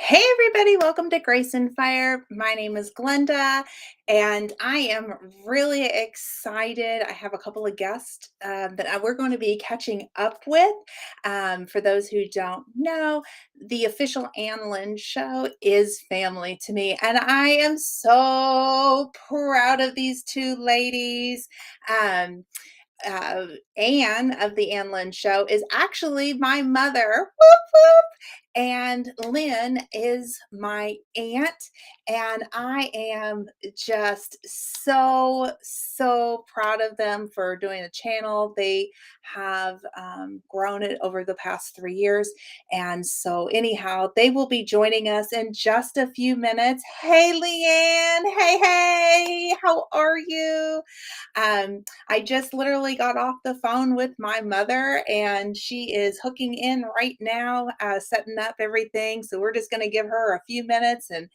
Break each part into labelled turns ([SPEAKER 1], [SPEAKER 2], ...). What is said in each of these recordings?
[SPEAKER 1] Hey everybody, welcome to Grace and Fire. My name is Glenda and I am really excited. I have a couple of guests we're going to be catching up with. For those who don't know, the official Ann Lynn Show is family to me, and I am so proud of these two ladies. Um, Anne of the Ann Lynn Show is actually my mother. Whoop, whoop. And Lynn is my aunt. And I am just so proud of them for doing the channel. They have grown it over the past 3 years. And so, anyhow, they will be joining us in just a few minutes. Hey, Leanne. Hey, how are you? I just literally got off the phone with my mother, and she is hooking in right now, setting up everything. So we're just going to give her a few minutes. And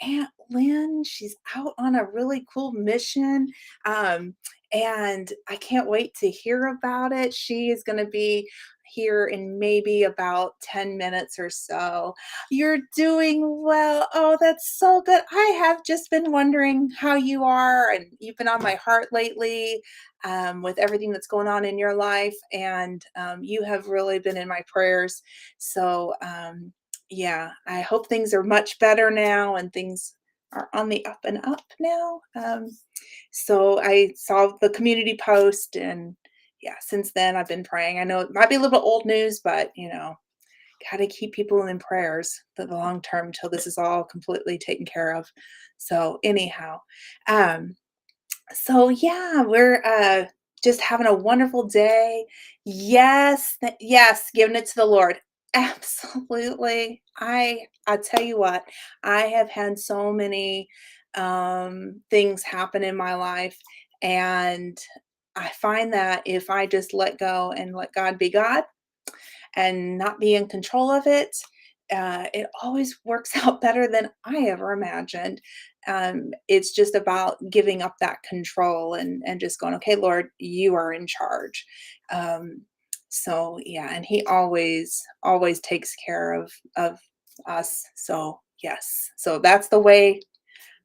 [SPEAKER 1] Aunt Lynn, she's out on a really cool mission. Um, and I can't wait to hear about it. She is going to be here in maybe about 10 minutes or so. You're doing well. Oh, that's so good. I have just been wondering how you are, and you've been on my heart lately with everything that's going on in your life. And you have really been in my prayers. So, yeah, I hope things are much better now and things are on the up and up now. So I saw the community post, and yeah, since then I've been praying. I know it might be a little bit old news, but got to keep people in prayers for the long term till this is all completely taken care of. So anyhow, um, so yeah, we're just having a wonderful day. Yes, yes, giving it to the Lord. Absolutely. I tell you what, I have had so many things happen in my life, and I find that if I just let go and let God be God and not be in control of it, it always works out better than I ever imagined. It's just about giving up that control and just going, okay, Lord, you are in charge. Um, so yeah, and He always takes care of us. So yes, so that's the way.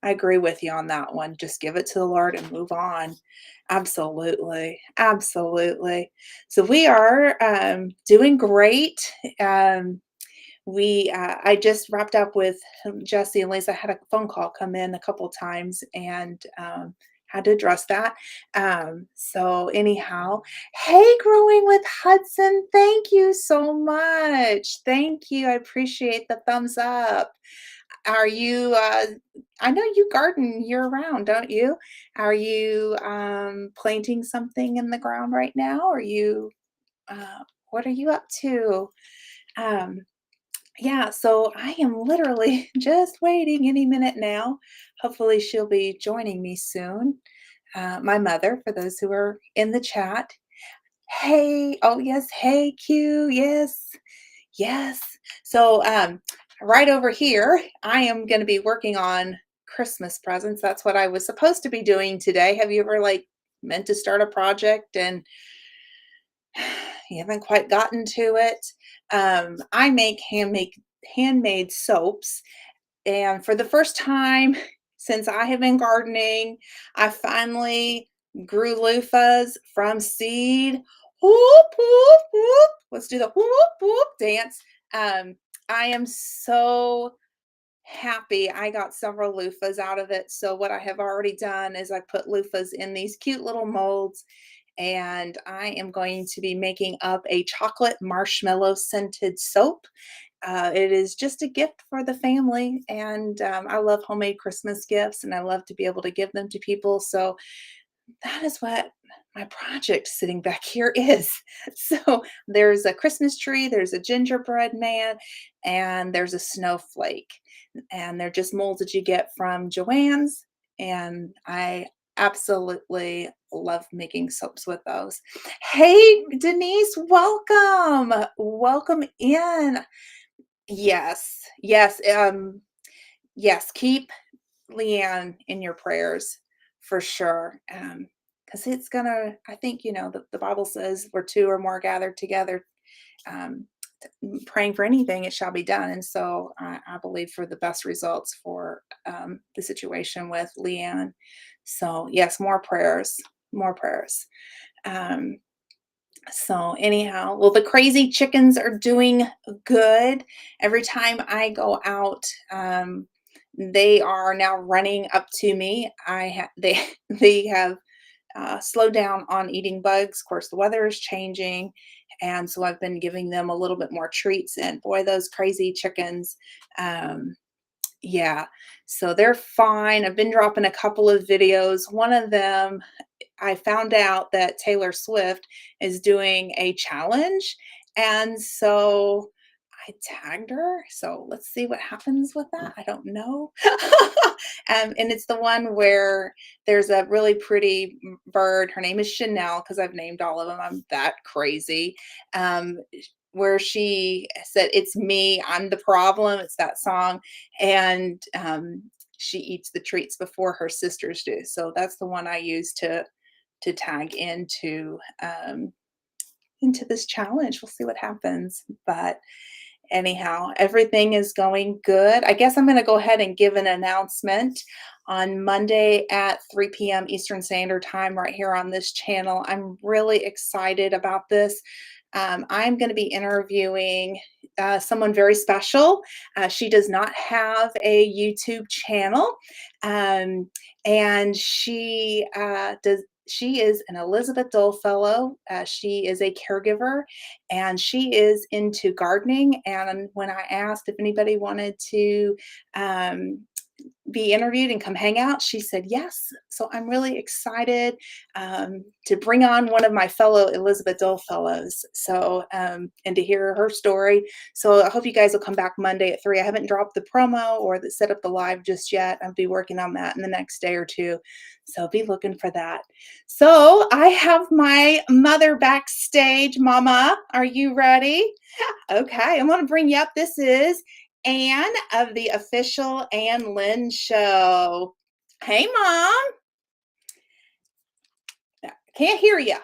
[SPEAKER 1] I agree with you on that one. Just give it to the Lord and move on. Absolutely. Absolutely. So we are doing great. Um, I just wrapped up with Jesse and Lisa. I had a phone call come in a couple times, and had to address that. So anyhow, hey, growing with Hudson, thank you so much. Thank you. I appreciate the thumbs up. Are you, I know you garden year round, don't you? Are you planting something in the ground right now? Are you, what are you up to? Um, yeah, so I am literally just waiting any minute now. Hopefully, she'll be joining me soon. My mother, for those who are in the chat. Hey, oh yes, hey Q, yes, yes. So, right over here, I am going to be working on Christmas presents. That's what I was supposed to be doing today. Have you ever like meant to start a project and you haven't quite gotten to it? I make handmade soaps, and for the first time since I have been gardening, I finally grew loofahs from seed. Whoop, whoop, whoop. Let's do the whoop, whoop dance. I am so happy I got several loofahs out of it. So what I have already done is I put loofahs in these cute little molds, and I am going to be making up a chocolate marshmallow scented soap. It is just a gift for the family, and I love homemade Christmas gifts, and I love to be able to give them to people. So that is what my project sitting back here is. So there's a Christmas tree, there's a gingerbread man, and there's a snowflake. And they're just molds that you get from Joann's. And I absolutely love making soaps with those. Hey, Denise, welcome. Welcome in. Yes, yes, yes, keep Leanne in your prayers for sure. Because I think, the Bible says where two or more gathered together, um, praying for anything, it shall be done. And so I believe for the best results for the situation with Leanne. So, yes, more prayers, more prayers. Um, so, anyhow, well, the crazy chickens are doing good. Every time I go out, they are now running up to me. They they have slow down on eating bugs. Of course, the weather is changing. And so I've been giving them a little bit more treats. And boy, those crazy chickens, um, yeah, so they're fine. I've been dropping a couple of videos. One of them, I found out that Taylor Swift is doing a challenge. And so I tagged her. So let's see what happens with that. I don't know. And it's the one where there's a really pretty bird. Her name is Chanel because I've named all of them. I'm that crazy. Um, where she said, "It's me, I'm the problem." It's that song. And she eats the treats before her sisters do. So that's the one I use to tag into this challenge. We'll see what happens. But anyhow, everything is going good. I guess I'm going to go ahead and give an announcement on Monday at 3 p.m. Eastern Standard Time right here on this channel. I'm really excited about this. I'm going to be interviewing someone very special. She does not have a YouTube channel, um, and She is an Elizabeth Dole Fellow. She is a caregiver, and she is into gardening. And when I asked if anybody wanted to um, be interviewed and come hang out, she said yes. So I'm really excited to bring on one of my fellow Elizabeth Dole fellows. So and to hear her story. So I hope you guys will come back Monday at 3. I haven't dropped the promo or set up the live just yet. I'll be working on that in the next day or two. So be looking for that. So I have my mother backstage. Mama, are you ready? Okay, I'm going to bring you up. This is Ann of the official AnnLynn Show. Hey, Mom. Can't hear you.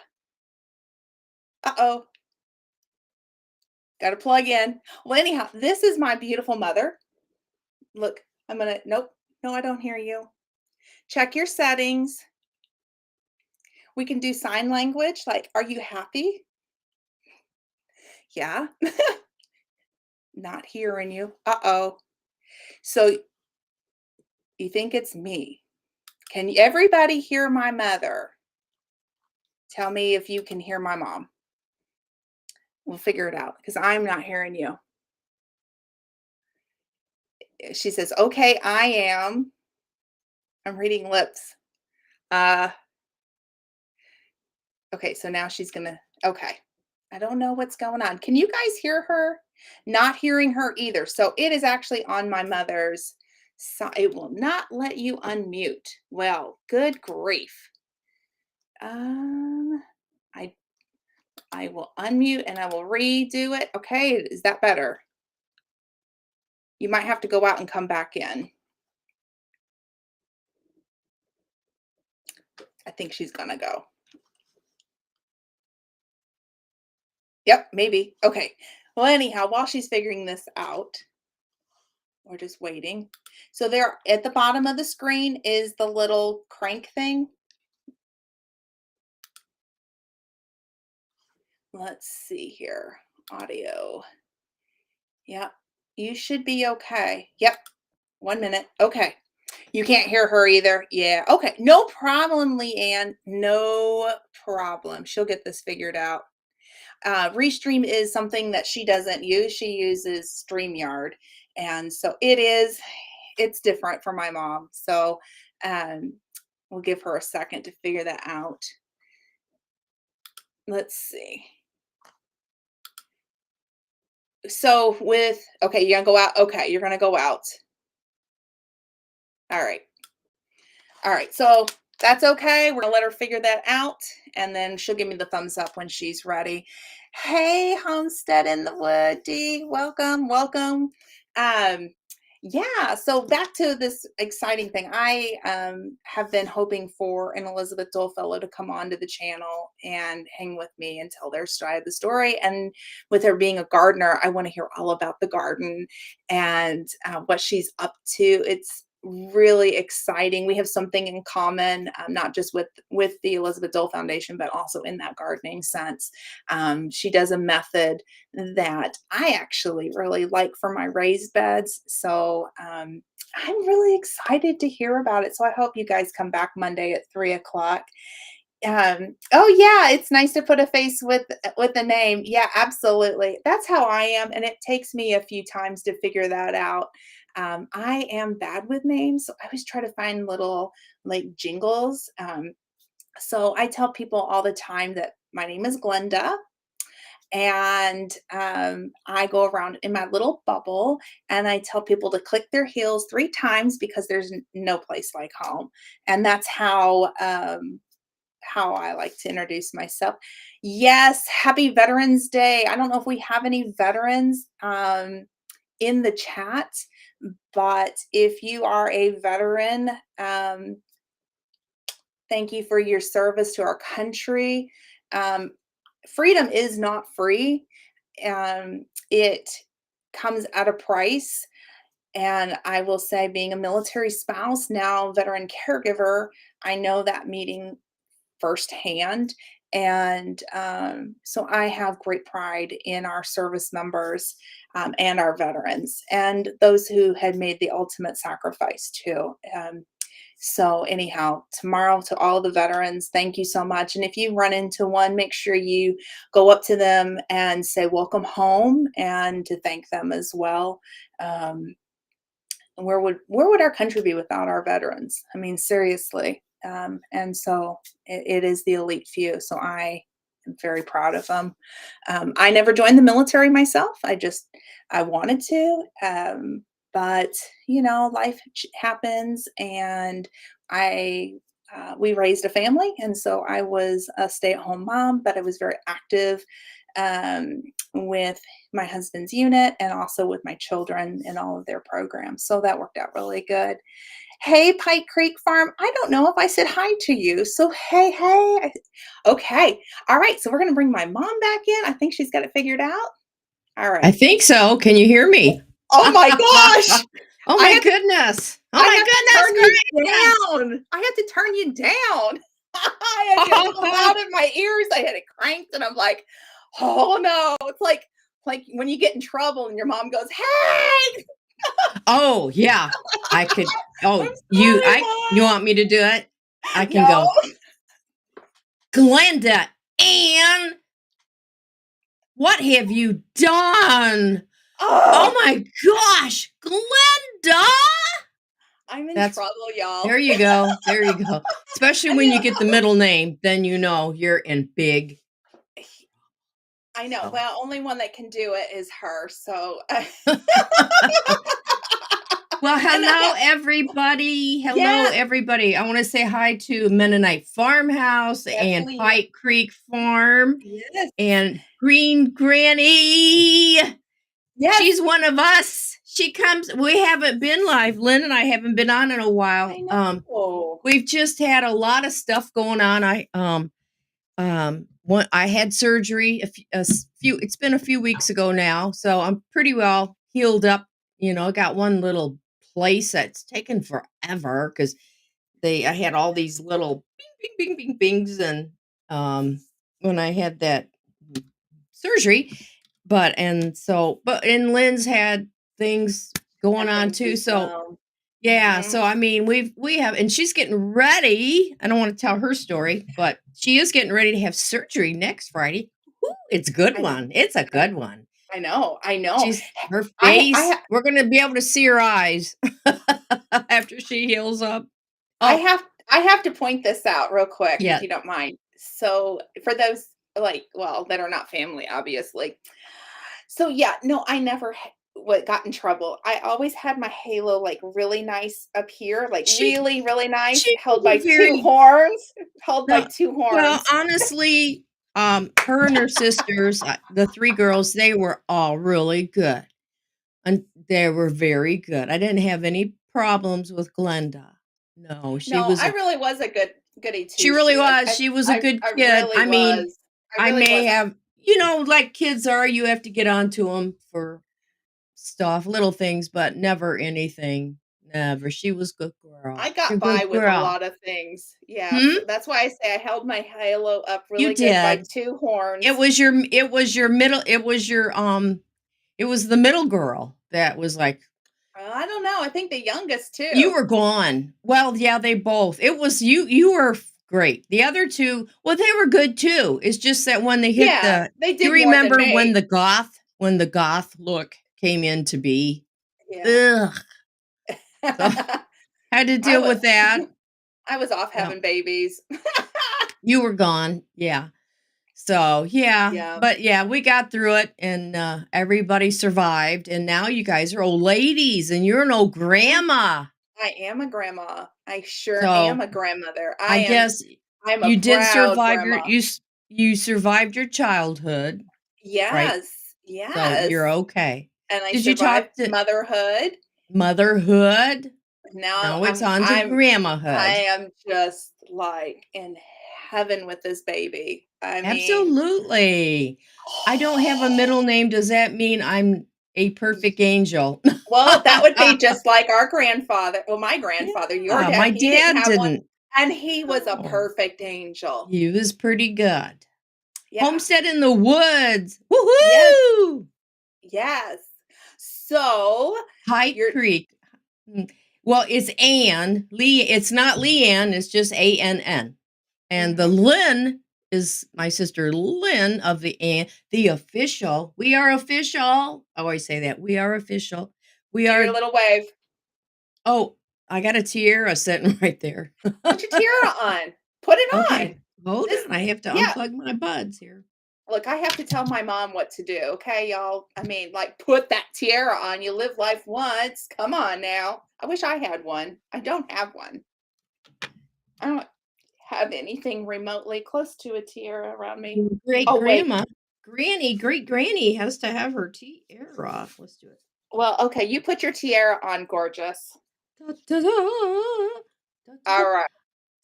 [SPEAKER 1] Uh-oh. Got to plug in. Well, anyhow, this is my beautiful mother. Look, nope. No, I don't hear you. Check your settings. We can do sign language. Like, are you happy? Yeah. Not hearing you. Uh-oh. So you think it's me? Can everybody hear my mother? Tell me if you can hear my mom. We'll figure it out because I'm not hearing you. She says, "Okay, I am." I'm reading lips. Uh, okay, so now she's gonna, okay. I don't know what's going on. Can you guys hear her? Not hearing her either. So it is actually on my mother's side. It will not let you unmute. Well, good grief. Um, I I will unmute and I will redo it. Okay, is that better? You might have to go out and come back in. I think she's gonna go. Yep, maybe. Okay. Well, anyhow, while she's figuring this out, we're just waiting. So there at the bottom of the screen is the little crank thing. Let's see here. Audio. Yep. You should be okay. Yep. 1 minute. Okay. You can't hear her either. Yeah. Okay. No problem, Leanne. No problem. She'll get this figured out. Restream is something that she doesn't use. She uses StreamYard. And so it's different for my mom. So um, we'll give her a second to figure that out. Let's see. So okay, you're gonna go out. Okay, you're gonna go out. All right. All right. So that's okay. We're gonna let her figure that out, and then she'll give me the thumbs up when she's ready. Hey, Homestead in the Wood, Dee. Welcome, welcome. Um, Yeah, so back to this exciting thing. I have been hoping for an Elizabeth Dole fellow to come onto the channel and hang with me and tell their side of the story. And with her being a gardener, I want to hear all about the garden and what she's up to. It's really exciting. We have something in common, not just with the Elizabeth Dole Foundation, but also in that gardening sense. She does a method that I actually really like for my raised beds. So I'm really excited to hear about it. So I hope you guys come back Monday at 3 o'clock. Oh yeah, it's nice to put a face with a name. Yeah, absolutely. That's how I am, and it takes me a few times to figure that out. I am bad with names, so I always try to find little like jingles. So I tell people all the time that my name is Glenda, and I go around in my little bubble and I tell people to click their heels 3 times because there's no place like home. And that's how I like to introduce myself. Yes, happy Veterans Day. I don't know if we have any veterans in the chat, but if you are a veteran, thank you for your service to our country. Um, Freedom is not free. It comes at a price. And I will say, being a military spouse, now veteran caregiver, I know that meeting firsthand. And so I have great pride in our service members and our veterans and those who had made the ultimate sacrifice too. So anyhow, tomorrow to all the veterans, thank you so much. And if you run into one, make sure you go up to them and say welcome home and to thank them as well. Um, where would our country be without our veterans? I mean, seriously. And so it is the elite few. So I am very proud of them. I never joined the military myself. I wanted to, but life happens, and I. We raised a family, and so I was a stay-at-home mom, but I was very active um, with my husband's unit and also with my children in all of their programs. So that worked out really good. Hey, Pike Creek Farm. I don't know if I said hi to you. So, hey, hey. Okay. All right. So, we're going to bring my mom back in. I think she's got it figured out. All
[SPEAKER 2] I
[SPEAKER 1] right.
[SPEAKER 2] think so. Can you hear me?
[SPEAKER 1] Oh my gosh.
[SPEAKER 2] Oh
[SPEAKER 1] I
[SPEAKER 2] my
[SPEAKER 1] have to,
[SPEAKER 2] goodness. Oh
[SPEAKER 1] I
[SPEAKER 2] my
[SPEAKER 1] have to turn you
[SPEAKER 2] goodness,
[SPEAKER 1] down. I have to turn you down. I had you so
[SPEAKER 2] Greta.
[SPEAKER 1] loud in my ears. I had it cranked, and I'm like, oh no. It's like when you get in trouble and your mom goes, hey,
[SPEAKER 2] Oh, yeah. I could
[SPEAKER 1] I'm
[SPEAKER 2] you
[SPEAKER 1] sorry, Mom.
[SPEAKER 2] want me to do it? I can
[SPEAKER 1] No.
[SPEAKER 2] go, Glenda, Ann, what have you done? Oh
[SPEAKER 1] Oh,
[SPEAKER 2] my gosh, Glenda.
[SPEAKER 1] I'm in
[SPEAKER 2] That's
[SPEAKER 1] trouble, y'all.
[SPEAKER 2] There you go. There you go. Especially
[SPEAKER 1] I
[SPEAKER 2] when you
[SPEAKER 1] know.
[SPEAKER 2] get the middle name, then you know you're in big
[SPEAKER 1] I know.
[SPEAKER 2] trouble.
[SPEAKER 1] Well, only one that can do it is her. So,
[SPEAKER 2] Well,
[SPEAKER 1] and
[SPEAKER 2] hello, everybody. Hello,
[SPEAKER 1] yeah,
[SPEAKER 2] everybody. I want to say hi to Mennonite Farmhouse
[SPEAKER 1] yes,
[SPEAKER 2] and
[SPEAKER 1] we,
[SPEAKER 2] Pike Creek Farm
[SPEAKER 1] yes,
[SPEAKER 2] and Green Granny.
[SPEAKER 1] yes.
[SPEAKER 2] She's one of us. She comes. We haven't been live. Lynn and I haven't been on in a
[SPEAKER 1] I
[SPEAKER 2] while.
[SPEAKER 1] know.
[SPEAKER 2] We've just had a lot of stuff going on. I had surgery it's been a few weeks ago now, so I'm pretty well healed up. I got one little place that's taken forever because I had all these little bing bing bing bing bings, and when I had that surgery, but Lynn's had things going
[SPEAKER 1] Had
[SPEAKER 2] on
[SPEAKER 1] things
[SPEAKER 2] too,
[SPEAKER 1] as
[SPEAKER 2] so
[SPEAKER 1] well.
[SPEAKER 2] yeah,
[SPEAKER 1] Mhm.
[SPEAKER 2] so I mean, we have, and she's getting ready. I don't want to tell her story, but she is getting ready to have surgery next Friday. Ooh, it's a good
[SPEAKER 1] I know.
[SPEAKER 2] one. It's a good one.
[SPEAKER 1] I know. I know.
[SPEAKER 2] She's her
[SPEAKER 1] I
[SPEAKER 2] face. We're gonna be able to see her eyes after she heals up.
[SPEAKER 1] I
[SPEAKER 2] Oh,
[SPEAKER 1] have I have to point this out real quick, if
[SPEAKER 2] yeah.
[SPEAKER 1] you don't mind. So for those that are not family, obviously. So yeah, no, I never what got in trouble. I always had my halo like really nice up here, like
[SPEAKER 2] She
[SPEAKER 1] really, really nice,
[SPEAKER 2] she
[SPEAKER 1] held
[SPEAKER 2] was
[SPEAKER 1] by
[SPEAKER 2] a
[SPEAKER 1] two
[SPEAKER 2] very
[SPEAKER 1] horns, held by
[SPEAKER 2] no,
[SPEAKER 1] two
[SPEAKER 2] well,
[SPEAKER 1] horns.
[SPEAKER 2] honestly, her and her sisters, the three girls, they were all really good. And they were very good. I didn't have any problems with Glenda. No,
[SPEAKER 1] No, I really was a goody
[SPEAKER 2] she really
[SPEAKER 1] two-shoe.
[SPEAKER 2] was. She was a good
[SPEAKER 1] I
[SPEAKER 2] kid.
[SPEAKER 1] really
[SPEAKER 2] I mean,
[SPEAKER 1] was. I
[SPEAKER 2] I
[SPEAKER 1] really
[SPEAKER 2] may
[SPEAKER 1] was.
[SPEAKER 2] have, like kids are, you have to get onto them for stuff, little things, but never anything. Never. She was good
[SPEAKER 1] I
[SPEAKER 2] girl. A
[SPEAKER 1] got by
[SPEAKER 2] good
[SPEAKER 1] with a
[SPEAKER 2] girl.
[SPEAKER 1] lot of things. Yes,
[SPEAKER 2] Hmm?
[SPEAKER 1] that's why I say I held my halo up
[SPEAKER 2] You
[SPEAKER 1] really good by
[SPEAKER 2] did.
[SPEAKER 1] 2
[SPEAKER 2] It
[SPEAKER 1] horns.
[SPEAKER 2] was your middle, it was the middle girl that was like,
[SPEAKER 1] I don't know, I think the youngest
[SPEAKER 2] you
[SPEAKER 1] too.
[SPEAKER 2] were gone. Well, yeah, they both. It was you were great. The other two, well, they were good too. It's just that when they hit
[SPEAKER 1] Yeah,
[SPEAKER 2] the
[SPEAKER 1] they
[SPEAKER 2] you
[SPEAKER 1] did more than
[SPEAKER 2] remember
[SPEAKER 1] me.
[SPEAKER 2] when the goth look came in to be?
[SPEAKER 1] Yeah.
[SPEAKER 2] Ugh. So had to
[SPEAKER 1] I
[SPEAKER 2] deal
[SPEAKER 1] was
[SPEAKER 2] with that.
[SPEAKER 1] I was off
[SPEAKER 2] Yeah.
[SPEAKER 1] having babies.
[SPEAKER 2] You were gone. Yeah. So, yeah,
[SPEAKER 1] Yeah.
[SPEAKER 2] but yeah, we got through it and everybody survived and now you guys are old ladies and you're an old
[SPEAKER 1] Yeah,
[SPEAKER 2] grandma.
[SPEAKER 1] I am a grandma. I sure am
[SPEAKER 2] So,
[SPEAKER 1] a grandmother.
[SPEAKER 2] I guess
[SPEAKER 1] I'm a
[SPEAKER 2] you did
[SPEAKER 1] proud
[SPEAKER 2] survive
[SPEAKER 1] grandma.
[SPEAKER 2] you survived your childhood, right?
[SPEAKER 1] Yes,
[SPEAKER 2] So, you're
[SPEAKER 1] yes,
[SPEAKER 2] okay.
[SPEAKER 1] and I
[SPEAKER 2] Did you
[SPEAKER 1] survived
[SPEAKER 2] talk to
[SPEAKER 1] motherhood.
[SPEAKER 2] motherhood?
[SPEAKER 1] Now
[SPEAKER 2] Now it's on to
[SPEAKER 1] I
[SPEAKER 2] grandmahood.
[SPEAKER 1] am just, like, in heaven with this baby. I mean,
[SPEAKER 2] Absolutely. I don't have a middle name. Does that mean I'm a perfect angel?
[SPEAKER 1] well, that would be just like our grandfather well, my grandfather, your
[SPEAKER 2] Yeah,
[SPEAKER 1] dad,
[SPEAKER 2] my
[SPEAKER 1] he didn't
[SPEAKER 2] dad
[SPEAKER 1] have one,
[SPEAKER 2] didn't.
[SPEAKER 1] and he was a
[SPEAKER 2] No,
[SPEAKER 1] perfect angel.
[SPEAKER 2] he was pretty good.
[SPEAKER 1] Yeah.
[SPEAKER 2] Homestead in the woods.
[SPEAKER 1] Yes,
[SPEAKER 2] Woohoo!
[SPEAKER 1] yes. So,
[SPEAKER 2] Hyde
[SPEAKER 1] you're
[SPEAKER 2] Creek. Mm, well, it's Ann. Lee, it's not Leanne, it's just ANN. And the
[SPEAKER 1] mhm.
[SPEAKER 2] Lynn is my sister Lynn of the Ann, the official. We are official. I always say that. We are official. We
[SPEAKER 1] Do
[SPEAKER 2] are
[SPEAKER 1] your little wave.
[SPEAKER 2] oh, I got a tiara sitting right there.
[SPEAKER 1] Put your tiara on. Put it on.
[SPEAKER 2] Okay, hold
[SPEAKER 1] This
[SPEAKER 2] on. I have to
[SPEAKER 1] yeah.
[SPEAKER 2] unplug my buds here.
[SPEAKER 1] Look, I have to tell my mom what to do, okay, y'all? I mean, like, put that tiara on. You live life once. Come on now. I wish I had one. I don't have one. I don't have anything remotely close to a tiara around me.
[SPEAKER 2] Great
[SPEAKER 1] Oh, wait.
[SPEAKER 2] grandma, granny, great granny has to have her tiara off. Let's do it.
[SPEAKER 1] Well, okay, you put your tiara on, gorgeous.
[SPEAKER 2] Da, da, da, da, da, da.
[SPEAKER 1] All right.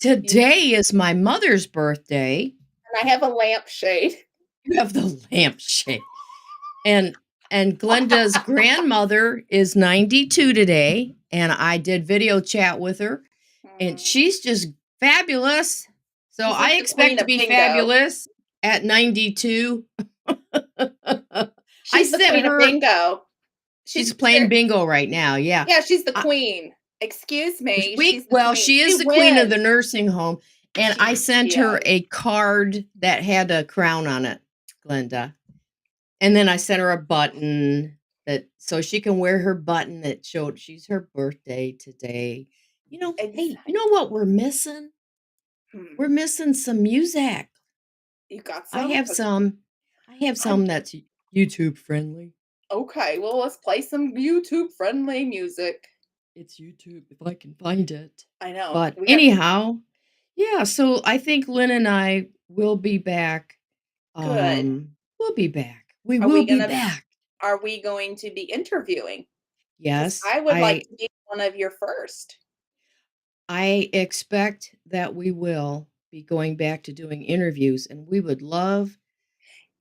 [SPEAKER 1] You
[SPEAKER 2] Today is my mother's birthday.
[SPEAKER 1] and I have a lampshade.
[SPEAKER 2] You have the lampshade. And Glenda's grandmother is 92 today, and I did video chat with her, and
[SPEAKER 1] Mhm.
[SPEAKER 2] she's just fabulous. So
[SPEAKER 1] She's
[SPEAKER 2] I
[SPEAKER 1] like the
[SPEAKER 2] expect
[SPEAKER 1] queen
[SPEAKER 2] to
[SPEAKER 1] of
[SPEAKER 2] be
[SPEAKER 1] bingo.
[SPEAKER 2] fabulous at 92. I
[SPEAKER 1] She's the
[SPEAKER 2] sent
[SPEAKER 1] queen of
[SPEAKER 2] her
[SPEAKER 1] bingo.
[SPEAKER 2] she's
[SPEAKER 1] She's
[SPEAKER 2] playing bingo right now, yeah.
[SPEAKER 1] yeah, she's the
[SPEAKER 2] I
[SPEAKER 1] queen. Excuse me, she's the
[SPEAKER 2] well,
[SPEAKER 1] queen.
[SPEAKER 2] she
[SPEAKER 1] She
[SPEAKER 2] is the queen of the
[SPEAKER 1] wins.
[SPEAKER 2] nursing home, and I sent
[SPEAKER 1] She
[SPEAKER 2] her
[SPEAKER 1] is.
[SPEAKER 2] a card that had a crown on it, Glenda. And then I sent her a button that so she can wear her button that showed she's her birthday today. Hey, you
[SPEAKER 1] Exactly.
[SPEAKER 2] know what we're missing?
[SPEAKER 1] Hmm.
[SPEAKER 2] We're missing some music.
[SPEAKER 1] You got
[SPEAKER 2] I
[SPEAKER 1] some?
[SPEAKER 2] have
[SPEAKER 1] 'Cause
[SPEAKER 2] some. I have
[SPEAKER 1] I'm
[SPEAKER 2] some that's YouTube friendly.
[SPEAKER 1] okay, well, let's play some YouTube friendly music.
[SPEAKER 2] It's YouTube if I can find it.
[SPEAKER 1] I know.
[SPEAKER 2] But anyhow, yeah, so I think Lynn and I will be back.
[SPEAKER 1] Good.
[SPEAKER 2] We'll be back. We
[SPEAKER 1] Are
[SPEAKER 2] will
[SPEAKER 1] we
[SPEAKER 2] be
[SPEAKER 1] gonna
[SPEAKER 2] back.
[SPEAKER 1] are we going to be interviewing? Because
[SPEAKER 2] Yes,
[SPEAKER 1] I would like to be one of your first.
[SPEAKER 2] I expect that we will be going back to doing interviews, and we would love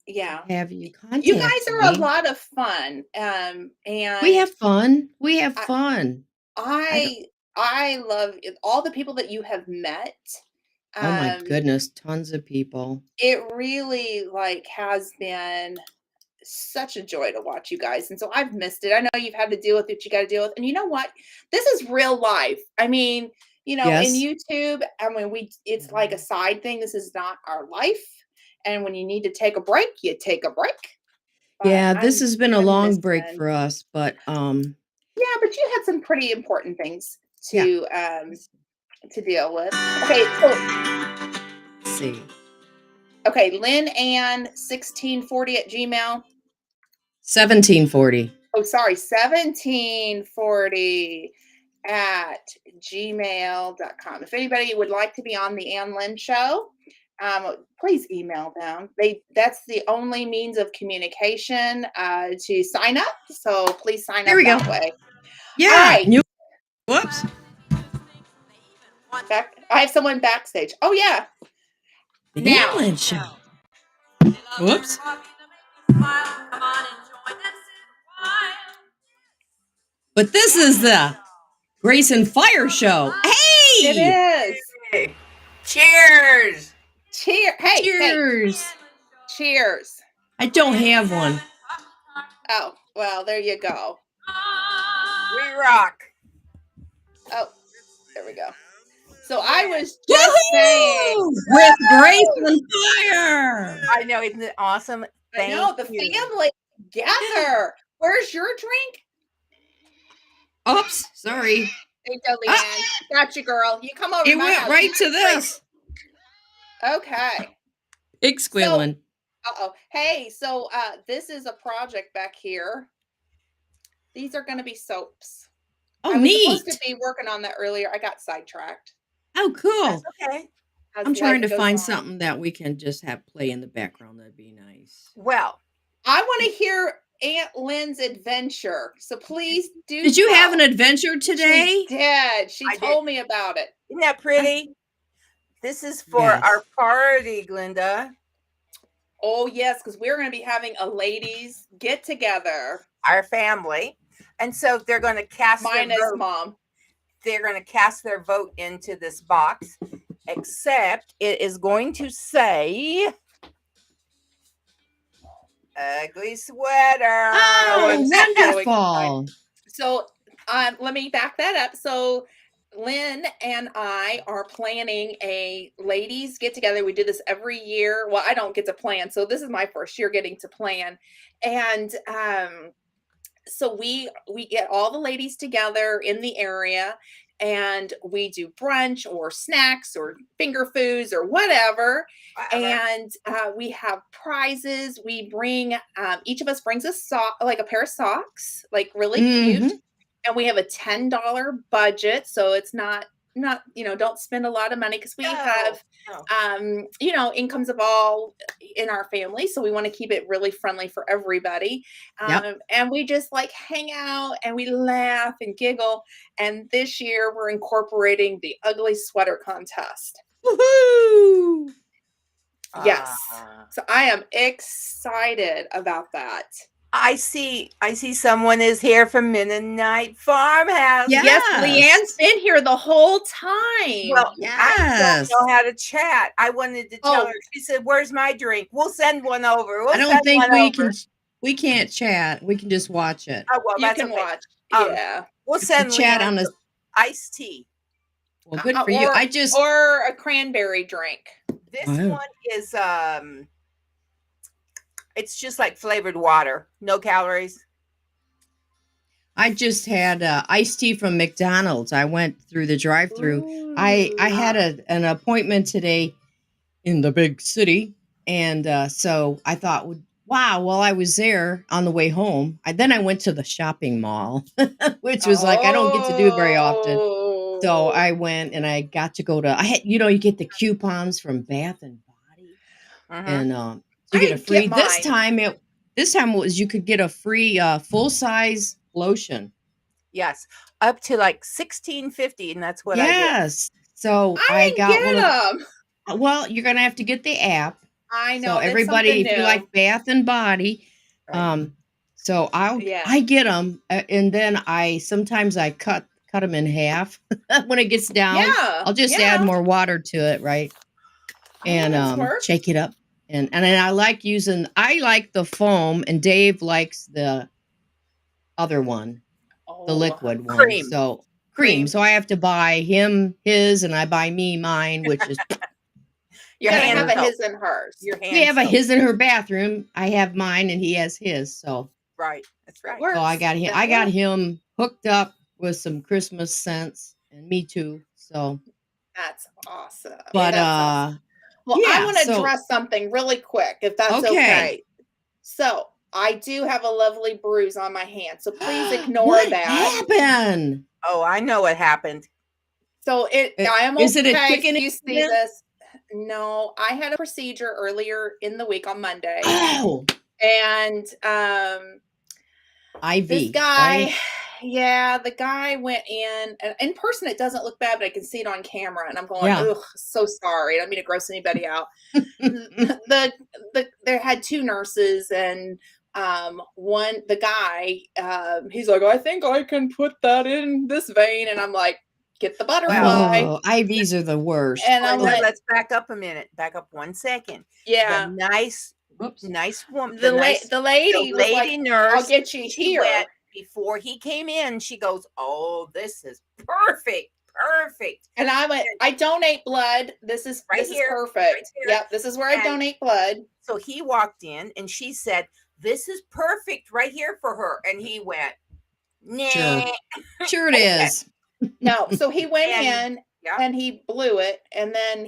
[SPEAKER 2] to
[SPEAKER 1] Yeah.
[SPEAKER 2] have you
[SPEAKER 1] You
[SPEAKER 2] contact
[SPEAKER 1] guys are a
[SPEAKER 2] me.
[SPEAKER 1] lot of fun,
[SPEAKER 2] We
[SPEAKER 1] and
[SPEAKER 2] have fun. We have
[SPEAKER 1] I
[SPEAKER 2] fun. I don't
[SPEAKER 1] I I love it all the people that you have met.
[SPEAKER 2] oh my
[SPEAKER 1] Um,
[SPEAKER 2] goodness, tons of people.
[SPEAKER 1] it really, like, has been such a joy to watch you guys, and so I've missed it. I know you've had to deal with what you gotta deal with, and you know what? This is real life. I mean, in
[SPEAKER 2] Yes.
[SPEAKER 1] YouTube, I mean, we it's like a
[SPEAKER 2] Mhm.
[SPEAKER 1] side thing. This is not our life, and when you need to take a break, you take a break, but
[SPEAKER 2] Yeah, this has been a
[SPEAKER 1] I'm
[SPEAKER 2] long break
[SPEAKER 1] missing
[SPEAKER 2] for us, but,
[SPEAKER 1] yeah, but you had some pretty important things
[SPEAKER 2] yeah. Let's
[SPEAKER 1] to deal with. Okay, so
[SPEAKER 2] see.
[SPEAKER 1] okay, Lynn Ann 1640 at Gmail.
[SPEAKER 2] 1740.
[SPEAKER 1] Oh, sorry, 1740 at gmail.com. If anybody would like to be on the Ann Lynn Show, please email them. That's the only means of communication to sign up. So please sign
[SPEAKER 2] Here
[SPEAKER 1] up
[SPEAKER 2] we go.
[SPEAKER 1] that way. All
[SPEAKER 2] Yeah.
[SPEAKER 1] right,
[SPEAKER 2] Whoops.
[SPEAKER 1] back. I have someone backstage. Oh yeah.
[SPEAKER 2] The
[SPEAKER 1] Now,
[SPEAKER 2] AnnLynn Show. Whoops. But this is the Grace and Fire Show.
[SPEAKER 1] it
[SPEAKER 2] Hey!
[SPEAKER 1] is.
[SPEAKER 3] Hey. Cheers!
[SPEAKER 1] Hey,
[SPEAKER 2] Cheers.
[SPEAKER 1] cheers.
[SPEAKER 2] I don't have one.
[SPEAKER 1] Oh, well, there you go.
[SPEAKER 3] We rock.
[SPEAKER 1] Oh, there we go. So I was just saying,
[SPEAKER 2] Woohoo! With Grace and Fire.
[SPEAKER 3] I know, isn't it awesome?
[SPEAKER 1] I know
[SPEAKER 3] Thank
[SPEAKER 1] the
[SPEAKER 3] you.
[SPEAKER 1] family together. Where's your drink?
[SPEAKER 2] Oops, sorry.
[SPEAKER 1] Hey, Leanne. Got you, girl. You come over to
[SPEAKER 2] It
[SPEAKER 1] my
[SPEAKER 2] went
[SPEAKER 1] house.
[SPEAKER 2] right to this.
[SPEAKER 1] Okay.
[SPEAKER 2] Big squealing.
[SPEAKER 1] Uh-oh. Hey, so this is a project back here. These are going to be soaps.
[SPEAKER 2] Oh,
[SPEAKER 1] I was
[SPEAKER 2] neat.
[SPEAKER 1] supposed to be working on that earlier. I got sidetracked.
[SPEAKER 2] Oh, cool.
[SPEAKER 3] That's okay.
[SPEAKER 1] As
[SPEAKER 2] I'm trying to
[SPEAKER 1] life goes
[SPEAKER 2] find
[SPEAKER 1] on.
[SPEAKER 2] something that we can just have play in the background. That'd be nice.
[SPEAKER 3] Well,
[SPEAKER 1] I want to hear Aunt Lynn's adventure. So please do.
[SPEAKER 2] Did you have an
[SPEAKER 1] tell.
[SPEAKER 2] adventure today?
[SPEAKER 1] She did. She
[SPEAKER 3] I
[SPEAKER 1] told me about it.
[SPEAKER 3] isn't that pretty? This is for
[SPEAKER 2] Yes.
[SPEAKER 3] our party, Glinda.
[SPEAKER 1] Oh, yes, because we're going to be having a ladies get together.
[SPEAKER 3] Our family. And so they're going to cast
[SPEAKER 1] Mine
[SPEAKER 3] their
[SPEAKER 1] is
[SPEAKER 3] vote.
[SPEAKER 1] mom.
[SPEAKER 3] They're going to cast their vote into this box, except it is going to say ugly sweater.
[SPEAKER 2] Oh,
[SPEAKER 1] I'm so
[SPEAKER 2] wonderful.
[SPEAKER 1] So let me back that up. So Lynn and I are planning a ladies get together. We do this every year. Well, I don't get to plan. So this is my first year getting to plan. And so we get all the ladies together in the area and we do brunch or snacks or finger foods or whatever. And we have prizes. We bring each of us brings a sock, like a pair of socks, like really cute. And we have a $10 budget, so it's not don't spend a lot of money because we have incomes of all in our family, so we want to keep it really friendly for everybody. And we just like hang out and we laugh and giggle. And this year we're incorporating the ugly sweater contest.
[SPEAKER 2] Woohoo!
[SPEAKER 1] Yes. So I am excited about that.
[SPEAKER 3] I see someone is here from Mennonite Farmhouse.
[SPEAKER 1] Yes, Leanne's been here the whole time.
[SPEAKER 3] Well, I don't know how to chat. I wanted to tell her. She said, "Where's my drink? We'll send one over."
[SPEAKER 2] I don't think we can't chat. We can just watch it.
[SPEAKER 3] Oh, well,
[SPEAKER 1] you can watch. Yeah.
[SPEAKER 3] We'll send
[SPEAKER 2] chat on a
[SPEAKER 3] iced tea.
[SPEAKER 2] Well, good for you.
[SPEAKER 1] Or a cranberry drink.
[SPEAKER 3] This one is it's just like flavored water, no calories.
[SPEAKER 2] I just had iced tea from McDonald's. I went through the drive-through. I had an appointment today in the big city, and so I thought, wow. While I was there on the way home, I went to the shopping mall, which was like I don't get to do very often. So I went and I got to go to. I had you get the coupons from Bath and Body, and you get a free. This time it was you could get a free full size lotion.
[SPEAKER 3] Yes, up to like $16.50, and that's what I did.
[SPEAKER 2] Yes. So I got one of them. Well, you're gonna have to get the app.
[SPEAKER 1] I know.
[SPEAKER 2] So everybody, if you like Bath and Body, so I get them, and then sometimes I cut them in half when it gets down.
[SPEAKER 1] Yeah,
[SPEAKER 2] I'll just add more water to it, right? And shake it up. And then I like the foam, and Dave likes the other one, the liquid one.
[SPEAKER 3] Cream.
[SPEAKER 2] So cream. So I have to buy him his, and I buy me mine, which is
[SPEAKER 1] you gotta have a his and hers.
[SPEAKER 2] We have a his in her bathroom. I have mine, and he has his. So
[SPEAKER 3] right, that's right.
[SPEAKER 2] So I got him hooked up with some Christmas scents, and me too. So
[SPEAKER 1] that's awesome.
[SPEAKER 2] But
[SPEAKER 1] awesome. Well, I want to address something really quick, if that's okay. So I do have a lovely bruise on my hand, so please ignore
[SPEAKER 2] what
[SPEAKER 1] that.
[SPEAKER 2] Happened?
[SPEAKER 3] Oh, I know what happened.
[SPEAKER 1] So I am okay.
[SPEAKER 2] Is it a chicken?
[SPEAKER 1] You see this? No, I had a procedure earlier in the week on Monday,
[SPEAKER 2] Oh,
[SPEAKER 1] and, this
[SPEAKER 2] IV,
[SPEAKER 1] guy
[SPEAKER 2] right?
[SPEAKER 1] yeah, the guy went in person, it doesn't look bad, but I can see it on camera, and I'm going,
[SPEAKER 2] Yeah.
[SPEAKER 1] "Ugh, so sorry, I don't mean to gross anybody out." Th the there had 2 nurses and, one the guy, he's like, "I think I can put that in this vein," and I'm like, "Get the
[SPEAKER 3] Well,
[SPEAKER 1] butterfly,"
[SPEAKER 2] Oh, IVs are the worst.
[SPEAKER 1] and I
[SPEAKER 3] Glenda,
[SPEAKER 1] went,
[SPEAKER 3] let's back up a minute. Back up 1 second. The
[SPEAKER 1] "Yeah."
[SPEAKER 3] nice
[SPEAKER 2] Whoops.
[SPEAKER 3] woman,
[SPEAKER 1] The
[SPEAKER 3] the
[SPEAKER 1] lady was like,
[SPEAKER 3] lady
[SPEAKER 1] "I'll
[SPEAKER 3] nurse,
[SPEAKER 1] get you
[SPEAKER 3] she went
[SPEAKER 1] here."
[SPEAKER 3] before he came in, she goes, "Oh, this is perfect, perfect."
[SPEAKER 1] And I went,
[SPEAKER 3] And
[SPEAKER 1] "I donate blood.
[SPEAKER 3] right
[SPEAKER 1] This is
[SPEAKER 3] here, right
[SPEAKER 1] perfect.
[SPEAKER 3] here.
[SPEAKER 1] Yep, this is where I
[SPEAKER 3] And
[SPEAKER 1] donate blood."
[SPEAKER 3] so he walked in and she said, "This is perfect right here for her." And he went,
[SPEAKER 2] Sure.
[SPEAKER 3] "Nah."
[SPEAKER 2] Sure it
[SPEAKER 3] Okay.
[SPEAKER 2] is.
[SPEAKER 1] No, so he went
[SPEAKER 3] And
[SPEAKER 1] in
[SPEAKER 3] yeah,
[SPEAKER 1] and he blew it, and then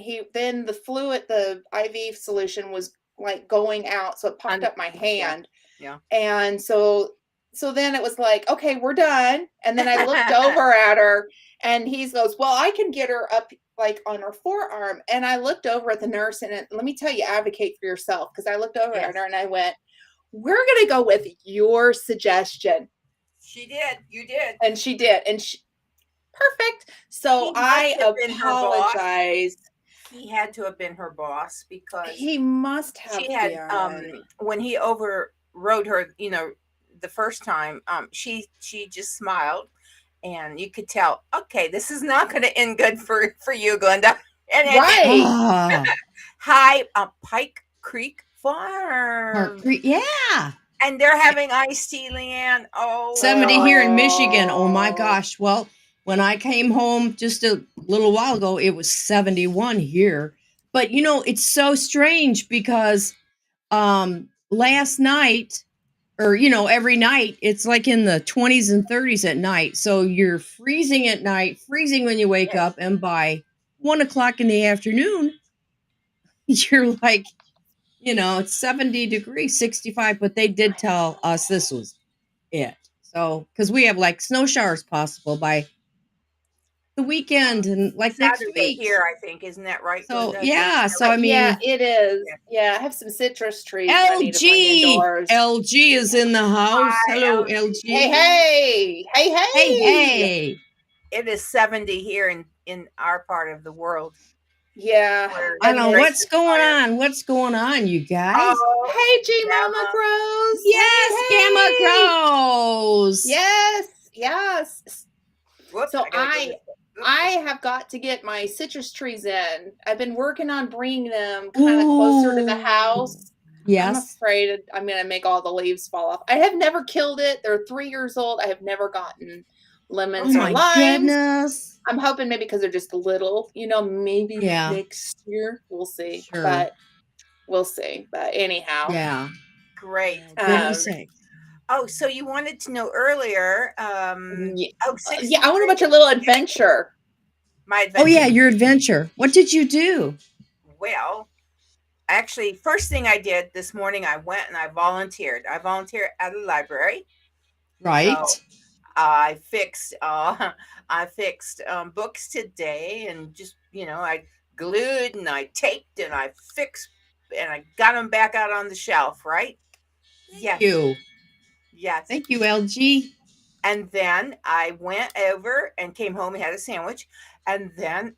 [SPEAKER 1] the fluid, the IV solution was like going out, so it popped
[SPEAKER 3] un
[SPEAKER 1] up my
[SPEAKER 3] yeah,
[SPEAKER 1] hand.
[SPEAKER 3] yeah.
[SPEAKER 1] And so then it was like, "Okay, we're done." And then I looked over at her and he goes, "Well, I can get her up like on her forearm." And I looked over at the nurse and let me tell you, advocate for yourself, because I looked over at
[SPEAKER 3] Yes,
[SPEAKER 1] her and I went, "We're going to go with your suggestion."
[SPEAKER 3] she did. You did.
[SPEAKER 1] And she did. And she perfect. So
[SPEAKER 3] He must
[SPEAKER 1] I
[SPEAKER 3] have been her boss.
[SPEAKER 1] apologize.
[SPEAKER 3] He had to have been her boss because
[SPEAKER 1] He must have
[SPEAKER 3] she had
[SPEAKER 1] been.
[SPEAKER 3] when he overrode her, the first time, she just smiled and you could tell, okay, this is not going to end good for you, Glenda. And it didn't.
[SPEAKER 1] Right.
[SPEAKER 2] Ah,
[SPEAKER 3] Hi, Pike Creek
[SPEAKER 2] Park
[SPEAKER 3] Farm.
[SPEAKER 2] Creek. Yeah.
[SPEAKER 3] And they're having iced tea, Leanne. Oh,
[SPEAKER 2] 70 here in Michigan. Oh my
[SPEAKER 1] Oh,
[SPEAKER 2] gosh. Well, when I came home just a little while ago, it was 71 here. But it's so strange because last night or every night it's like in the 20s and 30s at night. So you're freezing at night, freezing when you wake
[SPEAKER 3] yes.
[SPEAKER 2] up, and by 1 o'clock in the afternoon, you're like, it's 70 degrees, 65, but they did tell us this was it. So, because we have like snow showers possible by the weekend and like next
[SPEAKER 3] Saturday
[SPEAKER 2] week.
[SPEAKER 3] here, I think. Isn't that right,
[SPEAKER 2] So,
[SPEAKER 3] Glenda? I think
[SPEAKER 2] yeah. So, I
[SPEAKER 1] yeah,
[SPEAKER 2] mean,
[SPEAKER 1] it is.
[SPEAKER 3] yeah.
[SPEAKER 1] Yeah, I have some citrus trees that I need to bring
[SPEAKER 2] LG,
[SPEAKER 1] indoors.
[SPEAKER 2] LG is in the house.
[SPEAKER 3] Hi,
[SPEAKER 2] Hello,
[SPEAKER 1] Hey,
[SPEAKER 2] LG.
[SPEAKER 1] hey, hey,
[SPEAKER 2] Hey,
[SPEAKER 1] hey.
[SPEAKER 2] hey.
[SPEAKER 3] it is 70 here in our part of the world
[SPEAKER 1] Yeah,
[SPEAKER 3] where
[SPEAKER 2] I don't
[SPEAKER 1] and
[SPEAKER 2] know
[SPEAKER 1] this.
[SPEAKER 2] what's
[SPEAKER 3] Grayson
[SPEAKER 2] going
[SPEAKER 3] Fire.
[SPEAKER 2] on. What's going on, you guys?
[SPEAKER 3] Oh,
[SPEAKER 1] Hey, G Mama
[SPEAKER 3] Gamma.
[SPEAKER 1] Grows.
[SPEAKER 2] Yes, Gamma
[SPEAKER 1] Hey, hey.
[SPEAKER 2] Grows.
[SPEAKER 1] Yes, yes.
[SPEAKER 3] Whoops,
[SPEAKER 1] So
[SPEAKER 3] I gotta go this way.
[SPEAKER 1] I
[SPEAKER 3] Oops.
[SPEAKER 1] have got to get my citrus trees in. I've been working on bringing them kind of closer to the
[SPEAKER 2] Ooh.
[SPEAKER 1] house. I'm
[SPEAKER 2] Yes.
[SPEAKER 1] afraid I'm going to make all the leaves fall off. I have never killed it. They're 3 years old. I have never gotten
[SPEAKER 2] Oh
[SPEAKER 1] lemons or
[SPEAKER 2] my
[SPEAKER 1] limes.
[SPEAKER 2] goodness.
[SPEAKER 1] I'm hoping maybe because they're just little, maybe
[SPEAKER 2] Yeah,
[SPEAKER 1] next year. We'll see.
[SPEAKER 2] sure.
[SPEAKER 1] But we'll see. But anyhow,
[SPEAKER 2] Yeah.
[SPEAKER 3] Great.
[SPEAKER 2] Yeah, goodness
[SPEAKER 1] um,
[SPEAKER 2] sakes.
[SPEAKER 3] Oh, so you wanted to know earlier.
[SPEAKER 1] yeah,
[SPEAKER 3] Oh,
[SPEAKER 1] yeah, I want
[SPEAKER 3] 63.
[SPEAKER 1] about your little adventure.
[SPEAKER 3] My
[SPEAKER 2] Oh
[SPEAKER 3] adventure.
[SPEAKER 2] yeah, your adventure. What did you do?
[SPEAKER 3] Well, actually, first thing I did this morning, I went and I volunteered. I volunteered at a library. So
[SPEAKER 2] Right.
[SPEAKER 3] I fixed I fixed books today and just I glued and I taped and I fixed and I got them back out on the shelf, right?
[SPEAKER 2] Thank
[SPEAKER 3] Yes.
[SPEAKER 2] you.
[SPEAKER 3] Yes.
[SPEAKER 2] Thank you, LG.
[SPEAKER 3] And then I went over and came home and had a sandwich. And then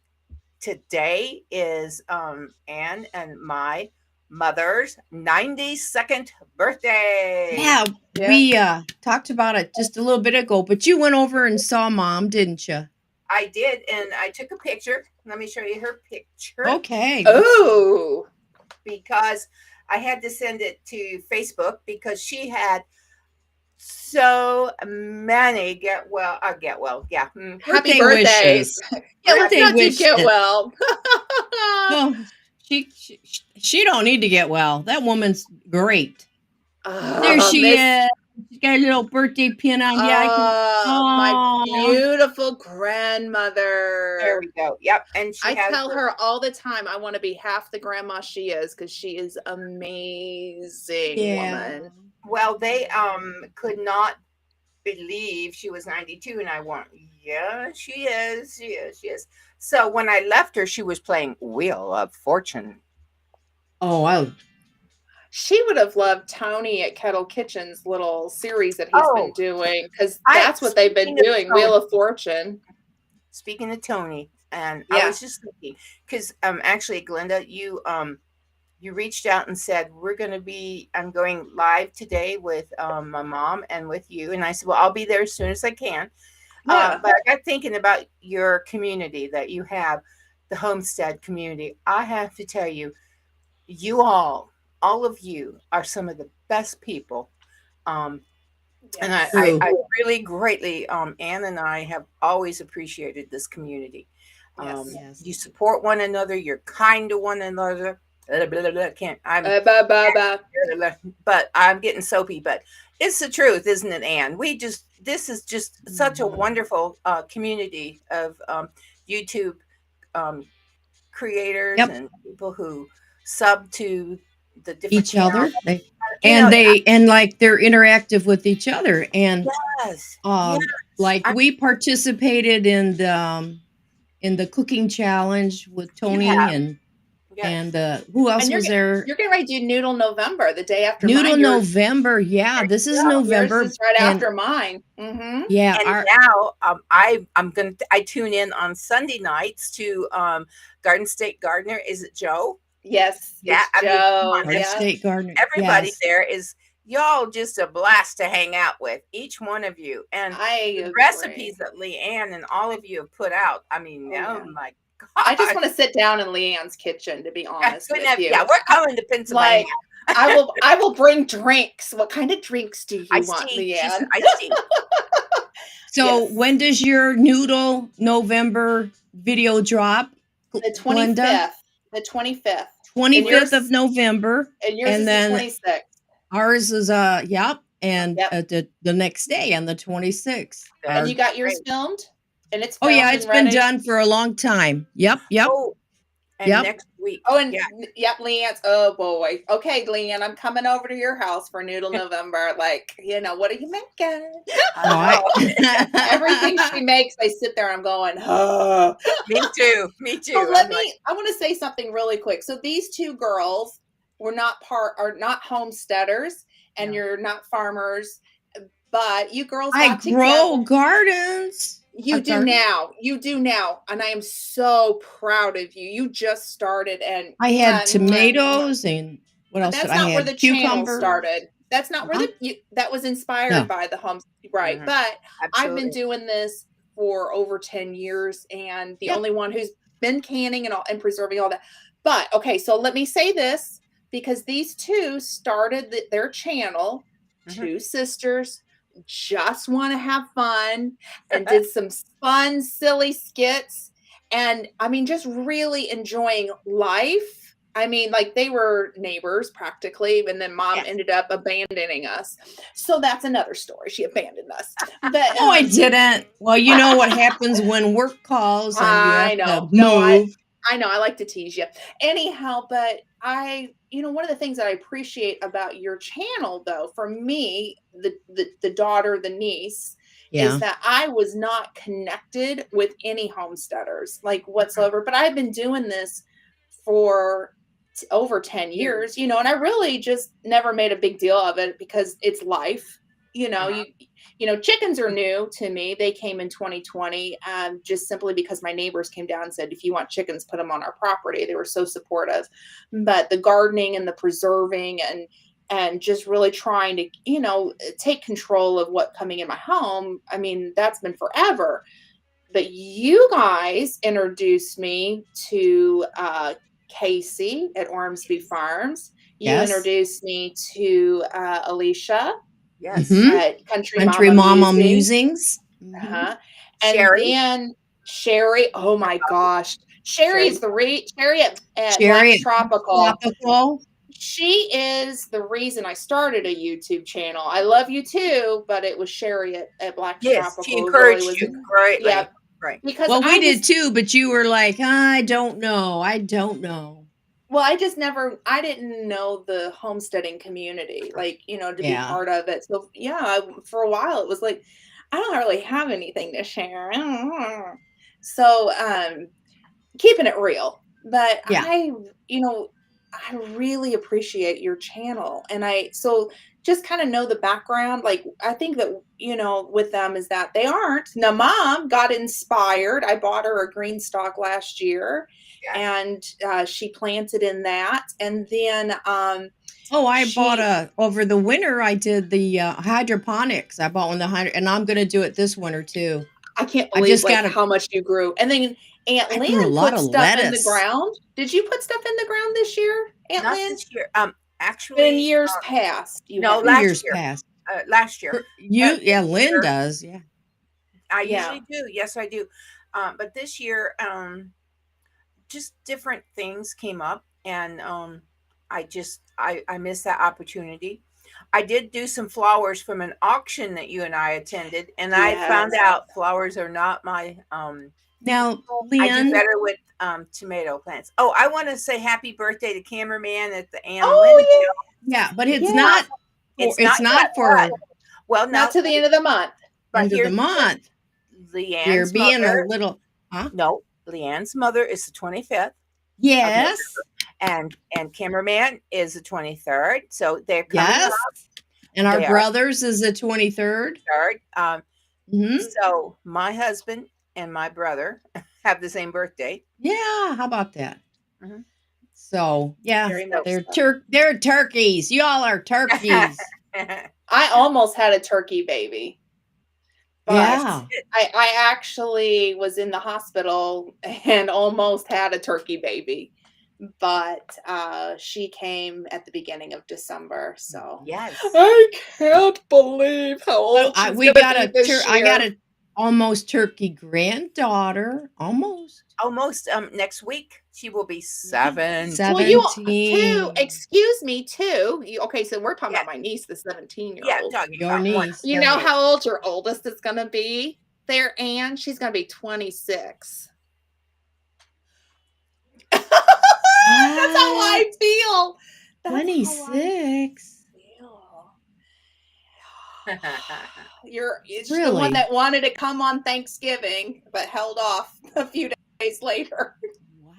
[SPEAKER 3] today is Ann and my mother's 92nd birthday.
[SPEAKER 2] Yeah,
[SPEAKER 1] Yeah.
[SPEAKER 2] we talked about it just a little bit ago, but you went over and saw Mom, didn't you?
[SPEAKER 3] I did, and I took a picture. Let me show you her picture
[SPEAKER 2] Okay, let's see.
[SPEAKER 1] Oh,
[SPEAKER 3] because I had to send it to Facebook because she had so many yeah.
[SPEAKER 1] happy
[SPEAKER 2] Birthday
[SPEAKER 1] birthday.
[SPEAKER 2] wishes.
[SPEAKER 1] Yeah, let's
[SPEAKER 2] Birthday
[SPEAKER 1] not do get
[SPEAKER 2] wishes.
[SPEAKER 1] well.
[SPEAKER 2] Well, she don't need to get well. That woman's great. There
[SPEAKER 1] Oh,
[SPEAKER 2] she
[SPEAKER 1] Miss,
[SPEAKER 2] is. She's got a little birthday pin on. Yeah, I can.
[SPEAKER 1] my
[SPEAKER 2] Oh,
[SPEAKER 1] beautiful
[SPEAKER 3] There
[SPEAKER 1] grandmother.
[SPEAKER 3] we go. Yep, and she
[SPEAKER 1] I
[SPEAKER 3] has
[SPEAKER 1] tell
[SPEAKER 3] her.
[SPEAKER 1] her all the time I want to be half the grandma she is because she is amazing
[SPEAKER 2] yeah.
[SPEAKER 1] woman.
[SPEAKER 3] Well, they could not believe she was 92. And I went, yeah, she is. She is. She is. So when I left her, she was playing Wheel of Fortune.
[SPEAKER 2] Oh,
[SPEAKER 1] She would have loved Tony at Kettle Kitchen's little series that he's been
[SPEAKER 3] Oh,
[SPEAKER 1] doing, because
[SPEAKER 3] I
[SPEAKER 1] that's what they've been
[SPEAKER 3] speaking of
[SPEAKER 1] doing,
[SPEAKER 3] Tony,
[SPEAKER 1] Wheel of Fortune.
[SPEAKER 3] speaking of Tony, and I
[SPEAKER 1] Yeah.
[SPEAKER 3] was just thinking, because actually, Glenda, you reached out and said I'm going live today with my mom and with you, and I said, well, I'll be there as soon as I can.
[SPEAKER 1] Yeah.
[SPEAKER 3] But I got thinking about your community that you have, the homestead community. I have to tell you, you all of you are some of the best people. Um, and
[SPEAKER 1] Yes.
[SPEAKER 2] true.
[SPEAKER 3] I really greatly, Ann and I have always appreciated this community.
[SPEAKER 1] Yes.
[SPEAKER 2] Yes.
[SPEAKER 3] You support one another. You're kind to one another. Blah, blah, blah, can't I'm
[SPEAKER 1] Ba, ba, ba.
[SPEAKER 3] but I'm getting soapy. But it's the truth, isn't it, Ann? This is just such a
[SPEAKER 2] Mhm.
[SPEAKER 3] wonderful community of YouTube um, creators
[SPEAKER 2] Yep.
[SPEAKER 3] and people who sub to the different
[SPEAKER 2] Each
[SPEAKER 3] channels.
[SPEAKER 2] other. They
[SPEAKER 3] You know,
[SPEAKER 2] and like they're interactive with each other. And
[SPEAKER 3] yes, yes.
[SPEAKER 2] like
[SPEAKER 3] I,
[SPEAKER 2] we participated in the cooking challenge with
[SPEAKER 3] you
[SPEAKER 2] Tony
[SPEAKER 3] have,
[SPEAKER 2] and
[SPEAKER 3] yes.
[SPEAKER 2] who else
[SPEAKER 1] And
[SPEAKER 2] was there?
[SPEAKER 1] you're getting ready to do Noodle November the day after
[SPEAKER 2] Noodle
[SPEAKER 1] mine.
[SPEAKER 2] November. Yeah, this is
[SPEAKER 1] Yours
[SPEAKER 2] November.
[SPEAKER 1] is right
[SPEAKER 2] And
[SPEAKER 1] after mine. Mm-hmm.
[SPEAKER 2] yeah,
[SPEAKER 3] And
[SPEAKER 2] our
[SPEAKER 3] now I tune in on Sunday nights to Garden State Gardener. Is it Joe?
[SPEAKER 1] Yes,
[SPEAKER 3] Yeah,
[SPEAKER 1] it's
[SPEAKER 3] I mean, come
[SPEAKER 1] Joe.
[SPEAKER 3] on,
[SPEAKER 2] Garden
[SPEAKER 3] that's
[SPEAKER 1] Yes.
[SPEAKER 3] just
[SPEAKER 2] State Gardener.
[SPEAKER 3] everybody
[SPEAKER 2] Yes.
[SPEAKER 3] there is y'all just a blast to hang out with, each one of you. And
[SPEAKER 1] I
[SPEAKER 3] the
[SPEAKER 1] agree.
[SPEAKER 3] recipes that Leanne and all of you have put out, I mean,
[SPEAKER 1] Oh,
[SPEAKER 3] oh
[SPEAKER 1] yeah.
[SPEAKER 3] my
[SPEAKER 1] I just
[SPEAKER 3] gosh.
[SPEAKER 1] want to sit down in Leanne's kitchen, to be honest with you.
[SPEAKER 3] Yeah, we're coming to Pennsylvania.
[SPEAKER 1] Like, I will bring drinks. What kind of drinks do you
[SPEAKER 3] Iced
[SPEAKER 1] want,
[SPEAKER 3] tea. She said
[SPEAKER 1] Leanne?
[SPEAKER 3] iced tea.
[SPEAKER 2] So
[SPEAKER 1] Yes.
[SPEAKER 2] when does your Noodle November video drop,
[SPEAKER 1] The
[SPEAKER 2] Glenda?
[SPEAKER 1] 25th. The 25th. And
[SPEAKER 2] 25th of
[SPEAKER 1] yours
[SPEAKER 2] November. And
[SPEAKER 1] is the
[SPEAKER 2] then
[SPEAKER 1] 26th.
[SPEAKER 2] ours is yep, and
[SPEAKER 1] Yep.
[SPEAKER 2] the next day on the 26th.
[SPEAKER 1] And
[SPEAKER 3] That's
[SPEAKER 1] you got yours
[SPEAKER 3] great.
[SPEAKER 1] filmed? And it's
[SPEAKER 2] Oh yeah,
[SPEAKER 1] filmed
[SPEAKER 2] it's
[SPEAKER 1] and
[SPEAKER 2] been
[SPEAKER 1] ready?
[SPEAKER 2] done for a long time. Yep, yep,
[SPEAKER 3] Oh, and
[SPEAKER 2] yep.
[SPEAKER 3] next week.
[SPEAKER 1] Oh, and
[SPEAKER 3] Yeah.
[SPEAKER 1] yep, Leanne's. Oh boy. Okay, Leanne, I'm coming over to your house for Noodle November. Like, what are you making?
[SPEAKER 3] I know.
[SPEAKER 1] Everything she makes, I sit there and I'm going, oh.
[SPEAKER 3] Me too. Me too.
[SPEAKER 1] So
[SPEAKER 3] I'm like,
[SPEAKER 1] I want to say something really quick. So these two girls are not homesteaders, and
[SPEAKER 3] no.
[SPEAKER 1] you're not farmers, but you girls
[SPEAKER 2] I
[SPEAKER 1] got
[SPEAKER 2] grow
[SPEAKER 1] together.
[SPEAKER 2] gardens.
[SPEAKER 1] You
[SPEAKER 2] A
[SPEAKER 1] do
[SPEAKER 2] garden.
[SPEAKER 1] now. You do now. And I am so proud of you. You just started, and
[SPEAKER 2] I had
[SPEAKER 1] mwah, mwah, mwah.
[SPEAKER 2] tomatoes and what else did
[SPEAKER 1] That's
[SPEAKER 2] I
[SPEAKER 1] not where
[SPEAKER 2] had?
[SPEAKER 1] the channel
[SPEAKER 2] Cucumber.
[SPEAKER 1] started. That's not where
[SPEAKER 2] Huh?
[SPEAKER 1] that was inspired
[SPEAKER 2] No.
[SPEAKER 1] by the home, right?
[SPEAKER 3] Mhm.
[SPEAKER 1] But I've been
[SPEAKER 3] Absolutely.
[SPEAKER 1] doing this for over 10 years, and the
[SPEAKER 2] Yep.
[SPEAKER 1] only one who's been canning and preserving all that. But okay, so let me say this, because these two started their channel,
[SPEAKER 3] Mhm.
[SPEAKER 1] two sisters just want to have fun, and did some fun, silly skits. And I mean, just really enjoying life. I mean, like, they were neighbors practically, and then mom
[SPEAKER 3] Yes.
[SPEAKER 1] ended up abandoning us. So that's another story. She abandoned us. But
[SPEAKER 2] No, I didn't. Well, you know what happens when work calls and you
[SPEAKER 1] I
[SPEAKER 2] have to
[SPEAKER 1] know. No,
[SPEAKER 2] move.
[SPEAKER 1] I know. I like to tease you. Anyhow, but one of the things that I appreciate about your channel, though, for me, the daughter, the niece, is
[SPEAKER 2] Yeah.
[SPEAKER 1] that I was not connected with any homesteaders, like, whatsoever. But I've been doing this for over 10 years, and I really just never made a big deal of it, because it's life.
[SPEAKER 3] Uh-huh.
[SPEAKER 1] Chickens are new to me. They came in 2020, just simply because my neighbors came down and said, if you want chickens, put them on our property. They were so supportive. But the gardening and the preserving, and just really trying to, take control of what coming in my home, I mean, that's been forever. But you guys introduced me to Casey at Ormsby Farms. You
[SPEAKER 2] Yes.
[SPEAKER 1] introduced me to Alicia
[SPEAKER 3] Yes.
[SPEAKER 2] Mhm.
[SPEAKER 1] at Country
[SPEAKER 2] Country
[SPEAKER 1] Mama
[SPEAKER 2] Mama
[SPEAKER 1] Musings.
[SPEAKER 2] Musings. Mhm.
[SPEAKER 1] Uh-huh. And
[SPEAKER 3] Sherry.
[SPEAKER 1] then Sherry. Oh my gosh. Sherry's Sherry at
[SPEAKER 2] Sherry
[SPEAKER 1] Black's Tropical.
[SPEAKER 2] Tropical.
[SPEAKER 1] She is the reason I started a YouTube channel. I love you too, but it was Sherry at Black's
[SPEAKER 3] Yes,
[SPEAKER 1] Tropical.
[SPEAKER 3] she
[SPEAKER 1] It really
[SPEAKER 3] encouraged
[SPEAKER 1] was
[SPEAKER 3] you greatly.
[SPEAKER 1] Yeah,
[SPEAKER 3] Right.
[SPEAKER 1] because
[SPEAKER 2] Well,
[SPEAKER 1] I
[SPEAKER 2] we did
[SPEAKER 1] was
[SPEAKER 2] too, but you were like, I don't know. I don't know.
[SPEAKER 1] Well, I didn't know the homesteading community, like, to be
[SPEAKER 2] Yeah.
[SPEAKER 1] part of it. So, yeah, for a while, it was like, I don't really have anything to share. So, keeping it real. But
[SPEAKER 2] Yeah.
[SPEAKER 1] you know, I really appreciate your channel. And so just kind of know the background. Like, I think that, with them is that they aren't. Now, mom got inspired. I bought her a green stalk last year
[SPEAKER 3] Yes.
[SPEAKER 1] and she planted in that. And then
[SPEAKER 2] Oh, I bought
[SPEAKER 1] she,
[SPEAKER 2] over the winter, I did the hydroponics. I bought one of the and I'm going to do it this winter too.
[SPEAKER 1] I can't
[SPEAKER 2] I
[SPEAKER 1] believe
[SPEAKER 2] just
[SPEAKER 1] like
[SPEAKER 2] got a,
[SPEAKER 1] how much you grew. And then Aunt
[SPEAKER 2] I grew a
[SPEAKER 1] Lynn
[SPEAKER 2] lot
[SPEAKER 1] put
[SPEAKER 2] of
[SPEAKER 1] stuff in the
[SPEAKER 2] lettuce.
[SPEAKER 1] ground. Did you put stuff in the ground this year, Aunt
[SPEAKER 3] Not
[SPEAKER 1] Lynn?
[SPEAKER 3] this year.
[SPEAKER 1] In
[SPEAKER 3] Actually,
[SPEAKER 1] years past, you
[SPEAKER 3] no,
[SPEAKER 1] have.
[SPEAKER 3] last
[SPEAKER 2] Years
[SPEAKER 3] year.
[SPEAKER 2] past.
[SPEAKER 3] Last year.
[SPEAKER 2] Yeah,
[SPEAKER 3] This
[SPEAKER 2] Lynn
[SPEAKER 3] year,
[SPEAKER 2] does. Yeah.
[SPEAKER 3] I
[SPEAKER 1] Yeah.
[SPEAKER 3] usually do. Yes, I do. But this year, just different things came up, and I missed that opportunity. I did do some flowers from an auction that you and I attended, and I found
[SPEAKER 1] Yes.
[SPEAKER 3] out flowers are not my
[SPEAKER 2] Now,
[SPEAKER 3] I do
[SPEAKER 2] Lynn,
[SPEAKER 3] better with tomato plants. Oh, I want to say happy birthday to cameraman at the Ann and Lynn
[SPEAKER 1] Oh,
[SPEAKER 3] show.
[SPEAKER 2] yeah, but it's
[SPEAKER 1] yeah.
[SPEAKER 2] not for,
[SPEAKER 3] It's not
[SPEAKER 2] it's
[SPEAKER 3] yet,
[SPEAKER 2] not for
[SPEAKER 3] well,
[SPEAKER 1] Not
[SPEAKER 3] no,
[SPEAKER 1] to the end of the month.
[SPEAKER 3] but
[SPEAKER 2] end of the
[SPEAKER 3] here's the
[SPEAKER 2] month.
[SPEAKER 3] thing.
[SPEAKER 2] You're
[SPEAKER 3] Leanne's
[SPEAKER 2] being a
[SPEAKER 3] mother,
[SPEAKER 2] little, huh?
[SPEAKER 3] no, Leanne's mother is the 25th of November,
[SPEAKER 2] Yes.
[SPEAKER 3] and cameraman is the 23rd. So they're coming up.
[SPEAKER 2] Yes. And our
[SPEAKER 3] They are
[SPEAKER 2] brothers is the 23rd.
[SPEAKER 3] 3rd.
[SPEAKER 2] Hmm.
[SPEAKER 3] So my husband and my brother have the same birthday.
[SPEAKER 2] Yeah. How about that?
[SPEAKER 3] Mhm.
[SPEAKER 2] So, yeah,
[SPEAKER 1] Very much
[SPEAKER 2] they're
[SPEAKER 1] so.
[SPEAKER 2] they're turkeys. Y'all are turkeys.
[SPEAKER 1] I almost had a turkey baby, but
[SPEAKER 2] Yeah.
[SPEAKER 1] I actually was in the hospital and almost had a turkey baby. But she came at the beginning of December. So
[SPEAKER 3] Yes.
[SPEAKER 1] I can't believe how
[SPEAKER 2] Well,
[SPEAKER 1] old she's
[SPEAKER 2] we
[SPEAKER 1] gonna
[SPEAKER 2] got
[SPEAKER 1] be this
[SPEAKER 2] I got
[SPEAKER 1] year.
[SPEAKER 2] a almost turkey granddaughter. Almost.
[SPEAKER 3] Almost next week she will be 7.
[SPEAKER 1] Well, you too,
[SPEAKER 2] 17.
[SPEAKER 1] excuse me too. Okay, so we're talking
[SPEAKER 3] Yeah,
[SPEAKER 1] about my niece, the 17-year
[SPEAKER 3] yeah, I'm
[SPEAKER 1] old.
[SPEAKER 3] talking
[SPEAKER 2] Your
[SPEAKER 3] about one.
[SPEAKER 2] niece.
[SPEAKER 1] You
[SPEAKER 3] Your
[SPEAKER 1] know
[SPEAKER 3] niece.
[SPEAKER 1] how old your oldest is gonna be there, Ann? She's gonna be 26. That's how
[SPEAKER 2] What?
[SPEAKER 1] I feel. That's how I
[SPEAKER 2] 26?
[SPEAKER 1] feel. It's the one
[SPEAKER 2] Really?
[SPEAKER 1] that wanted to come on Thanksgiving, but held off a few days later.
[SPEAKER 2] Wow.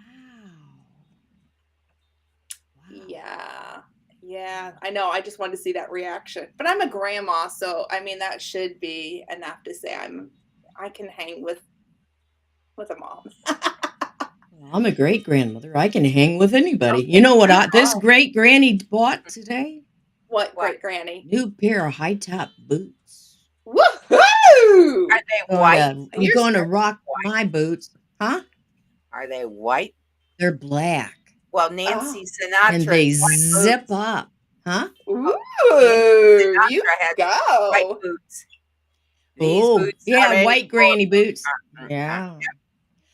[SPEAKER 2] Wow.
[SPEAKER 1] Yeah. Yeah, I know. I just wanted to see that reaction. But I'm a grandma, so I mean that should be enough to say I can hang with a mom.
[SPEAKER 2] Well, I'm a great grandmother. I can hang with anybody. You
[SPEAKER 3] Okay,
[SPEAKER 2] know what
[SPEAKER 3] you
[SPEAKER 2] this
[SPEAKER 3] are.
[SPEAKER 2] great granny bought today?
[SPEAKER 1] What
[SPEAKER 3] What?
[SPEAKER 1] great granny?
[SPEAKER 2] New pair of high top boots.
[SPEAKER 1] Woohoo!
[SPEAKER 3] Are they white?
[SPEAKER 2] I'm
[SPEAKER 1] You're
[SPEAKER 2] going to
[SPEAKER 1] smart.
[SPEAKER 2] rock
[SPEAKER 3] White.
[SPEAKER 2] my boots. Huh?
[SPEAKER 3] Are they white?
[SPEAKER 2] They're black
[SPEAKER 3] Well,
[SPEAKER 1] Oh.
[SPEAKER 3] Nancy
[SPEAKER 2] and
[SPEAKER 3] Sinatra's
[SPEAKER 2] they
[SPEAKER 3] white
[SPEAKER 2] zip
[SPEAKER 3] boots.
[SPEAKER 2] up. Huh?
[SPEAKER 3] Nancy
[SPEAKER 1] Ooh, you
[SPEAKER 3] Sinatra had white
[SPEAKER 1] go.
[SPEAKER 3] boots. These
[SPEAKER 2] Oh,
[SPEAKER 3] boots are
[SPEAKER 2] yeah,
[SPEAKER 3] ready
[SPEAKER 2] white
[SPEAKER 3] for
[SPEAKER 2] granny boots.
[SPEAKER 3] uh,
[SPEAKER 2] Yeah.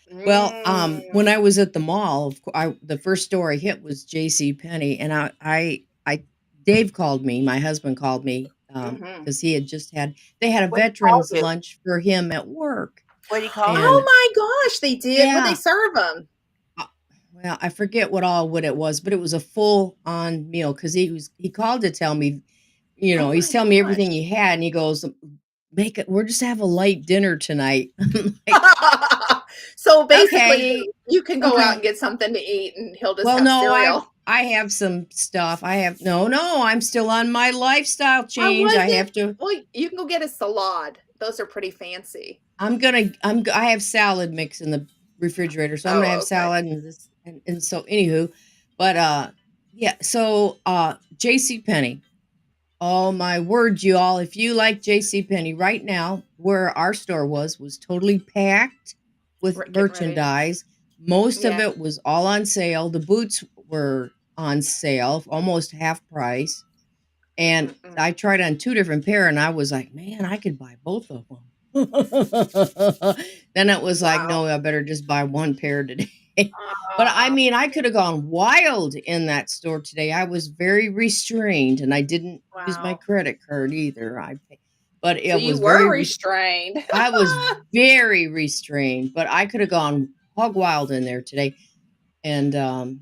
[SPEAKER 2] Well, when
[SPEAKER 1] Mm.
[SPEAKER 2] I was at the mall, the first store I hit was J.C. Penney, and Dave called me. My husband called me
[SPEAKER 1] Mhm.
[SPEAKER 2] because he had they had a
[SPEAKER 3] what do you call
[SPEAKER 2] veterans
[SPEAKER 3] you?
[SPEAKER 2] lunch for him at work,
[SPEAKER 3] What do you call you?
[SPEAKER 1] Oh
[SPEAKER 2] and
[SPEAKER 1] my gosh, they did. What they
[SPEAKER 2] yeah,
[SPEAKER 1] serve them?
[SPEAKER 2] uh, well, I forget what it was, but it was a full on meal because he called to tell me,
[SPEAKER 1] Oh
[SPEAKER 2] he's
[SPEAKER 1] my
[SPEAKER 2] telling me everything
[SPEAKER 1] gosh.
[SPEAKER 2] he had, and he goes, "Make it. We're just have a light dinner tonight." I'm like,
[SPEAKER 1] So basically,
[SPEAKER 2] okay,
[SPEAKER 1] you can go out and
[SPEAKER 2] okay.
[SPEAKER 1] get something to eat, and he'll just
[SPEAKER 2] Well,
[SPEAKER 1] have
[SPEAKER 2] no,
[SPEAKER 1] cereal.
[SPEAKER 2] I have some stuff. No, I'm still on my lifestyle
[SPEAKER 1] I
[SPEAKER 2] change. I
[SPEAKER 1] wasn't.
[SPEAKER 2] have to.
[SPEAKER 1] Well, you can go get a salad. Those are pretty fancy.
[SPEAKER 2] I have salad mix in the refrigerator, so I'm gonna
[SPEAKER 1] Oh,
[SPEAKER 2] have
[SPEAKER 1] okay.
[SPEAKER 2] salad and so anywho, but yeah, so JC Penney. Oh my word, you all, if you like JC Penney right now, where our store was totally packed with
[SPEAKER 1] Getting ready.
[SPEAKER 2] merchandise. Most of
[SPEAKER 1] Yeah.
[SPEAKER 2] it was all on sale. The boots were on sale, almost half price. And
[SPEAKER 1] Mm-mm-mm.
[SPEAKER 2] I tried on 2 different pair and I was like, "Man, I could buy both of them." Then it was like,
[SPEAKER 1] Wow.
[SPEAKER 2] "No, I better just buy 1 pair today." But I
[SPEAKER 3] Uh,
[SPEAKER 2] mean, I could have gone wild in that store today. I was very restrained and I didn't use my
[SPEAKER 1] Wow.
[SPEAKER 2] credit card either. But
[SPEAKER 1] So
[SPEAKER 2] it
[SPEAKER 1] you
[SPEAKER 2] was
[SPEAKER 1] were restrained.
[SPEAKER 2] I was very restrained, but I could have gone hog wild in there today. And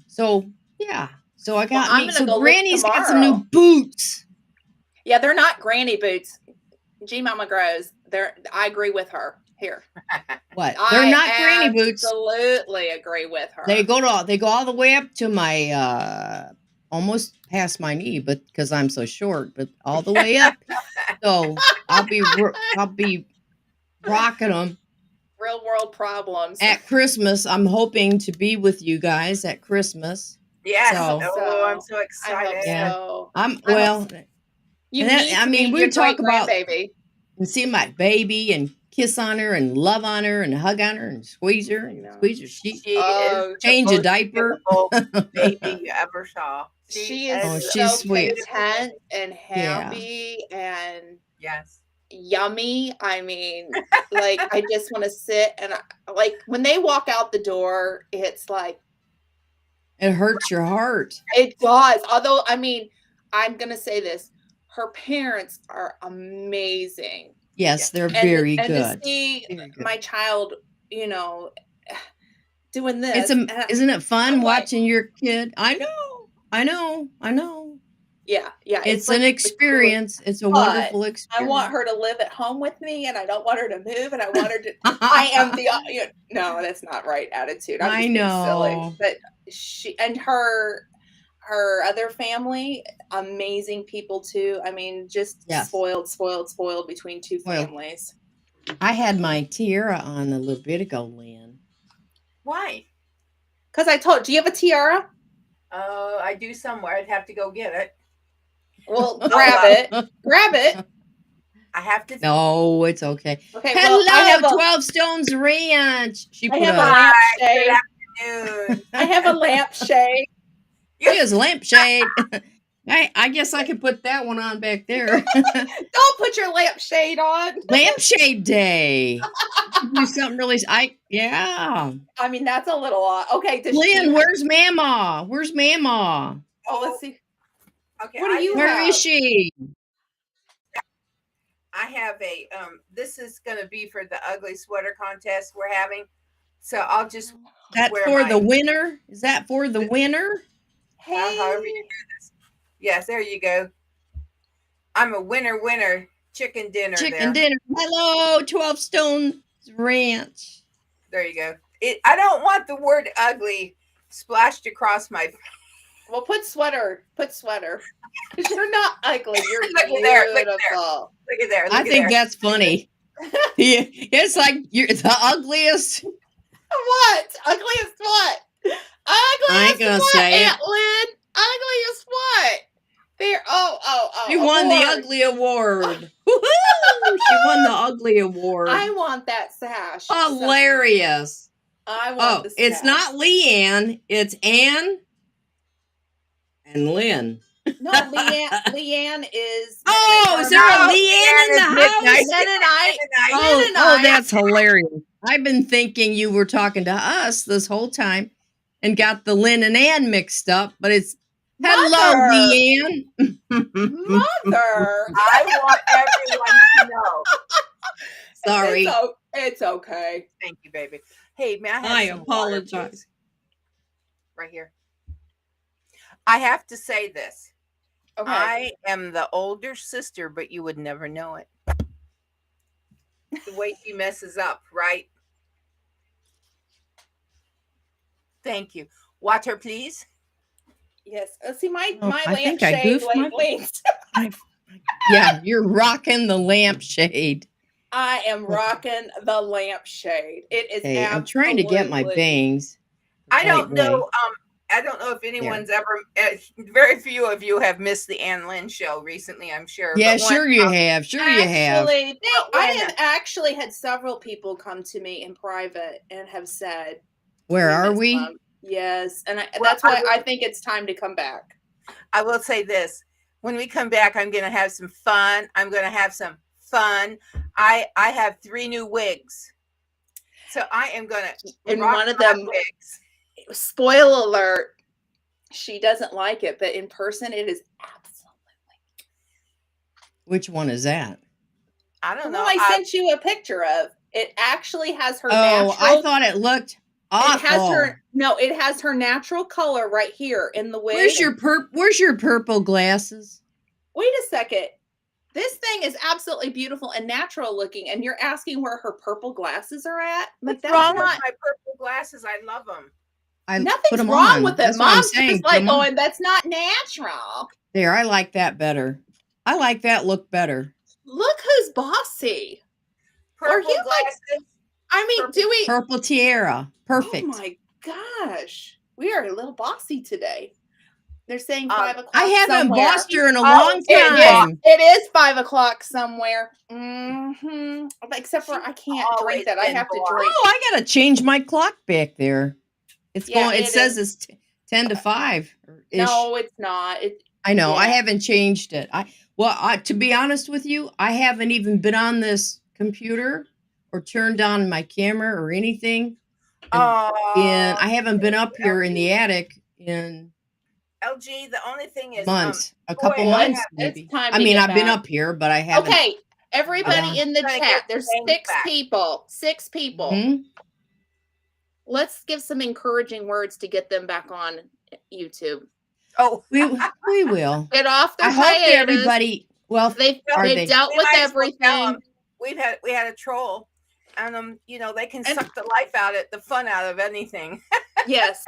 [SPEAKER 2] so Yeah. So I
[SPEAKER 1] Well,
[SPEAKER 2] got
[SPEAKER 1] I'm
[SPEAKER 2] me.
[SPEAKER 1] gonna
[SPEAKER 2] So
[SPEAKER 1] go look
[SPEAKER 2] Granny's got some new
[SPEAKER 1] tomorrow.
[SPEAKER 2] boots.
[SPEAKER 1] Yeah, they're not granny boots. G Mama Grows. I agree with her here.
[SPEAKER 2] What? They're
[SPEAKER 1] I
[SPEAKER 2] not granny boots.
[SPEAKER 1] absolutely agree with
[SPEAKER 2] They
[SPEAKER 1] her.
[SPEAKER 2] go all the way up to my almost past my knee, but because I'm so short, but all the way up. So I'll be rocking them
[SPEAKER 1] Real world problems.
[SPEAKER 2] at Christmas. I'm hoping to be with you guys at Christmas.
[SPEAKER 3] Yes.
[SPEAKER 1] I hope
[SPEAKER 2] So
[SPEAKER 3] Oh, I'm
[SPEAKER 1] so.
[SPEAKER 3] so
[SPEAKER 1] I hope
[SPEAKER 3] excited.
[SPEAKER 2] yeah,
[SPEAKER 1] so.
[SPEAKER 2] I'm
[SPEAKER 1] I hope
[SPEAKER 2] well.
[SPEAKER 1] so. You
[SPEAKER 2] And that,
[SPEAKER 1] need
[SPEAKER 2] I
[SPEAKER 1] to
[SPEAKER 2] mean,
[SPEAKER 1] meet
[SPEAKER 2] we
[SPEAKER 1] your
[SPEAKER 2] talk
[SPEAKER 1] great
[SPEAKER 2] about
[SPEAKER 1] grandbaby.
[SPEAKER 2] and see my baby and kiss on her and love on her and hug on her and squeeze her
[SPEAKER 1] I
[SPEAKER 2] and
[SPEAKER 1] know.
[SPEAKER 2] squeeze her. She
[SPEAKER 3] She is
[SPEAKER 1] Oh,
[SPEAKER 3] the
[SPEAKER 2] change a
[SPEAKER 3] most
[SPEAKER 2] diaper.
[SPEAKER 3] beautiful baby you ever saw. She
[SPEAKER 1] she is
[SPEAKER 2] Oh,
[SPEAKER 3] is the
[SPEAKER 2] she's
[SPEAKER 1] so
[SPEAKER 3] most
[SPEAKER 2] sweet.
[SPEAKER 3] beautiful
[SPEAKER 1] content
[SPEAKER 3] baby.
[SPEAKER 1] and
[SPEAKER 2] Yeah.
[SPEAKER 1] happy and
[SPEAKER 3] Yes.
[SPEAKER 1] yummy. I mean, like I just want to sit and like when they walk out the door, it's like
[SPEAKER 2] It hurts your heart.
[SPEAKER 1] it does. Although, I mean, I'm gonna say this: her parents are amazing,
[SPEAKER 3] Yeah.
[SPEAKER 2] Yes, they're
[SPEAKER 1] and
[SPEAKER 2] very
[SPEAKER 1] to
[SPEAKER 2] good.
[SPEAKER 1] see
[SPEAKER 2] Very good.
[SPEAKER 1] my child, you know, doing
[SPEAKER 2] It's
[SPEAKER 1] this, and
[SPEAKER 2] isn't it fun
[SPEAKER 1] I'm like,
[SPEAKER 2] watching your kid? I know. I know. I know.
[SPEAKER 1] yeah, yeah, it's
[SPEAKER 2] It's an
[SPEAKER 1] like the coolest.
[SPEAKER 2] experience. It's a
[SPEAKER 1] But
[SPEAKER 2] wonderful
[SPEAKER 1] I want
[SPEAKER 2] experience.
[SPEAKER 1] her to live at home with me, and I don't want her to move, and I want her to. I am the no, that's not right attitude. I'm
[SPEAKER 2] I
[SPEAKER 1] just being silly,
[SPEAKER 2] know.
[SPEAKER 1] but she and her other family, amazing people too. I mean, just
[SPEAKER 2] Yes.
[SPEAKER 1] spoiled between two
[SPEAKER 2] Well,
[SPEAKER 1] families.
[SPEAKER 2] I had my tiara on a little bit ago, Lynn.
[SPEAKER 3] Why?
[SPEAKER 1] Because I told, do you have a tiara?
[SPEAKER 3] I do somewhere. I'd have to go get it.
[SPEAKER 1] Well, grab
[SPEAKER 3] Oh,
[SPEAKER 1] it. Grab it.
[SPEAKER 3] I have to.
[SPEAKER 2] No, it's okay.
[SPEAKER 1] Okay. Well,
[SPEAKER 2] Hello, 12 Stones Ranch. She
[SPEAKER 1] I
[SPEAKER 2] put
[SPEAKER 1] have a
[SPEAKER 2] a
[SPEAKER 3] Hi.
[SPEAKER 1] lampshade.
[SPEAKER 3] Good afternoon.
[SPEAKER 1] I have a lampshade.
[SPEAKER 2] she has a lampshade. I guess I could put that one on back there.
[SPEAKER 1] Don't put your lampshade on.
[SPEAKER 2] Lampshade Day. Do something really. Yeah.
[SPEAKER 1] I mean, that's a little odd. Okay. Does she
[SPEAKER 2] Lynn,
[SPEAKER 1] have,
[SPEAKER 2] where's Mama? Where's Mama?
[SPEAKER 1] oh, let's see.
[SPEAKER 3] Okay.
[SPEAKER 1] What do you
[SPEAKER 2] Where is
[SPEAKER 1] have?
[SPEAKER 2] she?
[SPEAKER 3] I have a. This is going to be for the ugly sweater contest we're having. So I'll just
[SPEAKER 2] That's
[SPEAKER 3] wear
[SPEAKER 2] for the
[SPEAKER 3] my.
[SPEAKER 2] winner. Is that for the winner?
[SPEAKER 3] However you
[SPEAKER 1] Hey.
[SPEAKER 3] do this. Yes, there you go. I'm a winner chicken dinner
[SPEAKER 2] Chicken
[SPEAKER 3] there.
[SPEAKER 2] dinner. Hello, 12 Stones Ranch.
[SPEAKER 3] There you go. I don't want the word ugly splashed across my.
[SPEAKER 1] Well, put sweater. Put sweater. You're not ugly. You're
[SPEAKER 3] Look at there. Look at there.
[SPEAKER 1] beautiful.
[SPEAKER 3] Look at there. Look
[SPEAKER 2] I
[SPEAKER 3] at
[SPEAKER 2] think
[SPEAKER 3] there.
[SPEAKER 2] that's funny. Yeah, it's like you're the ugliest.
[SPEAKER 1] What? Ugliest what?
[SPEAKER 2] I ain't
[SPEAKER 1] Ugliest
[SPEAKER 2] gonna
[SPEAKER 1] what,
[SPEAKER 2] say it.
[SPEAKER 1] Aunt Lynn? Ugliest what? There.
[SPEAKER 2] She won the
[SPEAKER 1] Award.
[SPEAKER 2] ugly award. Woohoo! She won the ugly award.
[SPEAKER 1] I want that sash. So
[SPEAKER 2] Hilarious.
[SPEAKER 1] I want
[SPEAKER 2] Oh,
[SPEAKER 1] the sash.
[SPEAKER 2] it's not Leanne. It's Ann and Lynn.
[SPEAKER 1] No, Leanne is.
[SPEAKER 2] Oh, is there a
[SPEAKER 3] No,
[SPEAKER 2] Leanne in the house?
[SPEAKER 1] Mennonite.
[SPEAKER 2] Oh,
[SPEAKER 1] Mennonite.
[SPEAKER 2] that's hilarious. I've been thinking you were talking to us this whole time and got the Lynn and Ann mixed up, but it's hello,
[SPEAKER 1] Mother.
[SPEAKER 2] Leanne.
[SPEAKER 1] Mother.
[SPEAKER 3] I want everyone to know.
[SPEAKER 2] Sorry.
[SPEAKER 1] It's okay.
[SPEAKER 3] Thank you, baby. Hey, may I have
[SPEAKER 2] I
[SPEAKER 3] some water,
[SPEAKER 2] apologize.
[SPEAKER 3] please? Right here. I have to say this.
[SPEAKER 1] Okay.
[SPEAKER 3] I am the older sister, but you would never know it. The way she messes up, right? Thank you. Water, please.
[SPEAKER 1] Yes. See, my
[SPEAKER 2] Oh, I think I
[SPEAKER 1] lampshade
[SPEAKER 2] goofed my-
[SPEAKER 1] leans.
[SPEAKER 2] Yeah, you're rocking the lampshade.
[SPEAKER 1] I am rocking the lampshade. It is
[SPEAKER 2] Okay, I'm trying to get my
[SPEAKER 1] absolutely-
[SPEAKER 2] bangs.
[SPEAKER 3] I
[SPEAKER 2] the
[SPEAKER 3] don't
[SPEAKER 2] right way.
[SPEAKER 3] know. I don't know if anyone's ever. Very few of you have missed the AnnLynn Show recently. I'm sure.
[SPEAKER 2] Yeah,
[SPEAKER 3] But when-
[SPEAKER 2] sure you have. Sure you have.
[SPEAKER 1] Actually,
[SPEAKER 3] But
[SPEAKER 1] I
[SPEAKER 3] when-
[SPEAKER 1] have actually had several people come to me in private and have said,
[SPEAKER 2] Where are
[SPEAKER 1] miss
[SPEAKER 2] we?
[SPEAKER 1] them." Yes, and
[SPEAKER 3] Well,
[SPEAKER 1] that's why
[SPEAKER 3] I
[SPEAKER 1] I think it's time to come back.
[SPEAKER 3] I will say this: when we come back, I'm going to have some fun. I'm going to have some fun. I have 3 new wigs, so I am going to.
[SPEAKER 1] And one of them-
[SPEAKER 3] wigs.
[SPEAKER 1] Spoil alert: she doesn't like it, but in person, it is absolutely.
[SPEAKER 2] Which one is that?
[SPEAKER 3] I don't
[SPEAKER 1] The
[SPEAKER 3] know.
[SPEAKER 1] one I sent you a picture of. It actually has her
[SPEAKER 2] Oh,
[SPEAKER 1] natural.
[SPEAKER 2] I thought it looked awful.
[SPEAKER 1] It has her natural color right here in the wig.
[SPEAKER 2] Where's your purple glasses?
[SPEAKER 1] Wait a second. This thing is absolutely beautiful and natural looking, and you're asking where her purple glasses are at? Like,
[SPEAKER 3] What's
[SPEAKER 1] that's
[SPEAKER 3] wrong with
[SPEAKER 1] not
[SPEAKER 3] my purple glasses? I love them.
[SPEAKER 2] I put
[SPEAKER 1] nothing's
[SPEAKER 2] 'em
[SPEAKER 1] wrong
[SPEAKER 2] on.
[SPEAKER 1] with it.
[SPEAKER 2] That's what I'm
[SPEAKER 1] Mom's
[SPEAKER 2] saying.
[SPEAKER 1] just
[SPEAKER 2] Put
[SPEAKER 1] like
[SPEAKER 2] 'em on.
[SPEAKER 1] going, that's not natural.
[SPEAKER 2] There, I like that better. I like that look better.
[SPEAKER 1] Look who's bossy.
[SPEAKER 3] Purple
[SPEAKER 1] you like-
[SPEAKER 3] glasses.
[SPEAKER 1] I mean,
[SPEAKER 3] Purple-
[SPEAKER 1] do we?
[SPEAKER 2] Purple tiara. Perfect.
[SPEAKER 1] Oh my gosh, we are a little bossy today. They're saying 5 o'clock.
[SPEAKER 2] I haven't
[SPEAKER 1] somewhere.
[SPEAKER 2] bossed her in a long time.
[SPEAKER 1] It is 5 o'clock somewhere. Except for I can't
[SPEAKER 3] always
[SPEAKER 1] drink that. I
[SPEAKER 3] been
[SPEAKER 1] have to
[SPEAKER 3] bossy.
[SPEAKER 1] drink.
[SPEAKER 2] Oh, I gotta change my clock back there. It's
[SPEAKER 1] Yeah,
[SPEAKER 2] going. It
[SPEAKER 1] it
[SPEAKER 2] says
[SPEAKER 1] is.
[SPEAKER 2] it's 10 to 5.
[SPEAKER 1] No, it's not.
[SPEAKER 2] I know. I
[SPEAKER 1] yeah.
[SPEAKER 2] haven't changed it. To be honest with you, I haven't even been on this computer or turned on my camera or anything. And I haven't been up here in the attic in
[SPEAKER 3] LG, the only thing is
[SPEAKER 2] months, a
[SPEAKER 3] boy,
[SPEAKER 2] couple
[SPEAKER 3] I
[SPEAKER 2] months
[SPEAKER 3] have-
[SPEAKER 2] maybe.
[SPEAKER 1] it's time
[SPEAKER 2] I
[SPEAKER 1] to
[SPEAKER 2] mean,
[SPEAKER 1] get
[SPEAKER 2] I've been
[SPEAKER 1] back.
[SPEAKER 2] up here, but I haven't.
[SPEAKER 1] Okay, everybody in the
[SPEAKER 3] Trying to
[SPEAKER 1] chat.
[SPEAKER 3] get
[SPEAKER 1] There's
[SPEAKER 3] things
[SPEAKER 1] 6
[SPEAKER 3] back.
[SPEAKER 1] people. 6 people.
[SPEAKER 2] Mhm.
[SPEAKER 1] Let's give some encouraging words to get them back on YouTube.
[SPEAKER 3] Oh,
[SPEAKER 2] We will.
[SPEAKER 1] Get off their
[SPEAKER 2] I hope
[SPEAKER 1] hiatus.
[SPEAKER 2] everybody. Well,
[SPEAKER 1] They've
[SPEAKER 2] are they?
[SPEAKER 1] dealt
[SPEAKER 3] we
[SPEAKER 1] with
[SPEAKER 3] might as well tell
[SPEAKER 1] everything.
[SPEAKER 3] 'em. We had a troll, and they can suck the life out of the fun out of anything.
[SPEAKER 1] Yes,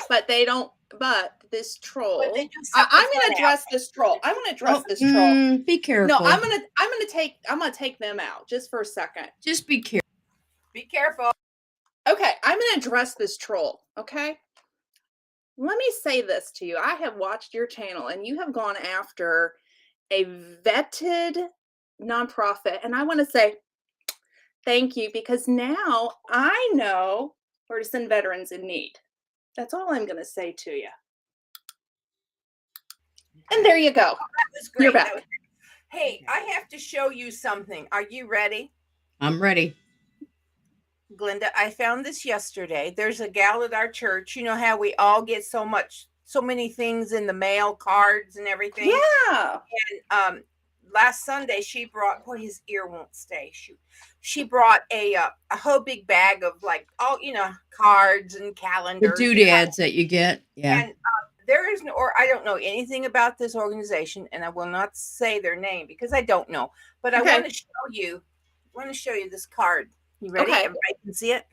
[SPEAKER 1] but they don't. But this troll.
[SPEAKER 3] But they do suck the
[SPEAKER 1] I'm going
[SPEAKER 3] fun
[SPEAKER 1] to
[SPEAKER 3] out.
[SPEAKER 1] address this troll. I'm going to address this troll.
[SPEAKER 2] Be careful.
[SPEAKER 1] No, I'm gonna take them out just for a second.
[SPEAKER 2] Just be careful.
[SPEAKER 3] Be careful.
[SPEAKER 1] Okay, I'm gonna address this troll. Okay, let me say this to you. I have watched your channel, and you have gone after a vetted nonprofit, and I want to say thank you, because now I know where to send veterans in need. That's all I'm gonna say to you. And there you go.
[SPEAKER 3] That was great.
[SPEAKER 1] You're back.
[SPEAKER 3] Hey, I have to show you something. Are you ready?
[SPEAKER 2] I'm ready.
[SPEAKER 3] Glenda, I found this yesterday. There's a gal at our church. You know how we all get so many things in the mail, cards and everything.
[SPEAKER 1] Yeah.
[SPEAKER 3] And last Sunday she brought, boy, his ear won't stay. She brought a whole big bag of like all cards and
[SPEAKER 2] The
[SPEAKER 3] calendars.
[SPEAKER 2] doodads that you get. Yeah.
[SPEAKER 3] And there is no, or I don't know anything about this organization, and I will not say their name because I don't know. But I
[SPEAKER 1] Okay.
[SPEAKER 3] want to show you this card. You ready?
[SPEAKER 1] Okay.
[SPEAKER 3] Everybody can see it.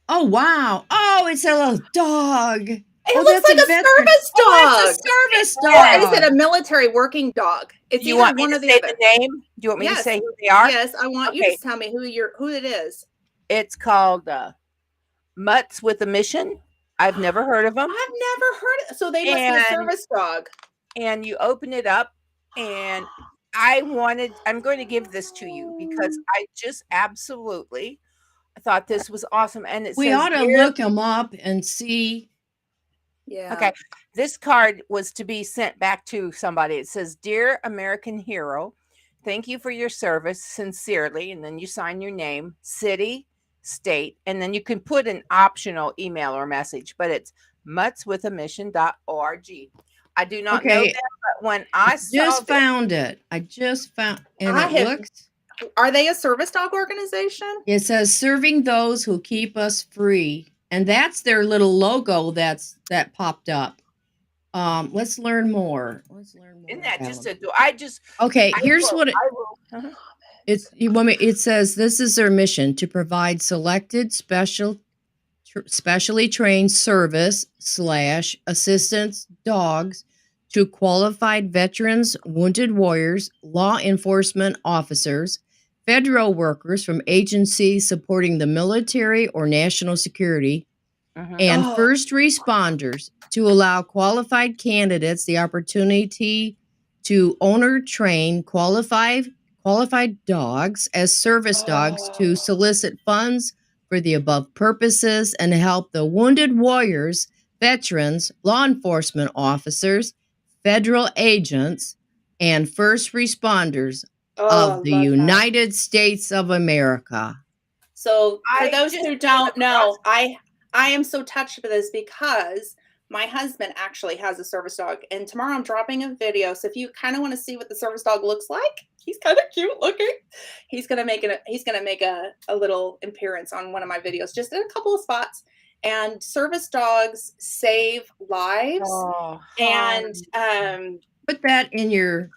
[SPEAKER 2] Oh wow. Oh, it's a little dog.
[SPEAKER 1] It
[SPEAKER 2] Oh,
[SPEAKER 1] looks
[SPEAKER 2] that's
[SPEAKER 1] like a
[SPEAKER 2] veteran.
[SPEAKER 1] service dog.
[SPEAKER 2] Oh, it's a service
[SPEAKER 1] Or
[SPEAKER 2] dog.
[SPEAKER 1] is it a military working dog? It's
[SPEAKER 3] Do you
[SPEAKER 1] either
[SPEAKER 3] want me
[SPEAKER 1] one
[SPEAKER 3] to
[SPEAKER 1] or the
[SPEAKER 3] say
[SPEAKER 1] other.
[SPEAKER 3] the name? Do you want me to
[SPEAKER 1] Yes.
[SPEAKER 3] say who they are?
[SPEAKER 1] Yes, I want you
[SPEAKER 3] Okay.
[SPEAKER 1] to tell me who it is.
[SPEAKER 3] It's called Mutts with a Mission. I've never heard of them.
[SPEAKER 1] I've never heard it. So they must be a
[SPEAKER 3] And-
[SPEAKER 1] service dog.
[SPEAKER 3] And you open it up, and I'm going to give this to you because I just absolutely thought this was awesome. And it
[SPEAKER 2] We
[SPEAKER 3] says,
[SPEAKER 2] ought to
[SPEAKER 3] "Dear-"
[SPEAKER 2] look them up and see.
[SPEAKER 1] Yeah.
[SPEAKER 3] Okay. This card was to be sent back to somebody. It says, "Dear American Hero, thank you for your service sincerely." And then you sign your name, city, state, and then you can put an optional email or message, but it's muttswithamission.org. I do not know
[SPEAKER 2] Okay.
[SPEAKER 3] that, but when I saw
[SPEAKER 2] Just
[SPEAKER 3] this,
[SPEAKER 2] found it. I just found, and
[SPEAKER 1] I
[SPEAKER 2] it
[SPEAKER 1] have-
[SPEAKER 2] looks.
[SPEAKER 1] Are they a service dog organization?
[SPEAKER 2] It says serving those who keep us free, and that's their little logo that popped up. Let's learn more.
[SPEAKER 3] isn't that just
[SPEAKER 2] about 'em.
[SPEAKER 3] I just
[SPEAKER 2] Okay,
[SPEAKER 3] I
[SPEAKER 2] here's
[SPEAKER 3] will-
[SPEAKER 2] what it,
[SPEAKER 3] I will.
[SPEAKER 2] it says. This is their mission to provide selected specially trained service / assistance dogs to qualified veterans, wounded warriors, law enforcement officers, federal workers from agencies supporting the military or national security, and
[SPEAKER 1] Oh.
[SPEAKER 2] first responders to allow qualified candidates the opportunity to owner train qualified dogs as service dogs to solicit funds for the above purposes and help the wounded warriors, veterans, law enforcement officers, federal agents, and first responders of the United States of America.
[SPEAKER 1] So for
[SPEAKER 3] I
[SPEAKER 1] those
[SPEAKER 3] just
[SPEAKER 1] who
[SPEAKER 3] came
[SPEAKER 1] don't know,
[SPEAKER 3] across-
[SPEAKER 1] I am so touched by this because my husband actually has a service dog, and tomorrow I'm dropping a video. So if you kind of want to see what the service dog looks like, he's kind of cute looking. He's gonna make a little appearance on one of my videos, just in a couple of spots. And service dogs save lives.
[SPEAKER 3] Oh,
[SPEAKER 1] And
[SPEAKER 2] Put that in your.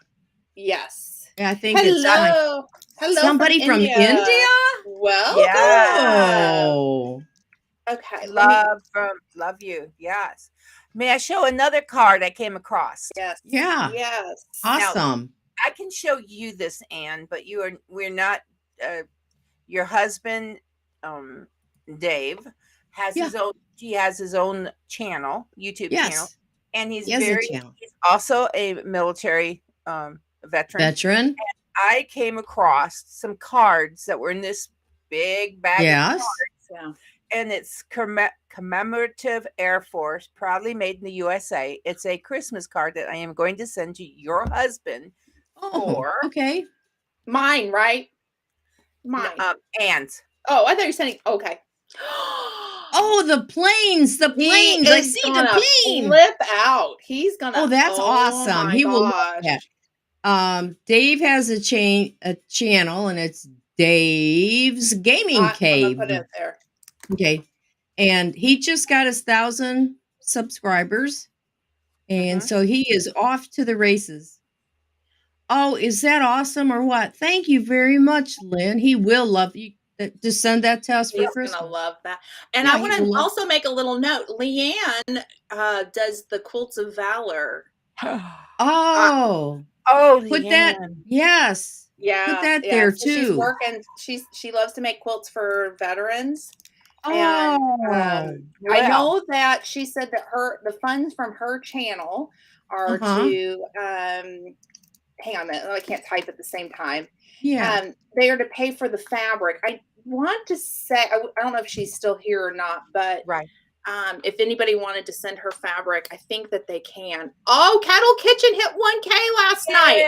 [SPEAKER 1] yes.
[SPEAKER 2] I think it's fine.
[SPEAKER 1] Hello. Hello from
[SPEAKER 2] Somebody from
[SPEAKER 1] India.
[SPEAKER 2] India?
[SPEAKER 1] Welcome.
[SPEAKER 3] yeah.
[SPEAKER 2] Oh.
[SPEAKER 1] Okay. Let me.
[SPEAKER 3] Love you. Yes. May I show another card I came across?
[SPEAKER 1] Yes.
[SPEAKER 2] Yeah.
[SPEAKER 1] Yes.
[SPEAKER 2] Awesome.
[SPEAKER 3] I can show you this, Ann, but we're not. Your husband, Dave, has
[SPEAKER 2] Yeah.
[SPEAKER 3] his own. He has his own channel, YouTube channel,
[SPEAKER 2] Yes.
[SPEAKER 3] and he's
[SPEAKER 2] He has a channel.
[SPEAKER 3] He's also a military veteran. I came across some cards that were in this big bag of
[SPEAKER 2] Yes.
[SPEAKER 3] cards,
[SPEAKER 1] Yeah.
[SPEAKER 3] and it's commemorative Air Force, proudly made in the USA. It's a Christmas card that I am going to send to your husband
[SPEAKER 2] Oh,
[SPEAKER 3] for
[SPEAKER 2] okay.
[SPEAKER 1] Mine, right? Mine.
[SPEAKER 3] Ann's.
[SPEAKER 1] Oh, I thought you were saying okay.
[SPEAKER 2] Oh, the planes. The planes. I see the plane.
[SPEAKER 1] Flip out. He's gonna.
[SPEAKER 2] Oh, that's awesome.
[SPEAKER 1] My
[SPEAKER 2] He will love
[SPEAKER 1] gosh.
[SPEAKER 2] that. Dave has a channel, and it's Dave's Gaming
[SPEAKER 1] I'm
[SPEAKER 2] Cave.
[SPEAKER 1] gonna put it there.
[SPEAKER 2] Okay. And he just got his 1,000 subscribers. And so he is off to the races. Oh, is that awesome or what? Thank you very much, Lynn. He will love you. Just send that to us for
[SPEAKER 1] He's
[SPEAKER 2] Christmas.
[SPEAKER 1] gonna love that. And
[SPEAKER 2] Yeah,
[SPEAKER 1] I
[SPEAKER 2] he
[SPEAKER 1] want to
[SPEAKER 2] will love-
[SPEAKER 1] also make a little note. Leanne does the Quilts of Valor.
[SPEAKER 2] Oh, put that.
[SPEAKER 3] Leanne.
[SPEAKER 2] Yes.
[SPEAKER 1] Yeah,
[SPEAKER 2] Put that
[SPEAKER 1] yeah.
[SPEAKER 2] there
[SPEAKER 1] So she's
[SPEAKER 2] too.
[SPEAKER 1] working. She loves to make quilts for veterans.
[SPEAKER 2] Oh,
[SPEAKER 1] And I
[SPEAKER 3] Well.
[SPEAKER 1] know that she said that the funds from her channel are to hang on a minute. I can't type at the same time.
[SPEAKER 2] yeah.
[SPEAKER 1] They are to pay for the fabric. I want to say I don't know if she's still here or not, but
[SPEAKER 3] Right.
[SPEAKER 1] if anybody wanted to send her fabric, I think that they can. Oh, Cattle Kitchen hit 1K last night.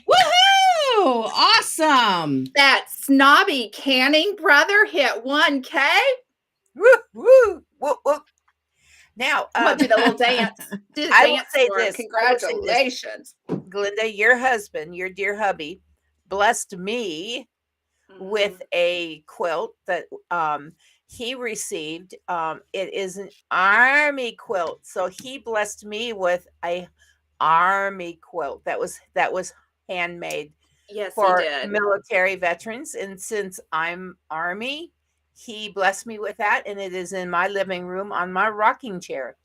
[SPEAKER 2] Woohoo! Awesome.
[SPEAKER 1] That snobby canning brother hit 1K.
[SPEAKER 3] Woo, woo, woo, woo. Now,
[SPEAKER 1] I'm gonna do the little dance. Do the
[SPEAKER 3] I will
[SPEAKER 1] dance
[SPEAKER 3] say
[SPEAKER 1] for him.
[SPEAKER 3] this.
[SPEAKER 1] Congratulations,
[SPEAKER 3] Glinda, your husband, your dear hubby, blessed me with a quilt that he received. It is an army quilt, so he blessed me with a army quilt that was handmade
[SPEAKER 1] Yes,
[SPEAKER 3] for
[SPEAKER 1] he did.
[SPEAKER 3] military veterans. And since I'm army, he blessed me with that, and it is in my living room on my rocking chair.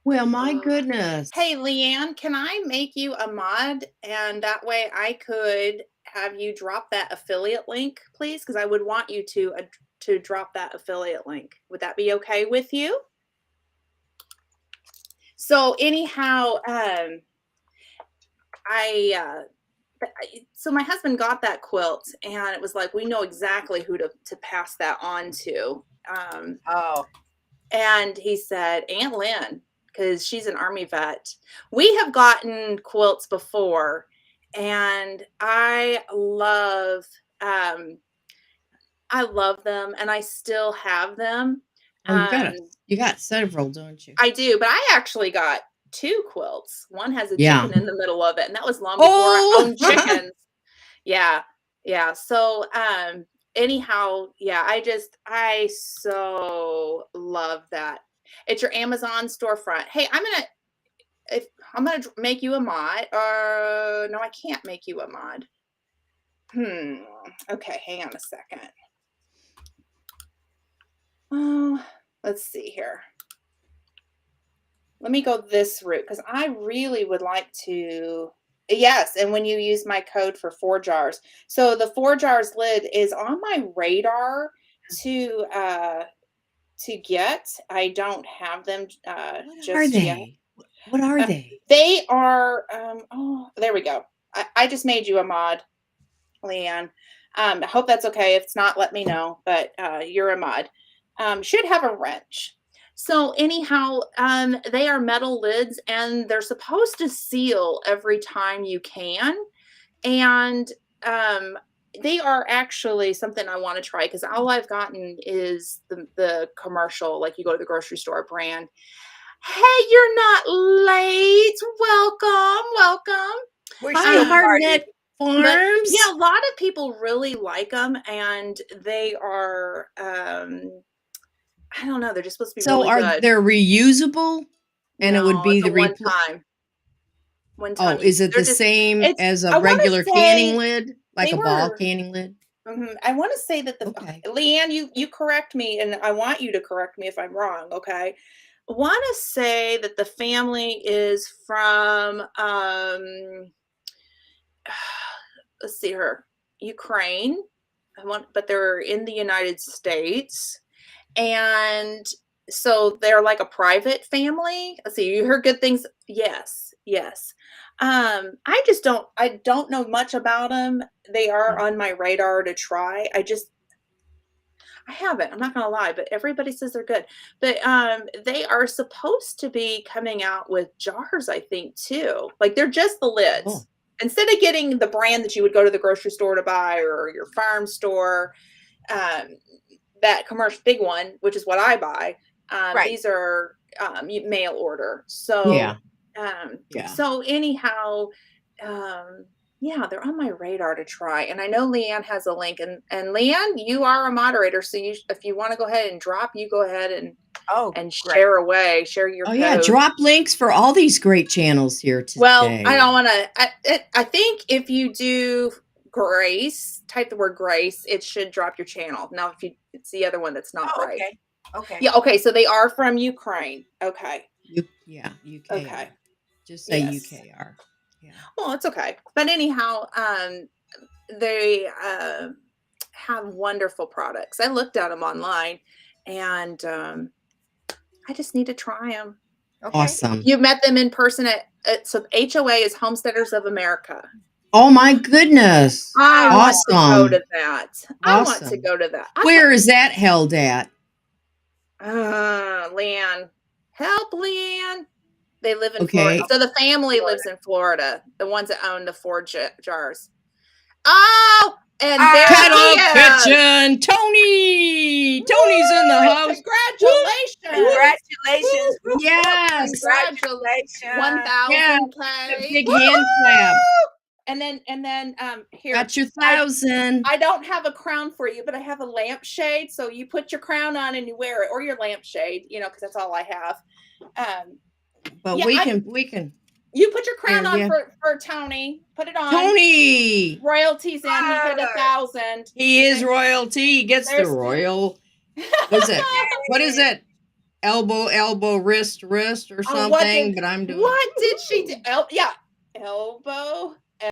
[SPEAKER 2] Well, my goodness.
[SPEAKER 1] Hey, Leanne, can I make you a mod? And that way I could have you drop that affiliate link, please? Because I would want you to drop that affiliate link. Would that be okay with you? So anyhow, so my husband got that quilt, and it was like, we know exactly who to pass that on to. And he said, Aunt Lynn, because she's an Army vet. We have gotten quilts before, and I love them, and I still have them.
[SPEAKER 2] You got several, don't you?
[SPEAKER 1] I do, but I actually got 2 quilts. One has a chicken in the middle of it, and that was long before I owned chickens. Yeah. So anyhow, yeah, I so love that. It's your Amazon storefront. Hey, I'm gonna make you a mod. No, I can't make you a mod. Okay, hang on a second. Oh, let's see here. Let me go this route because I really would like to. Yes, and when you use my code for 4 jars. So the 4 jars lid is on my radar to get. I don't have them just yet.
[SPEAKER 2] What are they?
[SPEAKER 1] They are oh, there we go. I just made you a mod, Leanne. I hope that's okay. If it's not, let me know, but you're a mod. Should have a wrench. So anyhow, they are metal lids, and they're supposed to seal every time you can. And they are actually something I want to try, because all I've gotten is the commercial, like you go to the grocery store brand. Hey, you're not late. Welcome, welcome.
[SPEAKER 3] We're
[SPEAKER 2] Hi,
[SPEAKER 3] still
[SPEAKER 1] Um,
[SPEAKER 2] Hardneck
[SPEAKER 1] but yeah,
[SPEAKER 2] Farms.
[SPEAKER 1] a lot of people really like them, and they are I don't know, they're just supposed to be
[SPEAKER 2] So
[SPEAKER 1] really
[SPEAKER 2] are
[SPEAKER 1] good.
[SPEAKER 2] they're reusable, and it would
[SPEAKER 1] No,
[SPEAKER 2] be
[SPEAKER 1] it's a
[SPEAKER 2] the repl
[SPEAKER 1] one
[SPEAKER 2] Oh,
[SPEAKER 1] time use.
[SPEAKER 2] is it
[SPEAKER 1] They're
[SPEAKER 2] the
[SPEAKER 1] just
[SPEAKER 2] same
[SPEAKER 1] it's
[SPEAKER 2] as a
[SPEAKER 1] I want to
[SPEAKER 2] regular canning
[SPEAKER 1] say
[SPEAKER 2] lid? Like
[SPEAKER 1] they
[SPEAKER 2] a ball
[SPEAKER 1] were
[SPEAKER 2] canning lid?
[SPEAKER 1] I want to say that the
[SPEAKER 2] Okay.
[SPEAKER 1] Leanne, you correct me, and I want you to correct me if I'm wrong, okay? I want to say that the family is from let's see her, Ukraine. But they're in the United States, and so they're like a private family. Let's see, you heard good things. Yes, yes. I don't know much about them. They are
[SPEAKER 2] Mhm.
[SPEAKER 1] on my radar to try. I haven't. I'm not gonna lie, but everybody says they're good. But they are supposed to be coming out with jars, I think, too. Like they're just the
[SPEAKER 2] Oh,
[SPEAKER 1] lids. Instead of getting the brand that you would go to the grocery store to buy or your farm store, um, that commercial big one, which is what I buy.
[SPEAKER 3] right.
[SPEAKER 1] These are mail order.
[SPEAKER 2] yeah,
[SPEAKER 1] Um,
[SPEAKER 2] yeah.
[SPEAKER 1] so anyhow, um, yeah, they're on my radar to try. And I know Leanne has a link. And Leanne, you are a moderator, so if you want to go ahead and drop, you go ahead
[SPEAKER 3] Oh,
[SPEAKER 1] and
[SPEAKER 3] great.
[SPEAKER 1] share away, share your
[SPEAKER 2] Oh, yeah,
[SPEAKER 1] code.
[SPEAKER 2] drop links for all these great channels here
[SPEAKER 1] Well, I
[SPEAKER 2] today.
[SPEAKER 1] don't want to. I think if you do Grace, type the word Grace, it should drop your channel. Now, if you it's the other one that's not
[SPEAKER 3] Oh,
[SPEAKER 1] right.
[SPEAKER 3] okay. Okay.
[SPEAKER 1] Yeah. Okay. So they are from Ukraine. Okay.
[SPEAKER 2] Yeah,
[SPEAKER 1] Okay.
[SPEAKER 2] UKR. Just say
[SPEAKER 1] Yes.
[SPEAKER 2] UKR. Yeah.
[SPEAKER 1] Well, it's okay. But anyhow, they have wonderful products. I looked at them online, and I just need to try them.
[SPEAKER 3] Okay.
[SPEAKER 2] Awesome.
[SPEAKER 1] You met them in person at so HOA is Homesteaders of America.
[SPEAKER 2] Oh my goodness.
[SPEAKER 1] I
[SPEAKER 3] Wow.
[SPEAKER 1] want to go
[SPEAKER 2] Awesome.
[SPEAKER 1] to that. I want to
[SPEAKER 2] Awesome.
[SPEAKER 1] go to that.
[SPEAKER 2] Where is that held at?
[SPEAKER 1] Leanne, help, Leanne. They live in Florida.
[SPEAKER 2] Okay.
[SPEAKER 1] So the family
[SPEAKER 3] Florida.
[SPEAKER 1] lives in Florida. The ones that own the four jars. Oh, and there he
[SPEAKER 2] Kettle
[SPEAKER 1] is.
[SPEAKER 2] Kitchen. Tony. Tony's in the
[SPEAKER 1] Woo!
[SPEAKER 2] house.
[SPEAKER 1] Congratulations.
[SPEAKER 3] Congratulations. Woo, woo.
[SPEAKER 2] Yes.
[SPEAKER 1] Congratulations.
[SPEAKER 3] Congratulations.
[SPEAKER 2] Yeah.
[SPEAKER 1] 1,000K.
[SPEAKER 2] A big hand clap.
[SPEAKER 1] Woo-hoo! And then here.
[SPEAKER 2] Got your 1,000.
[SPEAKER 1] I don't have a crown for you, but I have a lampshade. So you put your crown on and you wear it, or your lampshade, because that's all I have.
[SPEAKER 2] But
[SPEAKER 1] Yeah,
[SPEAKER 2] we can.
[SPEAKER 1] you put your crown
[SPEAKER 2] Here,
[SPEAKER 1] on
[SPEAKER 2] yeah.
[SPEAKER 1] for Tony. Put it on.
[SPEAKER 2] Tony.
[SPEAKER 1] Royalties in. He hit
[SPEAKER 3] Good.
[SPEAKER 1] 1,000.
[SPEAKER 2] He is royalty. He gets the
[SPEAKER 1] There's
[SPEAKER 2] royal. What is it? What is it? Elbow, wrist, or
[SPEAKER 1] Oh, what
[SPEAKER 2] something. But I'm doing
[SPEAKER 1] what did she do? Yeah.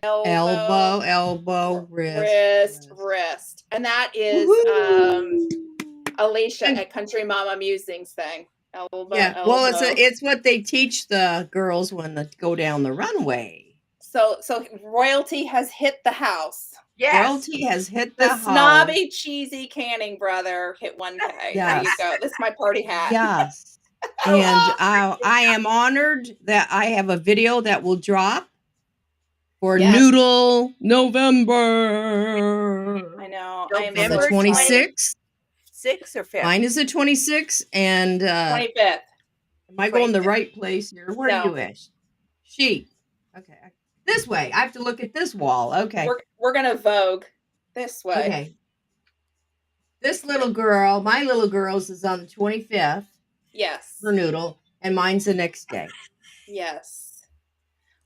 [SPEAKER 1] Elbow,
[SPEAKER 2] elbow,
[SPEAKER 1] wrist. And that is
[SPEAKER 2] Woohoo.
[SPEAKER 1] Alicia
[SPEAKER 2] And
[SPEAKER 1] at Country Mama Musings thing.
[SPEAKER 2] yeah, well,
[SPEAKER 1] Elbow.
[SPEAKER 2] it's what they teach the girls when they go down the runway.
[SPEAKER 1] So royalty has hit the house.
[SPEAKER 3] Yes.
[SPEAKER 2] Royalty has hit
[SPEAKER 1] The
[SPEAKER 2] the house.
[SPEAKER 1] snobby, cheesy canning brother hit 1K. There you
[SPEAKER 2] Yes.
[SPEAKER 1] go. This is my party hat.
[SPEAKER 2] Yes. And I am honored that I have a video that will drop for
[SPEAKER 1] Yes.
[SPEAKER 2] Noodle November.
[SPEAKER 1] I know.
[SPEAKER 3] November
[SPEAKER 1] I am
[SPEAKER 2] On the
[SPEAKER 1] so excited.
[SPEAKER 2] 26th.
[SPEAKER 3] 6th or 5th?
[SPEAKER 2] Mine is the 26th. And
[SPEAKER 1] 25th.
[SPEAKER 2] am I going the
[SPEAKER 3] 25th.
[SPEAKER 2] right place here? Where
[SPEAKER 1] No.
[SPEAKER 2] are you at? She. Okay. This way. I have to look at this wall. Okay.
[SPEAKER 1] We're gonna vogue this way.
[SPEAKER 2] Okay. This little girl, my little girl's is on the 25th
[SPEAKER 1] Yes.
[SPEAKER 2] for Noodle, and mine's the next day.
[SPEAKER 1] Yes.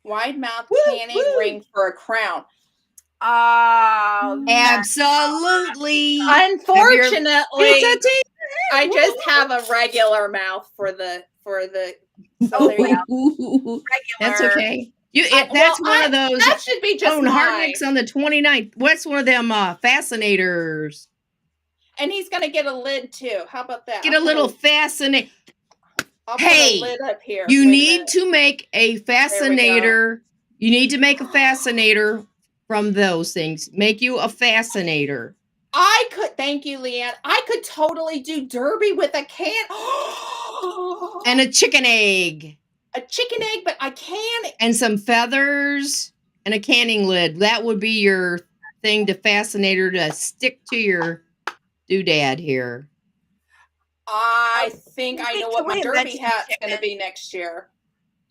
[SPEAKER 1] Wide mouth
[SPEAKER 2] Woo,
[SPEAKER 1] canning
[SPEAKER 2] woo.
[SPEAKER 1] ring for a crown.
[SPEAKER 3] Oh,
[SPEAKER 2] Absolutely.
[SPEAKER 1] Unfortunately,
[SPEAKER 2] Pizza
[SPEAKER 1] I just have a regular mouth for the. So there you go.
[SPEAKER 2] That's
[SPEAKER 3] regular.
[SPEAKER 2] okay.
[SPEAKER 1] Well,
[SPEAKER 2] That's one of those.
[SPEAKER 1] That should be just mine.
[SPEAKER 2] Hardnick's on the 29th. What's one of them fascinators?
[SPEAKER 1] And he's gonna get a lid too. How about that?
[SPEAKER 2] Get a little fascinate.
[SPEAKER 1] I'll
[SPEAKER 2] Hey,
[SPEAKER 1] put a lid up here.
[SPEAKER 2] You
[SPEAKER 1] Wait a
[SPEAKER 2] need
[SPEAKER 1] minute.
[SPEAKER 2] to make a fascinator. You need to make a fascinator from those things. Make you a fascinator.
[SPEAKER 1] I could. Thank you, Leanne. I could totally do derby with a can.
[SPEAKER 2] And a chicken egg.
[SPEAKER 1] A chicken egg, but I can.
[SPEAKER 2] And some feathers and a canning lid. That would be your thing to fascinator to stick to your doodad here.
[SPEAKER 1] I think I know what
[SPEAKER 3] Can
[SPEAKER 1] my
[SPEAKER 3] we
[SPEAKER 1] derby
[SPEAKER 3] mention
[SPEAKER 1] hat's gonna
[SPEAKER 3] chickens?
[SPEAKER 1] be next year.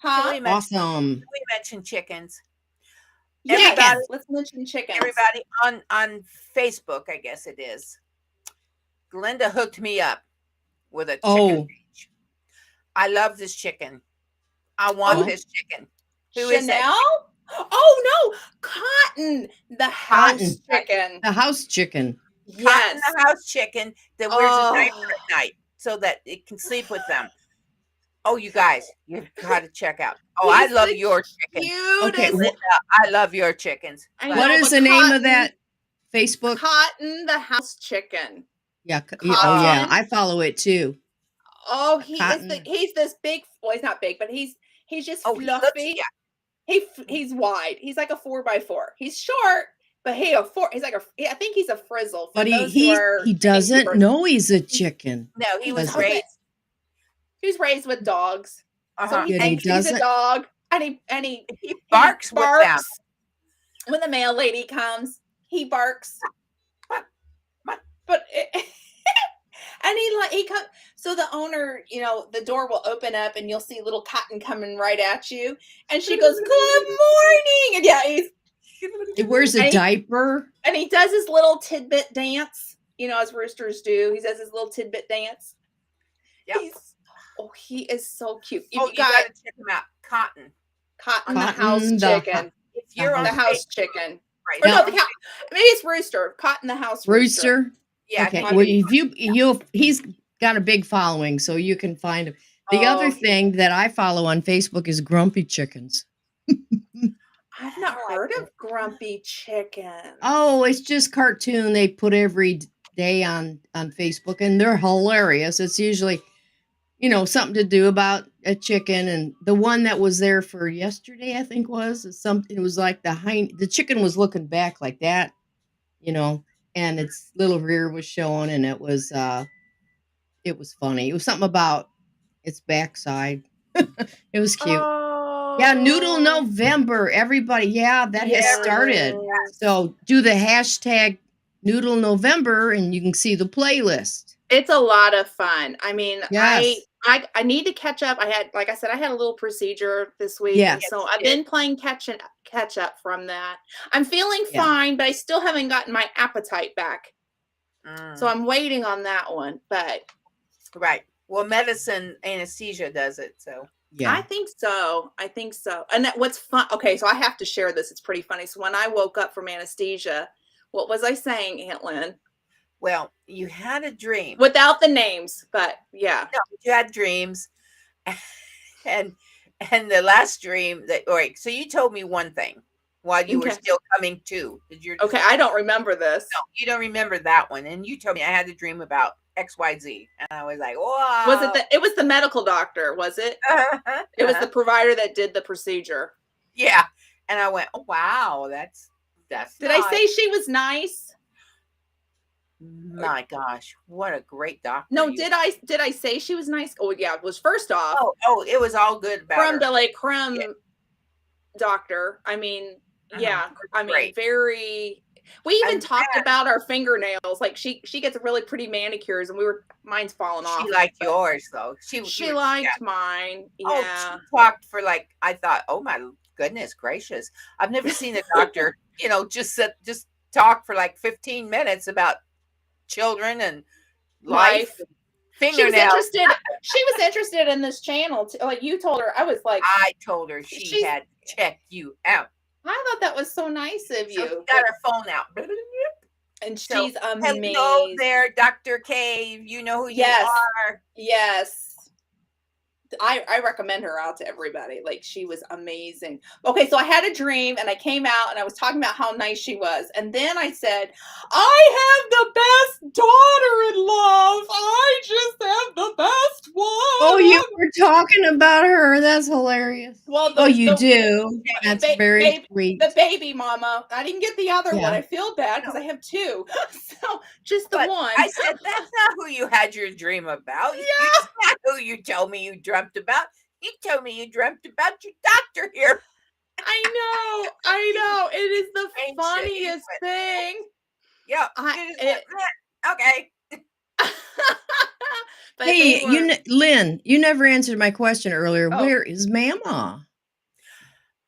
[SPEAKER 3] Can
[SPEAKER 1] Huh?
[SPEAKER 3] we mention
[SPEAKER 2] Awesome.
[SPEAKER 3] chickens?
[SPEAKER 1] Yes,
[SPEAKER 3] Everybody,
[SPEAKER 2] Chicken.
[SPEAKER 1] let's mention chickens.
[SPEAKER 3] everybody on Facebook, I guess it is. Glenda hooked me up with a chicken
[SPEAKER 2] Oh,
[SPEAKER 3] page. I love this chicken. I want
[SPEAKER 1] Oh,
[SPEAKER 2] what?
[SPEAKER 3] this chicken. Who is that
[SPEAKER 1] Chanel?
[SPEAKER 3] chicken?
[SPEAKER 1] Oh no, Cotton, the house
[SPEAKER 2] Cotton.
[SPEAKER 1] chicken.
[SPEAKER 2] The house chicken.
[SPEAKER 3] Cotton
[SPEAKER 1] Yes.
[SPEAKER 3] the house chicken that wears a diaper
[SPEAKER 1] Oh,
[SPEAKER 3] at night so that it can sleep with them. Oh, you guys, you've got to check out. Oh, I
[SPEAKER 1] he's
[SPEAKER 3] love
[SPEAKER 1] the
[SPEAKER 3] your chicken.
[SPEAKER 2] Okay,
[SPEAKER 1] cutest.
[SPEAKER 3] Linda, I love your chickens.
[SPEAKER 1] I
[SPEAKER 3] But
[SPEAKER 2] what
[SPEAKER 1] know,
[SPEAKER 2] is
[SPEAKER 1] but
[SPEAKER 2] the name of that Facebook?
[SPEAKER 1] Cotton, the house chicken.
[SPEAKER 2] Yeah. Oh, yeah.
[SPEAKER 1] Cotton.
[SPEAKER 2] I follow it too.
[SPEAKER 1] Oh, he is
[SPEAKER 2] Cotton.
[SPEAKER 1] he's this big. Well, he's not big, but he's just
[SPEAKER 3] oh, he looks,
[SPEAKER 1] fluffy.
[SPEAKER 3] yeah.
[SPEAKER 1] He's wide. He's like a 4x4. He's short, but he's like I think he's a frizzle for
[SPEAKER 2] But
[SPEAKER 1] those who are
[SPEAKER 2] he
[SPEAKER 1] chicken
[SPEAKER 2] doesn't
[SPEAKER 1] keepers.
[SPEAKER 2] know he's a chicken.
[SPEAKER 3] No, he was
[SPEAKER 2] Does he?
[SPEAKER 3] raised.
[SPEAKER 1] He was raised with dogs, so
[SPEAKER 3] Uh-huh.
[SPEAKER 1] he
[SPEAKER 2] Yet he
[SPEAKER 1] thinks he's a
[SPEAKER 2] doesn't.
[SPEAKER 1] dog, and he
[SPEAKER 3] He barks with them.
[SPEAKER 1] barks when the mail lady comes. He barks, but and he comes. So the owner, the door will open up, and you'll see little Cotton coming right at you, and she goes, "Good morning," and yeah,
[SPEAKER 2] He wears a
[SPEAKER 1] And he-
[SPEAKER 2] diaper.
[SPEAKER 1] and he does his little tidbit dance, as roosters do. He does his little tidbit dance.
[SPEAKER 3] Yep.
[SPEAKER 1] He is so cute. If
[SPEAKER 3] Oh,
[SPEAKER 1] you
[SPEAKER 3] you
[SPEAKER 1] got
[SPEAKER 3] got to check him out. Cotton.
[SPEAKER 1] Cotton the
[SPEAKER 2] Cotton
[SPEAKER 1] house
[SPEAKER 2] the
[SPEAKER 1] chicken.
[SPEAKER 3] If you're on
[SPEAKER 1] The house
[SPEAKER 3] Facebook,
[SPEAKER 1] chicken.
[SPEAKER 3] right
[SPEAKER 1] Or
[SPEAKER 3] now,
[SPEAKER 1] no, the cow. Maybe it's rooster. Cotton the house rooster.
[SPEAKER 2] Rooster.
[SPEAKER 3] yeah,
[SPEAKER 2] Okay.
[SPEAKER 1] I
[SPEAKER 2] Well,
[SPEAKER 1] mean-
[SPEAKER 2] he's got a big following, so you can find him. The other thing that I follow on Facebook is Grumpy Chickens.
[SPEAKER 1] I've not heard of Grumpy Chicken.
[SPEAKER 2] Oh, it's just cartoon they put every day on Facebook, and they're hilarious. It's usually, something to do about a chicken, and the one that was there for yesterday, I think was something. It was like the chicken was looking back like that, and its little rear was showing, and it was funny. It was something about its backside. It was cute.
[SPEAKER 1] Oh.
[SPEAKER 2] Yeah, Noodle November. Everybody, that has started.
[SPEAKER 1] Yes.
[SPEAKER 2] So do the hashtag Noodle November and you can see the playlist.
[SPEAKER 1] It's a lot of fun. I mean,
[SPEAKER 2] Yes.
[SPEAKER 1] I need to catch up. Like I said, I had a little procedure this week.
[SPEAKER 2] Yes.
[SPEAKER 1] And so I've been playing catch up from that. I'm feeling fine, but I still haven't gotten my appetite back. So I'm waiting on that one. But
[SPEAKER 3] right. Well, medicine anesthesia does it. So
[SPEAKER 2] Yeah.
[SPEAKER 1] I think so. And what's fun? Okay, so I have to share this. It's pretty funny. So when I woke up from anesthesia, what was I saying, Aunt Lynn?
[SPEAKER 3] well, you had a dream.
[SPEAKER 1] Without the names, but yeah.
[SPEAKER 3] No, you had dreams, and the last dream that. All right. So you told me one thing while you were
[SPEAKER 1] Okay.
[SPEAKER 3] still coming to. Did you?
[SPEAKER 1] Okay, I don't remember this.
[SPEAKER 3] No, you don't remember that one. And you told me I had a dream about XYZ, and I was like, "Wow!"
[SPEAKER 1] Was it it was the medical doctor? Was it? It was the provider that did the procedure.
[SPEAKER 3] yeah. And I went, "Oh wow, that's."
[SPEAKER 1] Did I say she was nice?
[SPEAKER 3] My gosh, what a great doctor!
[SPEAKER 1] No,
[SPEAKER 3] you-
[SPEAKER 1] did I say she was nice? Oh yeah, it was first off
[SPEAKER 3] Oh, it was all good about
[SPEAKER 1] creme
[SPEAKER 3] her.
[SPEAKER 1] de la creme
[SPEAKER 3] Yeah.
[SPEAKER 1] doctor. I mean, yeah, I mean,
[SPEAKER 3] great.
[SPEAKER 1] very. We even
[SPEAKER 3] I'm
[SPEAKER 1] talked
[SPEAKER 3] glad.
[SPEAKER 1] about our fingernails. Like she gets really pretty manicures, and mine's falling off.
[SPEAKER 3] She liked
[SPEAKER 1] but
[SPEAKER 3] yours though.
[SPEAKER 1] She
[SPEAKER 3] yeah.
[SPEAKER 1] liked mine.
[SPEAKER 3] Oh,
[SPEAKER 1] Yeah.
[SPEAKER 3] she talked for I thought, oh my goodness gracious, I've never seen a doctor, just talk for 15 minutes about children and life. And
[SPEAKER 1] She was
[SPEAKER 3] fingernails.
[SPEAKER 1] interested. She was interested in this channel. Like you told her, I was like,
[SPEAKER 3] I told her she
[SPEAKER 1] She's-
[SPEAKER 3] had to check you out.
[SPEAKER 1] I thought that was so nice of
[SPEAKER 3] So
[SPEAKER 1] you.
[SPEAKER 3] she got her phone out.
[SPEAKER 1] And
[SPEAKER 3] So,
[SPEAKER 1] she's amazing.
[SPEAKER 3] Hello there, Dr. Cave. You know who
[SPEAKER 1] Yes.
[SPEAKER 3] you are.
[SPEAKER 1] Yes. I recommend her out to everybody. Like she was amazing. Okay, so I had a dream and I came out and I was talking about how nice she was. And then I said, I have the best daughter in love. I just have the best one.
[SPEAKER 2] Oh, you were talking about her. That's hilarious.
[SPEAKER 1] Well,
[SPEAKER 2] Oh, you do. That's very sweet.
[SPEAKER 1] The baby mama. I didn't get the other one.
[SPEAKER 2] Yeah.
[SPEAKER 1] I feel bad because I have two. So just the
[SPEAKER 3] But
[SPEAKER 1] one.
[SPEAKER 3] I said, that's not who you had your dream about.
[SPEAKER 1] Yeah.
[SPEAKER 3] It's not who you told me you dreamt about. You told me you dreamt about your doctor here.
[SPEAKER 1] I know. It is the
[SPEAKER 3] Ain't
[SPEAKER 1] funniest
[SPEAKER 3] shit,
[SPEAKER 1] thing.
[SPEAKER 3] Yeah.
[SPEAKER 1] I-
[SPEAKER 3] Okay.
[SPEAKER 1] But they
[SPEAKER 2] Hey,
[SPEAKER 1] were
[SPEAKER 2] Lynn, you never answered my question earlier.
[SPEAKER 1] oh,
[SPEAKER 2] Where is Mama?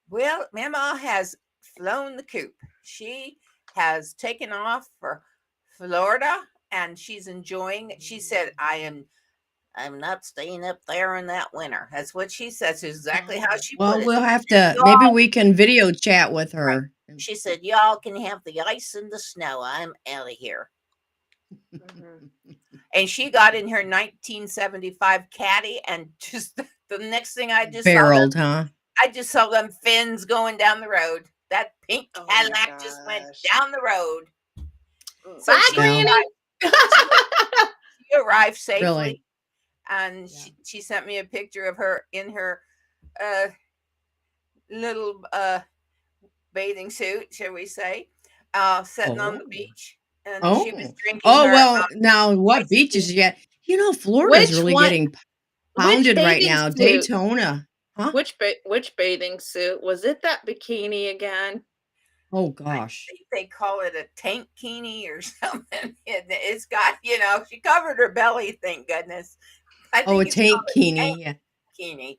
[SPEAKER 3] Well, Mama has flown the coop. She has taken off for Florida and she's enjoying it. She said, I'm not staying up there in that winter. That's what she says. Exactly how
[SPEAKER 2] Oh,
[SPEAKER 3] she put
[SPEAKER 2] well,
[SPEAKER 3] it.
[SPEAKER 2] we'll
[SPEAKER 3] She
[SPEAKER 2] have
[SPEAKER 3] said,
[SPEAKER 2] to, maybe
[SPEAKER 3] y'all,
[SPEAKER 2] we can video chat with
[SPEAKER 3] right.
[SPEAKER 2] her.
[SPEAKER 3] She said, y'all can have the ice and the snow. I'm out of here.
[SPEAKER 1] mhm.
[SPEAKER 3] And she got in her 1975 caddy and just the next thing
[SPEAKER 2] Barreled, huh?
[SPEAKER 3] I just saw them fins going down the road. That pink
[SPEAKER 1] Oh my
[SPEAKER 3] Cadillac just went
[SPEAKER 1] gosh.
[SPEAKER 3] down the road. So
[SPEAKER 1] Bye,
[SPEAKER 2] Well,
[SPEAKER 3] she, she arrived
[SPEAKER 2] really.
[SPEAKER 3] safely, and
[SPEAKER 2] Yeah.
[SPEAKER 3] she sent me a picture of her in her uh, little bathing suit, shall we say, sitting on the
[SPEAKER 2] Oh.
[SPEAKER 3] beach, and she was
[SPEAKER 2] Oh.
[SPEAKER 3] drinking
[SPEAKER 2] Oh,
[SPEAKER 3] her
[SPEAKER 2] well, now what
[SPEAKER 3] iced tea.
[SPEAKER 2] beaches you get? Florida's
[SPEAKER 1] Which
[SPEAKER 2] really
[SPEAKER 1] one?
[SPEAKER 2] getting
[SPEAKER 1] Which
[SPEAKER 2] pounded right
[SPEAKER 1] bathing
[SPEAKER 2] now.
[SPEAKER 1] suit?
[SPEAKER 2] Daytona. Huh?
[SPEAKER 1] Which bathing suit? Was it that bikini again?
[SPEAKER 2] Oh,
[SPEAKER 3] I
[SPEAKER 2] gosh.
[SPEAKER 3] think they call it a tankini or something. It's got, she covered her belly, thank goodness. I
[SPEAKER 2] Oh, a
[SPEAKER 3] think it's
[SPEAKER 2] tank
[SPEAKER 3] called
[SPEAKER 2] kini. Yeah.
[SPEAKER 3] a tankini.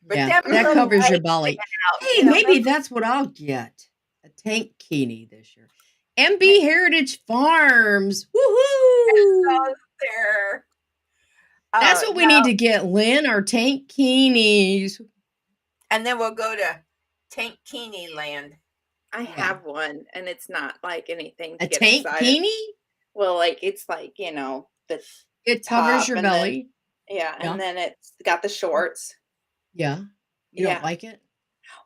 [SPEAKER 3] But
[SPEAKER 2] Yeah.
[SPEAKER 3] them
[SPEAKER 2] That
[SPEAKER 3] little
[SPEAKER 2] covers your
[SPEAKER 3] legs
[SPEAKER 2] belly.
[SPEAKER 3] sticking out,
[SPEAKER 2] Hey, maybe that's what I'll get. A tank kini this year. MB Heritage Farms. Woohoo!
[SPEAKER 3] there.
[SPEAKER 2] That's what we
[SPEAKER 3] Now,
[SPEAKER 2] need to get, Lynn, our tank kinis.
[SPEAKER 3] and then we'll go to Tankini Land.
[SPEAKER 1] I
[SPEAKER 2] Yeah.
[SPEAKER 1] have one, and it's not like anything to
[SPEAKER 2] A
[SPEAKER 1] get
[SPEAKER 2] tank
[SPEAKER 1] excited.
[SPEAKER 2] kini?
[SPEAKER 1] Well, like it's like the
[SPEAKER 2] It covers
[SPEAKER 1] top,
[SPEAKER 2] your
[SPEAKER 1] and then
[SPEAKER 2] belly.
[SPEAKER 1] yeah,
[SPEAKER 2] Yeah.
[SPEAKER 1] and then it's got the shorts.
[SPEAKER 2] Yeah. You don't
[SPEAKER 1] Yeah.
[SPEAKER 2] like it?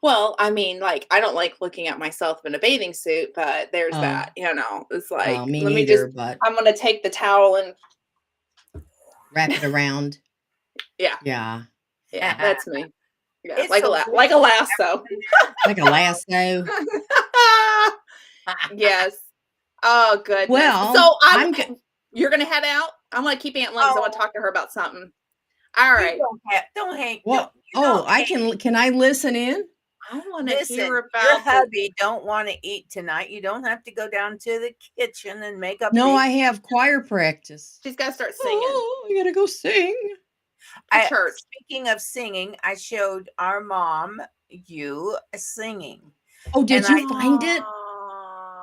[SPEAKER 1] Well, I mean, like I don't like looking at myself in a bathing suit, but there's
[SPEAKER 2] Oh,
[SPEAKER 1] that. It's
[SPEAKER 2] well,
[SPEAKER 1] like
[SPEAKER 2] me
[SPEAKER 1] let me just.
[SPEAKER 2] neither, but
[SPEAKER 1] I'm gonna take the towel and
[SPEAKER 2] wrap it around.
[SPEAKER 1] yeah,
[SPEAKER 2] Yeah.
[SPEAKER 1] yeah, that's me. Yeah,
[SPEAKER 3] It's so
[SPEAKER 1] like a
[SPEAKER 3] beautiful
[SPEAKER 1] lasso.
[SPEAKER 2] Like a lasso.
[SPEAKER 1] Yes. Oh goodness.
[SPEAKER 2] Well,
[SPEAKER 1] So you're gonna head out. I'm gonna keep Aunt Lynn because I want to
[SPEAKER 3] Oh,
[SPEAKER 1] talk to her about something. All
[SPEAKER 3] you
[SPEAKER 1] right.
[SPEAKER 3] don't hang, don't,
[SPEAKER 2] what?
[SPEAKER 3] you
[SPEAKER 2] Oh,
[SPEAKER 3] don't
[SPEAKER 2] I
[SPEAKER 3] hang.
[SPEAKER 2] can I listen in?
[SPEAKER 1] I want to
[SPEAKER 3] Listen,
[SPEAKER 1] hear
[SPEAKER 3] your
[SPEAKER 1] about the.
[SPEAKER 3] hubby don't want to eat tonight. You don't have to go down to the kitchen and make a
[SPEAKER 2] No,
[SPEAKER 3] big.
[SPEAKER 2] I have choir practice.
[SPEAKER 1] She's got to start singing
[SPEAKER 2] Oh, I gotta go sing.
[SPEAKER 1] for church.
[SPEAKER 3] Speaking of singing, I showed our mom you singing,
[SPEAKER 2] Oh, did
[SPEAKER 3] and
[SPEAKER 2] you find it?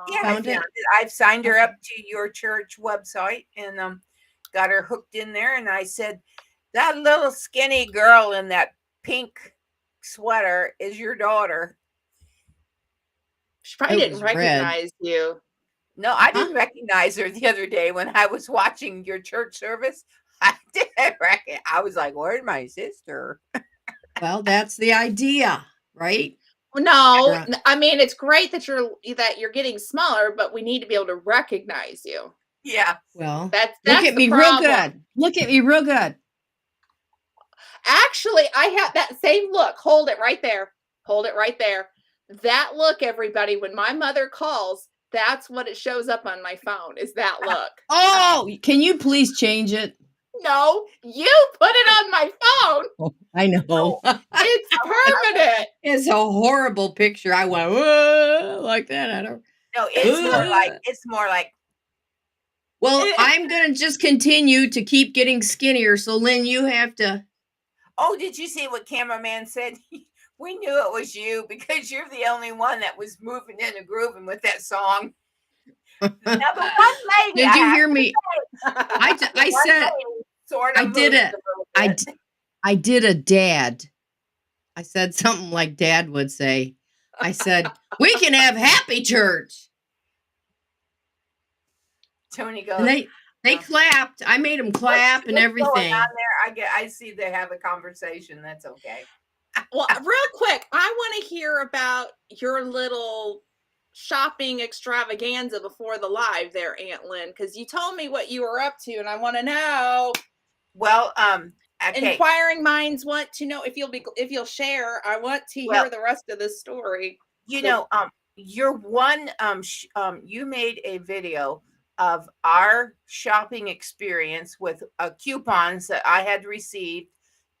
[SPEAKER 3] yeah, I
[SPEAKER 2] Found
[SPEAKER 3] found
[SPEAKER 2] it?
[SPEAKER 3] it. I've signed her up
[SPEAKER 2] Okay.
[SPEAKER 3] to your church website and got her hooked in there. And I said, that little skinny girl in that pink sweater is your daughter.
[SPEAKER 1] She probably
[SPEAKER 2] It
[SPEAKER 1] didn't
[SPEAKER 2] was red.
[SPEAKER 1] recognize you.
[SPEAKER 3] No, I
[SPEAKER 2] Huh?
[SPEAKER 3] didn't recognize her the other day when I was watching your church service. I didn't reckon. I was like, "Where's my sister?"
[SPEAKER 2] Well, that's the idea, right?
[SPEAKER 1] No,
[SPEAKER 2] You're
[SPEAKER 1] I mean it's great that you're getting smaller, but we need to be able to recognize you.
[SPEAKER 3] Yeah.
[SPEAKER 2] Well, look
[SPEAKER 1] That's
[SPEAKER 2] at
[SPEAKER 1] the
[SPEAKER 2] me real
[SPEAKER 1] problem.
[SPEAKER 2] good. Look at me real good.
[SPEAKER 1] Actually, I have that same look. Hold it right there. Hold it right there. That look, everybody, when my mother calls, that's what it shows up on my phone is that look.
[SPEAKER 2] Oh, can you please change it?
[SPEAKER 1] No, you put it on my phone.
[SPEAKER 2] Oh, I know.
[SPEAKER 1] It's permanent.
[SPEAKER 2] It's a horrible picture. I went, "Whoa," like that. I don't.
[SPEAKER 3] No,
[SPEAKER 2] Ugh.
[SPEAKER 3] it's more like.
[SPEAKER 2] Well, I'm gonna just continue to keep getting skinnier. So, Lynn, you have to.
[SPEAKER 3] Oh, did you see what cameraman said? We knew it was you because you're the only one that was moving in and grooving with that song. Now, the one lady,
[SPEAKER 2] Did
[SPEAKER 3] I
[SPEAKER 2] you
[SPEAKER 3] have
[SPEAKER 2] hear
[SPEAKER 3] to
[SPEAKER 2] me?
[SPEAKER 3] say, the
[SPEAKER 2] I
[SPEAKER 3] one
[SPEAKER 2] said
[SPEAKER 3] lady sort
[SPEAKER 2] I
[SPEAKER 3] of
[SPEAKER 2] did
[SPEAKER 3] moved
[SPEAKER 2] it.
[SPEAKER 3] a little
[SPEAKER 2] I
[SPEAKER 3] bit.
[SPEAKER 2] I did a dad. I said something like Dad would say. I said, "We can have happy church,"
[SPEAKER 3] Tony
[SPEAKER 2] and
[SPEAKER 3] goes,
[SPEAKER 2] they clapped. I made them clap and
[SPEAKER 3] what's going on
[SPEAKER 2] everything.
[SPEAKER 3] there? I see they have a conversation. That's okay.
[SPEAKER 1] Well, real quick, I want to hear about your little shopping extravaganza before the live there, Aunt Lynn, because you told me what you were up to, and I want to know.
[SPEAKER 3] Well, okay.
[SPEAKER 1] Inquiring minds want to know if you'll share. I want to
[SPEAKER 3] Well,
[SPEAKER 1] hear the rest of the story.
[SPEAKER 3] your one you made a video of our shopping experience with coupons that I had received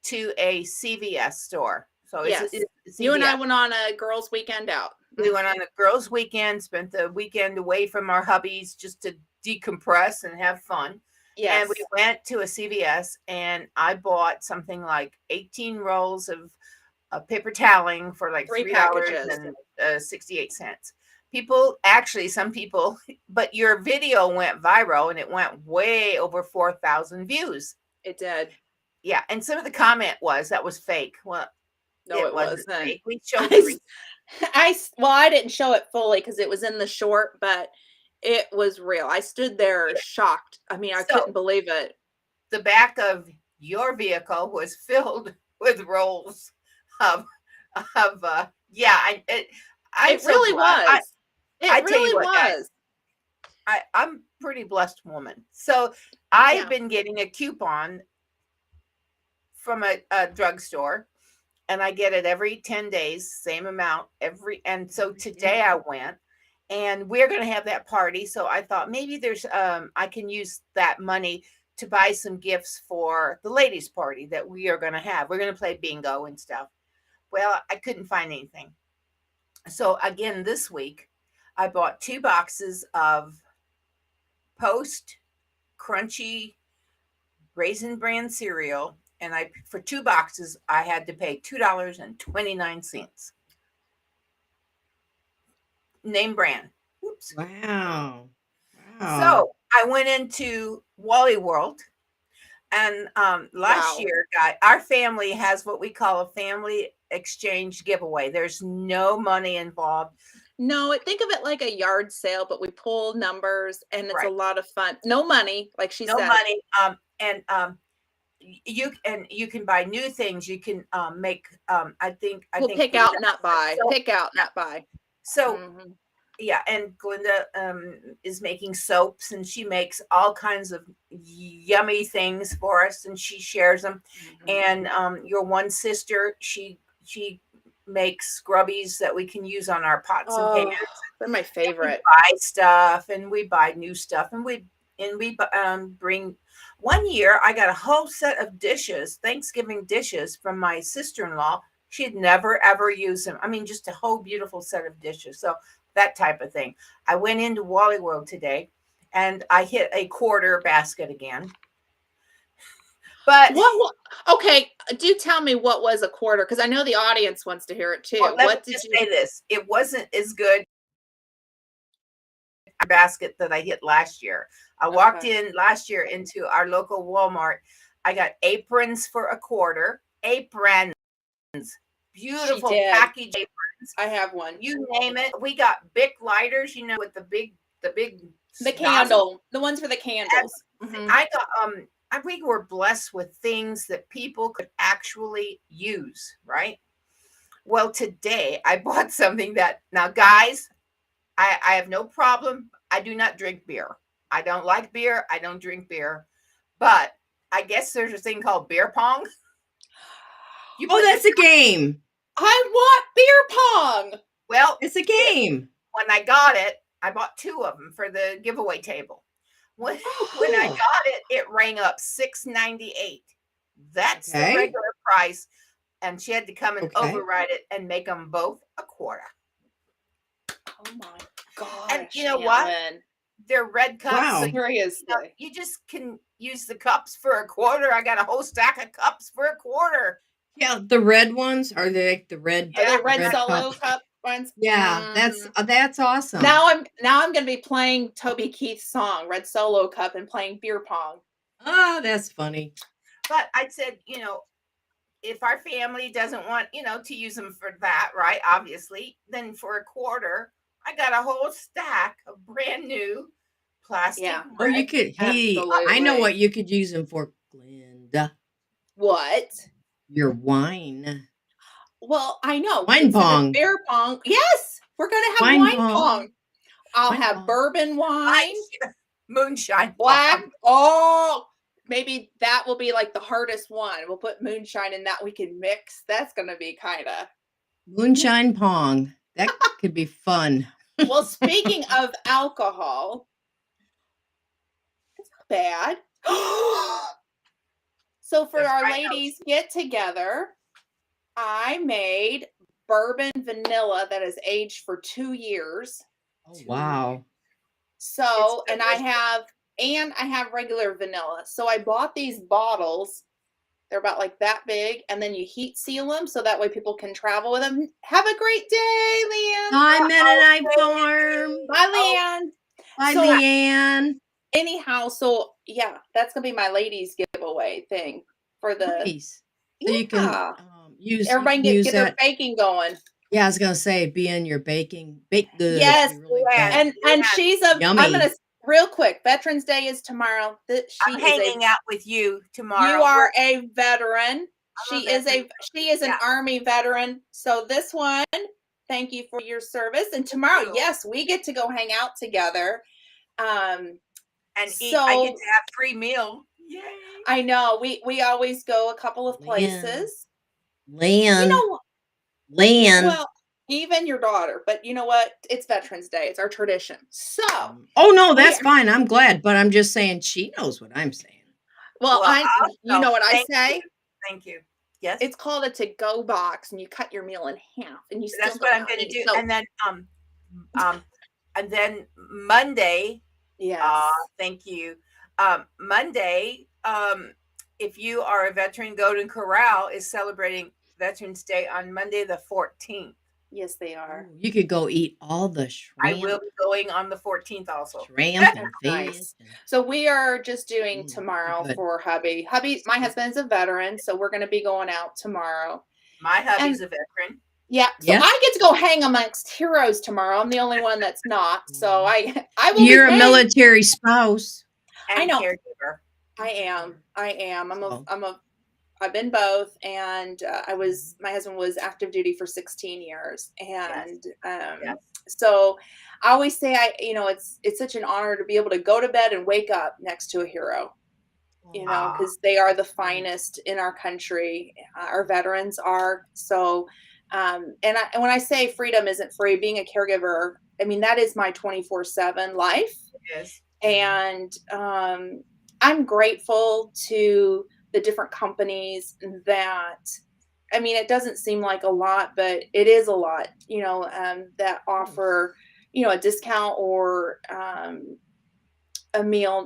[SPEAKER 3] to a CVS store. So
[SPEAKER 1] Yes,
[SPEAKER 3] it's
[SPEAKER 1] you and I
[SPEAKER 3] CVS.
[SPEAKER 1] went on a girls' weekend out.
[SPEAKER 3] We went on a girls' weekend, spent the weekend away from our hubbies just to decompress and have fun. And we
[SPEAKER 1] Yes.
[SPEAKER 3] went to a CVS, and I bought something like 18 rolls of paper toweling for like
[SPEAKER 1] 3
[SPEAKER 3] $3
[SPEAKER 1] packages.
[SPEAKER 3] and 68 cents. People, actually, some people, but your video went viral and it went way over 4,000 views.
[SPEAKER 1] It did.
[SPEAKER 3] Yeah, and some of the comment was that was fake. Well,
[SPEAKER 1] No, it
[SPEAKER 3] wasn't
[SPEAKER 1] wasn't.
[SPEAKER 3] fake. We showed
[SPEAKER 1] I
[SPEAKER 3] the
[SPEAKER 1] well, I didn't show it fully because it was in the short, but it was real. I stood there
[SPEAKER 3] Yeah.
[SPEAKER 1] shocked. I mean, I
[SPEAKER 3] So
[SPEAKER 1] couldn't believe it.
[SPEAKER 3] the back of your vehicle was filled with rolls of yeah. I'm
[SPEAKER 1] It
[SPEAKER 3] so
[SPEAKER 1] really
[SPEAKER 3] glad.
[SPEAKER 1] was.
[SPEAKER 3] I
[SPEAKER 1] It
[SPEAKER 3] tell you
[SPEAKER 1] really
[SPEAKER 3] what, guys,
[SPEAKER 1] was.
[SPEAKER 3] I'm a pretty blessed woman. So I've
[SPEAKER 1] Yeah.
[SPEAKER 3] been getting a coupon from a drugstore, and I get it every 10 days, same amount and so today I went, and we're going to have that party. So I thought maybe there's I can use that money to buy some gifts for the ladies party that we are going to have. We're going to play bingo and stuff. Well, I couldn't find anything. So again, this week I bought 2 boxes of Post crunchy Raisin Bran cereal, and I for 2 boxes I had to pay $2.29. Name brand. Oops.
[SPEAKER 2] Wow. Wow.
[SPEAKER 3] So I went into Wally World, and last
[SPEAKER 1] Wow.
[SPEAKER 3] year, our family has what we call a family exchange giveaway. There's no money involved.
[SPEAKER 1] No, think of it like a yard sale, but we pull numbers and it's a
[SPEAKER 3] Right.
[SPEAKER 1] lot of fun. No money, like she
[SPEAKER 3] No
[SPEAKER 1] said.
[SPEAKER 3] money. And you can buy new things. You can make. I think
[SPEAKER 1] We'll pick
[SPEAKER 3] Glinda
[SPEAKER 1] out, not
[SPEAKER 3] has
[SPEAKER 1] buy.
[SPEAKER 3] soap.
[SPEAKER 1] Pick out, not buy.
[SPEAKER 3] So
[SPEAKER 1] Mhm.
[SPEAKER 3] yeah, and Glinda is making soaps, and she makes all kinds of yummy things for us, and she shares them.
[SPEAKER 1] Mhm.
[SPEAKER 3] And your one sister, she makes scrubbies that we can use on our pots and pans.
[SPEAKER 1] Oh, they're my
[SPEAKER 3] And we
[SPEAKER 1] favorite.
[SPEAKER 3] buy stuff, and we buy new stuff, and we bring. One year, I got a whole set of dishes, Thanksgiving dishes, from my sister-in-law. She had never ever used them. I mean, just a whole beautiful set of dishes. So that type of thing. I went into Wally World today, and I hit a quarter basket again. But
[SPEAKER 1] Okay, do tell me what was a quarter because I know the audience wants to hear it
[SPEAKER 3] well,
[SPEAKER 1] too.
[SPEAKER 3] let me
[SPEAKER 1] What did
[SPEAKER 3] just
[SPEAKER 1] you
[SPEAKER 3] say this: it wasn't as good a basket that I hit last year. I walked
[SPEAKER 1] Okay.
[SPEAKER 3] in last year into our local Walmart. I got aprons for a quarter. Aprons,
[SPEAKER 1] She
[SPEAKER 3] beautiful
[SPEAKER 1] did.
[SPEAKER 3] package aprons.
[SPEAKER 1] I have one.
[SPEAKER 3] You name it. We got Bic lighters, with the big
[SPEAKER 1] The
[SPEAKER 3] nozzle.
[SPEAKER 1] candle, the ones for the candles. Mhm.
[SPEAKER 3] I got we were blessed with things that people could actually use, right? Well, today I bought something that now, guys, I have no problem. I do not drink beer. I don't like beer. I don't drink beer. But I guess there's a thing called beer pong. You
[SPEAKER 2] Oh,
[SPEAKER 3] put
[SPEAKER 2] that's
[SPEAKER 3] the
[SPEAKER 2] a game.
[SPEAKER 1] I want beer pong.
[SPEAKER 3] well,
[SPEAKER 2] It's a game.
[SPEAKER 3] when I got it, I bought 2 of them for the giveaway table. When
[SPEAKER 2] Oh,
[SPEAKER 3] when I
[SPEAKER 2] cool.
[SPEAKER 3] got it, it rang up $6.98. That's the
[SPEAKER 2] Okay.
[SPEAKER 3] regular price, and she had to come and
[SPEAKER 2] Okay.
[SPEAKER 3] override it and make them both a quarter.
[SPEAKER 1] Oh my gosh.
[SPEAKER 3] And you know
[SPEAKER 1] Aunt
[SPEAKER 3] what?
[SPEAKER 1] Lynn.
[SPEAKER 3] They're red cups, so
[SPEAKER 2] Wow.
[SPEAKER 1] Seriously.
[SPEAKER 3] you just can use the cups for a quarter. I got a whole stack of cups for a quarter.
[SPEAKER 2] Yeah, the red ones are they like the red
[SPEAKER 1] Are
[SPEAKER 3] Yeah,
[SPEAKER 1] they red
[SPEAKER 2] red
[SPEAKER 1] solo
[SPEAKER 2] cups?
[SPEAKER 1] cup ones?
[SPEAKER 2] Yeah, that's awesome.
[SPEAKER 1] Now I'm gonna be playing Toby Keith's song, Red Solo Cup, and playing beer pong.
[SPEAKER 2] Oh, that's funny.
[SPEAKER 3] but I said, if our family doesn't want, to use them for that, right? Obviously, then for a quarter, I got a whole stack of brand new plastic
[SPEAKER 1] Yeah.
[SPEAKER 2] Oh, you
[SPEAKER 3] red.
[SPEAKER 2] could hey, I know
[SPEAKER 1] Absolutely.
[SPEAKER 2] what you could use them for, Glinda.
[SPEAKER 1] What?
[SPEAKER 2] Your wine.
[SPEAKER 1] Well, I know.
[SPEAKER 2] Wine
[SPEAKER 1] Instead of
[SPEAKER 2] pong.
[SPEAKER 1] beer pong, yes, we're gonna have
[SPEAKER 2] Wine
[SPEAKER 1] wine
[SPEAKER 2] pong.
[SPEAKER 1] pong. I'll
[SPEAKER 2] Wine
[SPEAKER 1] have
[SPEAKER 2] pong.
[SPEAKER 1] bourbon wine,
[SPEAKER 3] Moonshine
[SPEAKER 1] black.
[SPEAKER 3] pong.
[SPEAKER 1] Oh, maybe that will be like the hardest one. We'll put moonshine in that we can mix. That's gonna be kind of
[SPEAKER 2] Moonshine pong. That could be fun.
[SPEAKER 1] well. Speaking of alcohol, it's not bad. So for
[SPEAKER 3] There's
[SPEAKER 1] our
[SPEAKER 3] right
[SPEAKER 1] ladies get together, I made bourbon vanilla that is aged for 2 years.
[SPEAKER 2] Oh,
[SPEAKER 3] 2 years.
[SPEAKER 2] wow.
[SPEAKER 3] It's
[SPEAKER 1] So, and I
[SPEAKER 3] delicious.
[SPEAKER 1] have and I have regular vanilla. So I bought these bottles. They're about like that big, and then you heat seal them so that way people can travel with them. Have a great day, Leanne.
[SPEAKER 2] Bye, Mennonite
[SPEAKER 3] Okay.
[SPEAKER 2] Farm.
[SPEAKER 1] Bye,
[SPEAKER 3] Oh,
[SPEAKER 1] Leanne.
[SPEAKER 2] Bye,
[SPEAKER 1] So
[SPEAKER 2] Leanne.
[SPEAKER 1] anyhow, so yeah, that's gonna be my ladies giveaway thing for the
[SPEAKER 2] Nice. So you can
[SPEAKER 1] yeah.
[SPEAKER 2] use
[SPEAKER 1] Everybody can get their
[SPEAKER 2] that.
[SPEAKER 1] baking going.
[SPEAKER 2] Yeah, I was gonna say be in your baked goods.
[SPEAKER 1] Yes,
[SPEAKER 2] Be really
[SPEAKER 3] Leanne,
[SPEAKER 2] good.
[SPEAKER 1] and she's a. I'm
[SPEAKER 2] Yummy.
[SPEAKER 1] gonna real quick. Veterans Day is tomorrow.
[SPEAKER 3] I'm
[SPEAKER 1] She is a.
[SPEAKER 3] hanging out with you tomorrow.
[SPEAKER 1] You are a veteran.
[SPEAKER 3] I'm a
[SPEAKER 1] She is
[SPEAKER 3] veteran.
[SPEAKER 1] she is an
[SPEAKER 3] Yeah.
[SPEAKER 1] Army veteran. So this one, thank you for your service. And tomorrow,
[SPEAKER 3] you.
[SPEAKER 1] yes, we get to go hang out together.
[SPEAKER 3] And eat.
[SPEAKER 1] So
[SPEAKER 3] I get to have free meal. Yay.
[SPEAKER 1] I know we always go a couple of
[SPEAKER 2] Lynn.
[SPEAKER 1] places.
[SPEAKER 2] Lynn.
[SPEAKER 1] You know,
[SPEAKER 2] Lynn.
[SPEAKER 1] well, even your daughter, but you know what? It's Veterans Day. It's our tradition. So
[SPEAKER 2] Oh no, that's
[SPEAKER 1] we-
[SPEAKER 2] fine. I'm glad, but I'm just saying she knows what I'm saying.
[SPEAKER 1] well, you know what I
[SPEAKER 3] thank
[SPEAKER 1] say?
[SPEAKER 3] you. Thank you. Yes.
[SPEAKER 1] It's called a to-go box, and you cut your meal in half, and you still
[SPEAKER 3] That's
[SPEAKER 1] go
[SPEAKER 3] what I'm
[SPEAKER 1] out
[SPEAKER 3] going to
[SPEAKER 1] and
[SPEAKER 3] do.
[SPEAKER 1] eat. So,
[SPEAKER 3] And then Monday,
[SPEAKER 1] yes.
[SPEAKER 3] thank you. Monday, if you are a veteran, Golden Corral is celebrating Veterans Day on Monday the 14th.
[SPEAKER 1] Yes, they are.
[SPEAKER 2] Ooh, you could go eat all the
[SPEAKER 3] I
[SPEAKER 2] shrimp.
[SPEAKER 3] will be going on the 14th also.
[SPEAKER 2] Shrimp and
[SPEAKER 1] That's
[SPEAKER 2] fish.
[SPEAKER 1] nice. So we are just doing tomorrow
[SPEAKER 2] good.
[SPEAKER 1] for hubby. My husband's a veteran, so we're going to be going out tomorrow.
[SPEAKER 3] My hubby's a veteran.
[SPEAKER 1] Yeah, so
[SPEAKER 2] Yeah.
[SPEAKER 1] I get to go hang amongst heroes tomorrow. I'm the only one that's not. So I will.
[SPEAKER 2] You're a
[SPEAKER 1] be
[SPEAKER 2] military spouse.
[SPEAKER 3] And
[SPEAKER 1] I know.
[SPEAKER 3] caregiver.
[SPEAKER 1] I am. I've been both, and my husband was active duty for 16 years, and so I always say it's such an honor to be able to go to bed and wake up next to a hero, because they are the finest in our country. Our veterans are so, and when I say freedom isn't free, being a caregiver, I mean that is my 24/7 life,
[SPEAKER 3] Yes.
[SPEAKER 1] and I'm grateful to the different companies that, I mean, it doesn't seem like a lot, but it is a lot, that offer, a discount or a meal.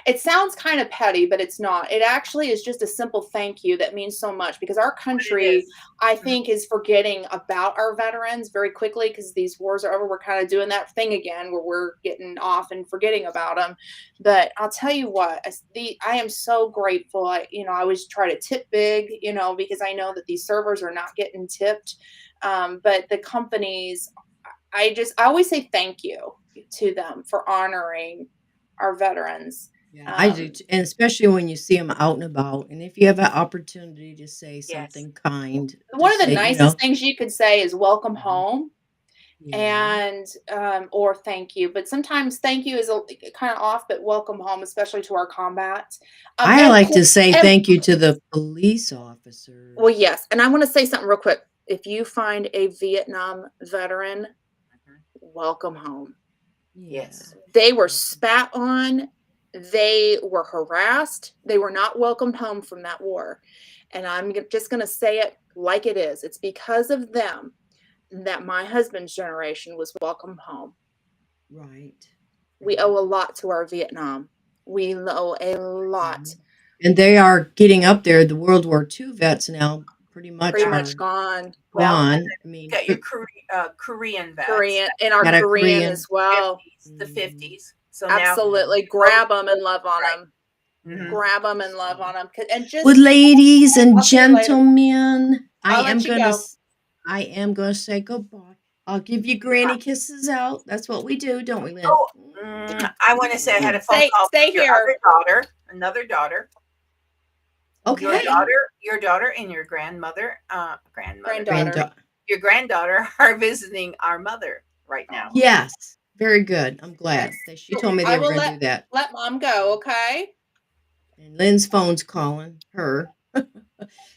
[SPEAKER 1] It sounds kind of petty, but it's not. It actually is just a simple thank you that means so much, because our country, I think, is forgetting about our veterans very quickly because these wars are over. We're kind of doing that thing again where we're getting off and forgetting about them. But I'll tell you what, I am so grateful. I always try to tip big, because I know that these servers are not getting tipped. But the companies, I always say thank you to them for honoring our veterans.
[SPEAKER 2] Yeah, I do, and especially when you see them out and about, and if you have an opportunity to say something kind.
[SPEAKER 1] One of the nicest things you could say is welcome home,
[SPEAKER 2] Yeah.
[SPEAKER 1] and or thank you. But sometimes thank you is kind of off, but welcome home, especially to our combat.
[SPEAKER 2] I like to say thank you to the police officers.
[SPEAKER 1] Well, yes, and I want to say something real quick. If you find a Vietnam veteran, welcome home.
[SPEAKER 3] Yes.
[SPEAKER 1] They were spat on. They were harassed. They were not welcomed home from that war. And I'm just going to say it like it is. It's because of them that my husband's generation was welcomed home.
[SPEAKER 2] Right.
[SPEAKER 1] We owe a lot to our Vietnam. We owe a lot.
[SPEAKER 2] And they are getting up there. The World War II vets now pretty much
[SPEAKER 1] gone.
[SPEAKER 2] Well, I
[SPEAKER 3] mean, you got your Korean vets.
[SPEAKER 1] And our Korean as well.
[SPEAKER 3] 50s, the 50s. So
[SPEAKER 1] absolutely grab them and love on them. Mm-hmm. Grab them and love on them. And just
[SPEAKER 2] with ladies and gentlemen, I am gonna say goodbye. I'll give you granny kisses out. That's what we do, don't we, Lynn?
[SPEAKER 3] Oh, I want to say I had a phone call.
[SPEAKER 1] Stay here.
[SPEAKER 3] Another daughter.
[SPEAKER 2] Okay.
[SPEAKER 3] Your daughter and your granddaughter. Your granddaughter are visiting our mother right now.
[SPEAKER 2] Yes. Very good. I'm glad. She told me they were going to do that.
[SPEAKER 1] Let mom go, okay?
[SPEAKER 2] And Lynn's phone's calling her.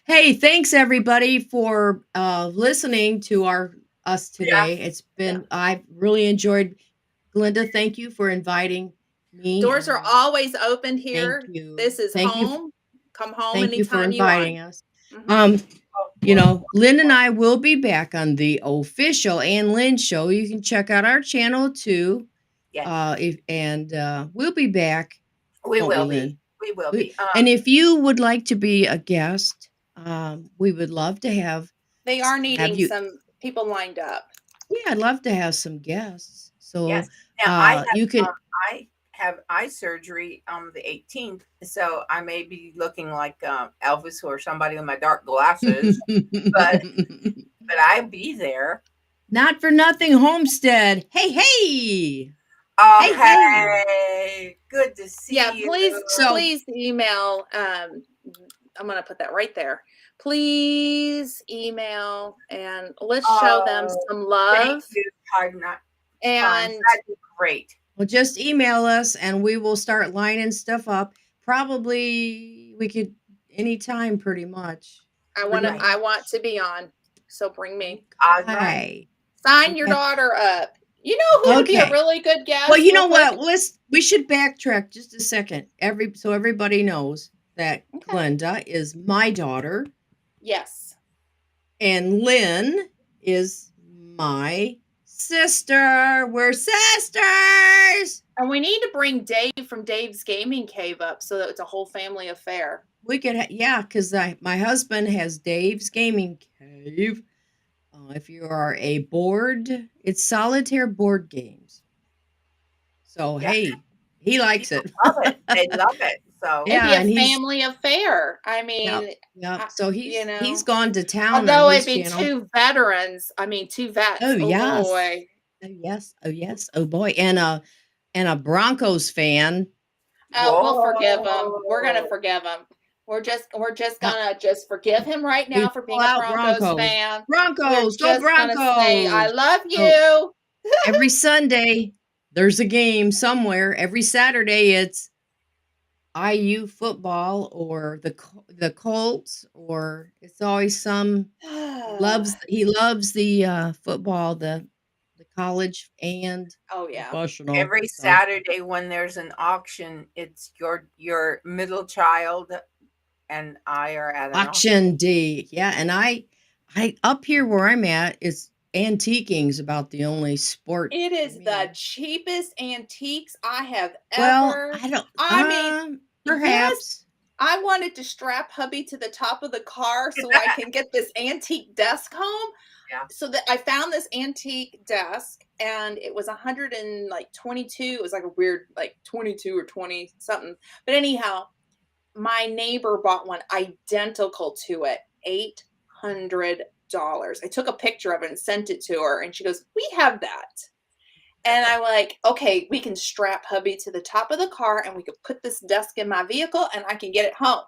[SPEAKER 2] Hey, thanks everybody for listening to us today.
[SPEAKER 3] Yeah.
[SPEAKER 2] It's been I've really enjoyed. Glenda, thank you for inviting me.
[SPEAKER 1] Doors are always open here.
[SPEAKER 2] Thank you.
[SPEAKER 1] This is home. Come home
[SPEAKER 2] anytime you for inviting us.
[SPEAKER 1] Mm-hmm.
[SPEAKER 2] Lynn and I will be back on the official AnnLynn Show. You can check out our channel too.
[SPEAKER 3] Yes,
[SPEAKER 2] We'll be back,
[SPEAKER 3] we
[SPEAKER 2] won't we,
[SPEAKER 3] will be.
[SPEAKER 2] Lynn?
[SPEAKER 3] We will
[SPEAKER 2] We,
[SPEAKER 3] be.
[SPEAKER 2] and if you would like to be a guest, we would love to
[SPEAKER 1] They are
[SPEAKER 2] have
[SPEAKER 1] needing
[SPEAKER 2] you.
[SPEAKER 1] some people lined up.
[SPEAKER 2] Yeah, I'd love to have some guests. So
[SPEAKER 3] Yes. Now
[SPEAKER 2] you can.
[SPEAKER 3] I have eye surgery on the 18th, so I may be looking like Elvis or somebody with my dark glasses, but I'll be there.
[SPEAKER 2] Not for nothing, Homestead. Hey, hey,
[SPEAKER 3] Oh,
[SPEAKER 2] hey, hey.
[SPEAKER 3] hey, good to
[SPEAKER 1] Yeah,
[SPEAKER 3] see you.
[SPEAKER 2] So
[SPEAKER 1] please email. I'm gonna put that right there. Please email and let's show them
[SPEAKER 3] Oh,
[SPEAKER 1] some
[SPEAKER 3] thank
[SPEAKER 1] love.
[SPEAKER 3] you, Pardon, Pons.
[SPEAKER 1] And
[SPEAKER 3] That'd be great.
[SPEAKER 2] well, just email us and we will start lining stuff up. Probably we could anytime, pretty much. Pretty
[SPEAKER 3] Right.
[SPEAKER 1] I
[SPEAKER 2] much.
[SPEAKER 1] want to be on. So bring me.
[SPEAKER 3] All right.
[SPEAKER 2] Okay.
[SPEAKER 1] Sign your
[SPEAKER 2] Okay.
[SPEAKER 1] daughter up. You know who would be a
[SPEAKER 2] Okay.
[SPEAKER 1] really good guest?
[SPEAKER 2] Well, you
[SPEAKER 1] real
[SPEAKER 2] know
[SPEAKER 1] quick?
[SPEAKER 2] what? We should backtrack just a second. So everybody knows that
[SPEAKER 1] Okay.
[SPEAKER 2] Glenda is my daughter
[SPEAKER 1] Yes.
[SPEAKER 2] and Lynn is my sister. We're sisters.
[SPEAKER 1] And we need to bring Dave from Dave's Gaming Cave up so that it's a whole family affair.
[SPEAKER 2] We could, yeah, because my husband has Dave's Gaming Cave. If you are a board, it's solitaire board games. So
[SPEAKER 3] Yeah.
[SPEAKER 2] hey, he likes
[SPEAKER 3] People
[SPEAKER 2] it.
[SPEAKER 3] love it. They love it. So
[SPEAKER 2] Yeah,
[SPEAKER 1] It'd
[SPEAKER 2] and
[SPEAKER 1] be a
[SPEAKER 2] he's
[SPEAKER 1] family affair. I mean,
[SPEAKER 2] yep. So
[SPEAKER 1] you
[SPEAKER 2] he's
[SPEAKER 1] know,
[SPEAKER 2] gone to town on
[SPEAKER 1] although it'd
[SPEAKER 2] his
[SPEAKER 1] be
[SPEAKER 2] channel.
[SPEAKER 1] two veterans. I mean, two vets.
[SPEAKER 2] Oh
[SPEAKER 1] Oh
[SPEAKER 2] yes,
[SPEAKER 1] boy.
[SPEAKER 2] oh yes, oh yes, oh boy, and a Broncos fan.
[SPEAKER 1] Oh, we'll forgive him. We're gonna
[SPEAKER 3] whoa.
[SPEAKER 1] forgive him. We're just
[SPEAKER 2] Yep,
[SPEAKER 1] gonna just forgive him right
[SPEAKER 2] we
[SPEAKER 1] now for
[SPEAKER 2] pull
[SPEAKER 1] being a
[SPEAKER 2] out
[SPEAKER 1] Broncos
[SPEAKER 2] Broncos.
[SPEAKER 1] fan. We're
[SPEAKER 2] Broncos, go
[SPEAKER 1] just gonna say, I
[SPEAKER 2] Broncos!
[SPEAKER 1] love
[SPEAKER 2] So
[SPEAKER 1] you.
[SPEAKER 2] every Sunday there's a game somewhere. Every Saturday it's IU football or the Colts, or it's always some he loves the football, the college and
[SPEAKER 1] Oh yeah.
[SPEAKER 2] professional.
[SPEAKER 3] Every
[SPEAKER 2] So
[SPEAKER 3] Saturday when there's an auction, it's your middle child and I are at an auction.
[SPEAKER 2] auction day. Yeah, and I up here where I'm at, it's antiquing's about the only sport
[SPEAKER 1] It
[SPEAKER 2] for
[SPEAKER 1] is the
[SPEAKER 2] me.
[SPEAKER 1] cheapest antiques I have
[SPEAKER 2] Well,
[SPEAKER 1] ever.
[SPEAKER 2] I don't
[SPEAKER 1] I mean, yes,
[SPEAKER 2] perhaps.
[SPEAKER 1] I wanted to strap hubby to the top of the car so I can get this antique desk home.
[SPEAKER 3] Yeah.
[SPEAKER 1] So that I found this antique desk and it was 122. It was like a weird, like 22 or 20 something. But anyhow, my neighbor bought one identical to it, $800. I took a picture of it and sent it to her, and she goes, "We have that." And I'm like, "Okay, we can strap hubby to the top of the car and we could put this desk in my vehicle and I can get it home."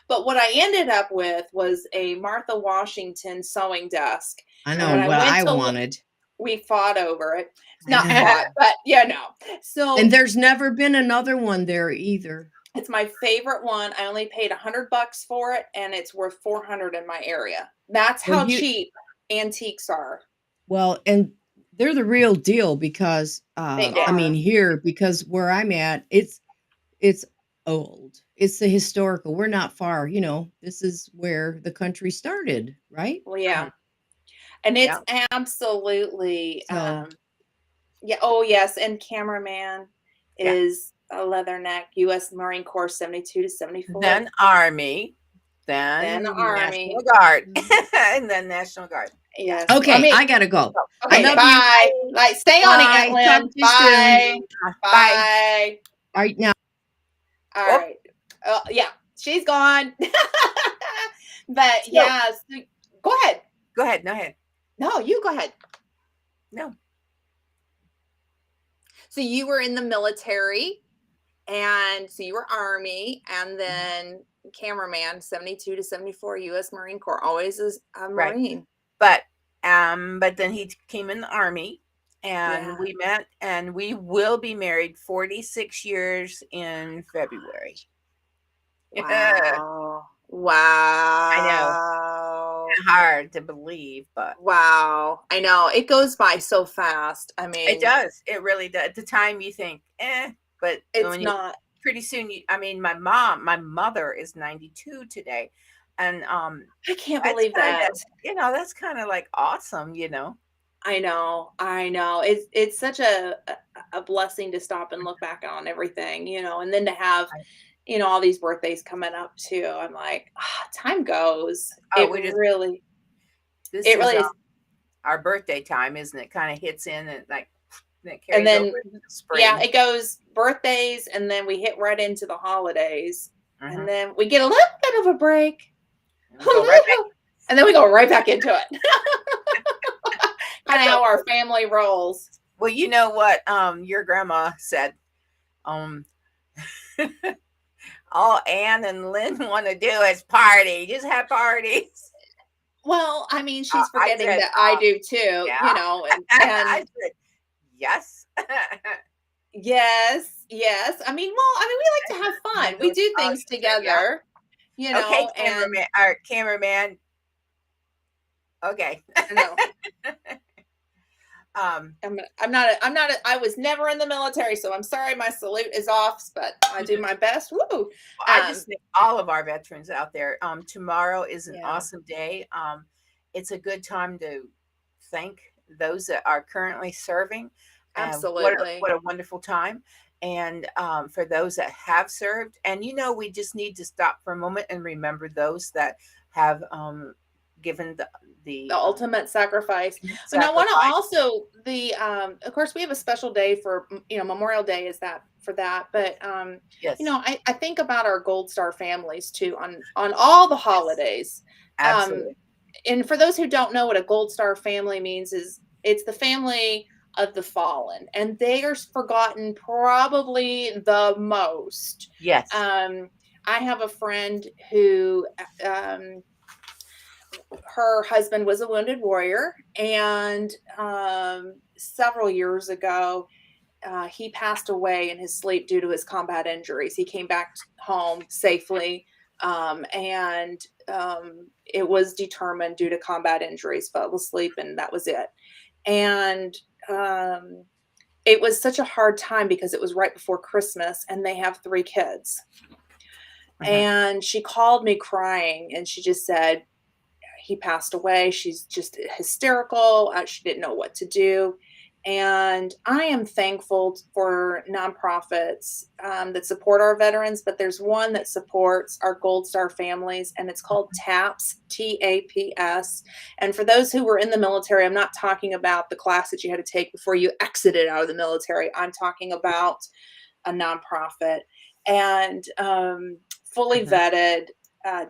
[SPEAKER 1] But what I ended up with was a Martha Washington sewing desk.
[SPEAKER 2] I
[SPEAKER 1] And
[SPEAKER 2] know
[SPEAKER 1] when I
[SPEAKER 2] what
[SPEAKER 1] went
[SPEAKER 2] I
[SPEAKER 1] to
[SPEAKER 2] wanted.
[SPEAKER 1] we fought over it.
[SPEAKER 2] I
[SPEAKER 1] Not
[SPEAKER 2] know.
[SPEAKER 1] fought, but yeah, no.
[SPEAKER 2] And
[SPEAKER 1] So
[SPEAKER 2] there's never been another one there either.
[SPEAKER 1] it's my favorite one. I only paid $100 for it, and it's worth 400 in my area. That's
[SPEAKER 2] Well,
[SPEAKER 1] how cheap antiques are.
[SPEAKER 2] and they're the real deal because
[SPEAKER 1] They
[SPEAKER 2] I mean
[SPEAKER 1] are.
[SPEAKER 2] here, because where I'm at, it's old. It's the historical. We're not far, this is where the country started, right?
[SPEAKER 1] Well, yeah.
[SPEAKER 3] Mhm.
[SPEAKER 1] And it's
[SPEAKER 3] Yeah.
[SPEAKER 1] absolutely
[SPEAKER 2] So
[SPEAKER 1] yeah. Oh, yes. And cameraman
[SPEAKER 3] Yeah.
[SPEAKER 1] is a leatherneck U.S. Marine Corps 72 to 74.
[SPEAKER 3] Then Army,
[SPEAKER 1] Then
[SPEAKER 3] then
[SPEAKER 1] Army.
[SPEAKER 3] National Guard,
[SPEAKER 2] Mhm.
[SPEAKER 3] and then National Guard.
[SPEAKER 1] Yes.
[SPEAKER 2] okay,
[SPEAKER 1] I
[SPEAKER 2] I gotta go. I
[SPEAKER 1] okay.
[SPEAKER 2] love you.
[SPEAKER 1] Bye. Like, stay on it, Aunt
[SPEAKER 2] Bye. Talk
[SPEAKER 1] Lynn.
[SPEAKER 2] to you soon.
[SPEAKER 1] Bye.
[SPEAKER 3] Bye.
[SPEAKER 1] Bye.
[SPEAKER 2] All right, now.
[SPEAKER 1] All
[SPEAKER 3] Oh,
[SPEAKER 1] right. Yeah, she's gone. But
[SPEAKER 3] so
[SPEAKER 1] yeah, so, go ahead.
[SPEAKER 3] go ahead. No ahead.
[SPEAKER 1] No, you go ahead.
[SPEAKER 3] No.
[SPEAKER 1] So you were in the military, and so you were Army, and then cameraman 72 to 74 U.S. Marine Corps, always is a
[SPEAKER 3] Right.
[SPEAKER 1] Marine.
[SPEAKER 3] But then he came in the Army and
[SPEAKER 1] Yeah.
[SPEAKER 3] we met and we will be married 46 years in February.
[SPEAKER 1] Wow.
[SPEAKER 3] I know.
[SPEAKER 1] Wow.
[SPEAKER 3] Hard to believe, but
[SPEAKER 1] Wow. I know. It goes by so fast. I
[SPEAKER 3] it
[SPEAKER 1] mean,
[SPEAKER 3] does. It really does. At the time you think, but
[SPEAKER 1] it's
[SPEAKER 3] when you
[SPEAKER 1] not.
[SPEAKER 3] pretty soon I mean my mother is 92 today. And
[SPEAKER 1] I can't
[SPEAKER 3] that's
[SPEAKER 1] believe
[SPEAKER 3] kind
[SPEAKER 1] that.
[SPEAKER 3] of, that's kind of like awesome.
[SPEAKER 1] I know, I know. It's such a blessing to stop and look back on everything, and then to have,
[SPEAKER 3] Right.
[SPEAKER 1] all these birthdays coming up too. I'm like, time goes.
[SPEAKER 3] Oh,
[SPEAKER 1] It
[SPEAKER 3] we just
[SPEAKER 1] really,
[SPEAKER 3] this
[SPEAKER 1] it
[SPEAKER 3] is
[SPEAKER 1] really is.
[SPEAKER 3] our birthday time, isn't it? Kind of hits in and like then it
[SPEAKER 1] And
[SPEAKER 3] carries over
[SPEAKER 1] then,
[SPEAKER 3] into the
[SPEAKER 1] yeah,
[SPEAKER 3] spring.
[SPEAKER 1] it goes birthdays, and then we hit right into the holidays, and
[SPEAKER 3] Hmm.
[SPEAKER 1] then we get a little bit of a break,
[SPEAKER 3] And
[SPEAKER 1] a
[SPEAKER 3] we go right back.
[SPEAKER 1] little, and then we go right back into it. Kind
[SPEAKER 3] That's
[SPEAKER 1] of how our
[SPEAKER 3] okay.
[SPEAKER 1] family rolls.
[SPEAKER 3] Well, you know what your grandma said. Um, all Ann and Lynn want to do is party. Just have parties.
[SPEAKER 1] Well, I mean, she's
[SPEAKER 3] I
[SPEAKER 1] forgetting
[SPEAKER 3] said,
[SPEAKER 1] that I do too,
[SPEAKER 3] yeah.
[SPEAKER 1] and
[SPEAKER 3] I said, yes.
[SPEAKER 1] yes, yes. We like to have
[SPEAKER 3] You
[SPEAKER 1] fun. We
[SPEAKER 3] know,
[SPEAKER 1] do
[SPEAKER 3] oh,
[SPEAKER 1] things
[SPEAKER 3] you said, yeah.
[SPEAKER 1] together,
[SPEAKER 3] Okay,
[SPEAKER 1] and
[SPEAKER 3] cameraman. Okay.
[SPEAKER 1] I know.
[SPEAKER 3] um,
[SPEAKER 1] I was never in the military, so I'm sorry my salute is off, but I do my best. Woo!
[SPEAKER 3] I
[SPEAKER 1] Um,
[SPEAKER 3] just think all of our veterans out there. Tomorrow is an
[SPEAKER 1] yeah,
[SPEAKER 3] awesome day. It's a good time to thank those that are currently serving.
[SPEAKER 1] absolutely.
[SPEAKER 3] What a wonderful time! And for those that have served, and we just need to stop for a moment and remember those that have given
[SPEAKER 1] The
[SPEAKER 3] the
[SPEAKER 1] ultimate sacrifice. And I want to
[SPEAKER 3] sacrifice.
[SPEAKER 1] also of course we have a special day for Memorial Day is that for that, but
[SPEAKER 3] Yes,
[SPEAKER 1] I think about our Gold Star families too on all the
[SPEAKER 3] yes,
[SPEAKER 1] holidays. Um,
[SPEAKER 3] absolutely.
[SPEAKER 1] and for those who don't know what a Gold Star family means is it's the family of the fallen, and they are forgotten probably the most.
[SPEAKER 3] Yes.
[SPEAKER 1] Um, I have a friend who um, her husband was a wounded warrior, and several years ago, he passed away in his sleep due to his combat injuries. He came back home safely, and it was determined due to combat injuries, fell asleep, and that was it. And um, it was such a hard time because it was right before Christmas, and they have 3 kids.
[SPEAKER 3] Hmm.
[SPEAKER 1] And she called me crying, and she just said, he passed away. She's just hysterical. She didn't know what to do. And I am thankful for nonprofits that support our veterans, but there's one that supports our Gold Star families, and it's called TAPS, TAPS. And for those who were in the military, I'm not talking about the class that you had to take before you exited out of the military. I'm talking about a nonprofit, and fully
[SPEAKER 3] Hmm.
[SPEAKER 1] vetted,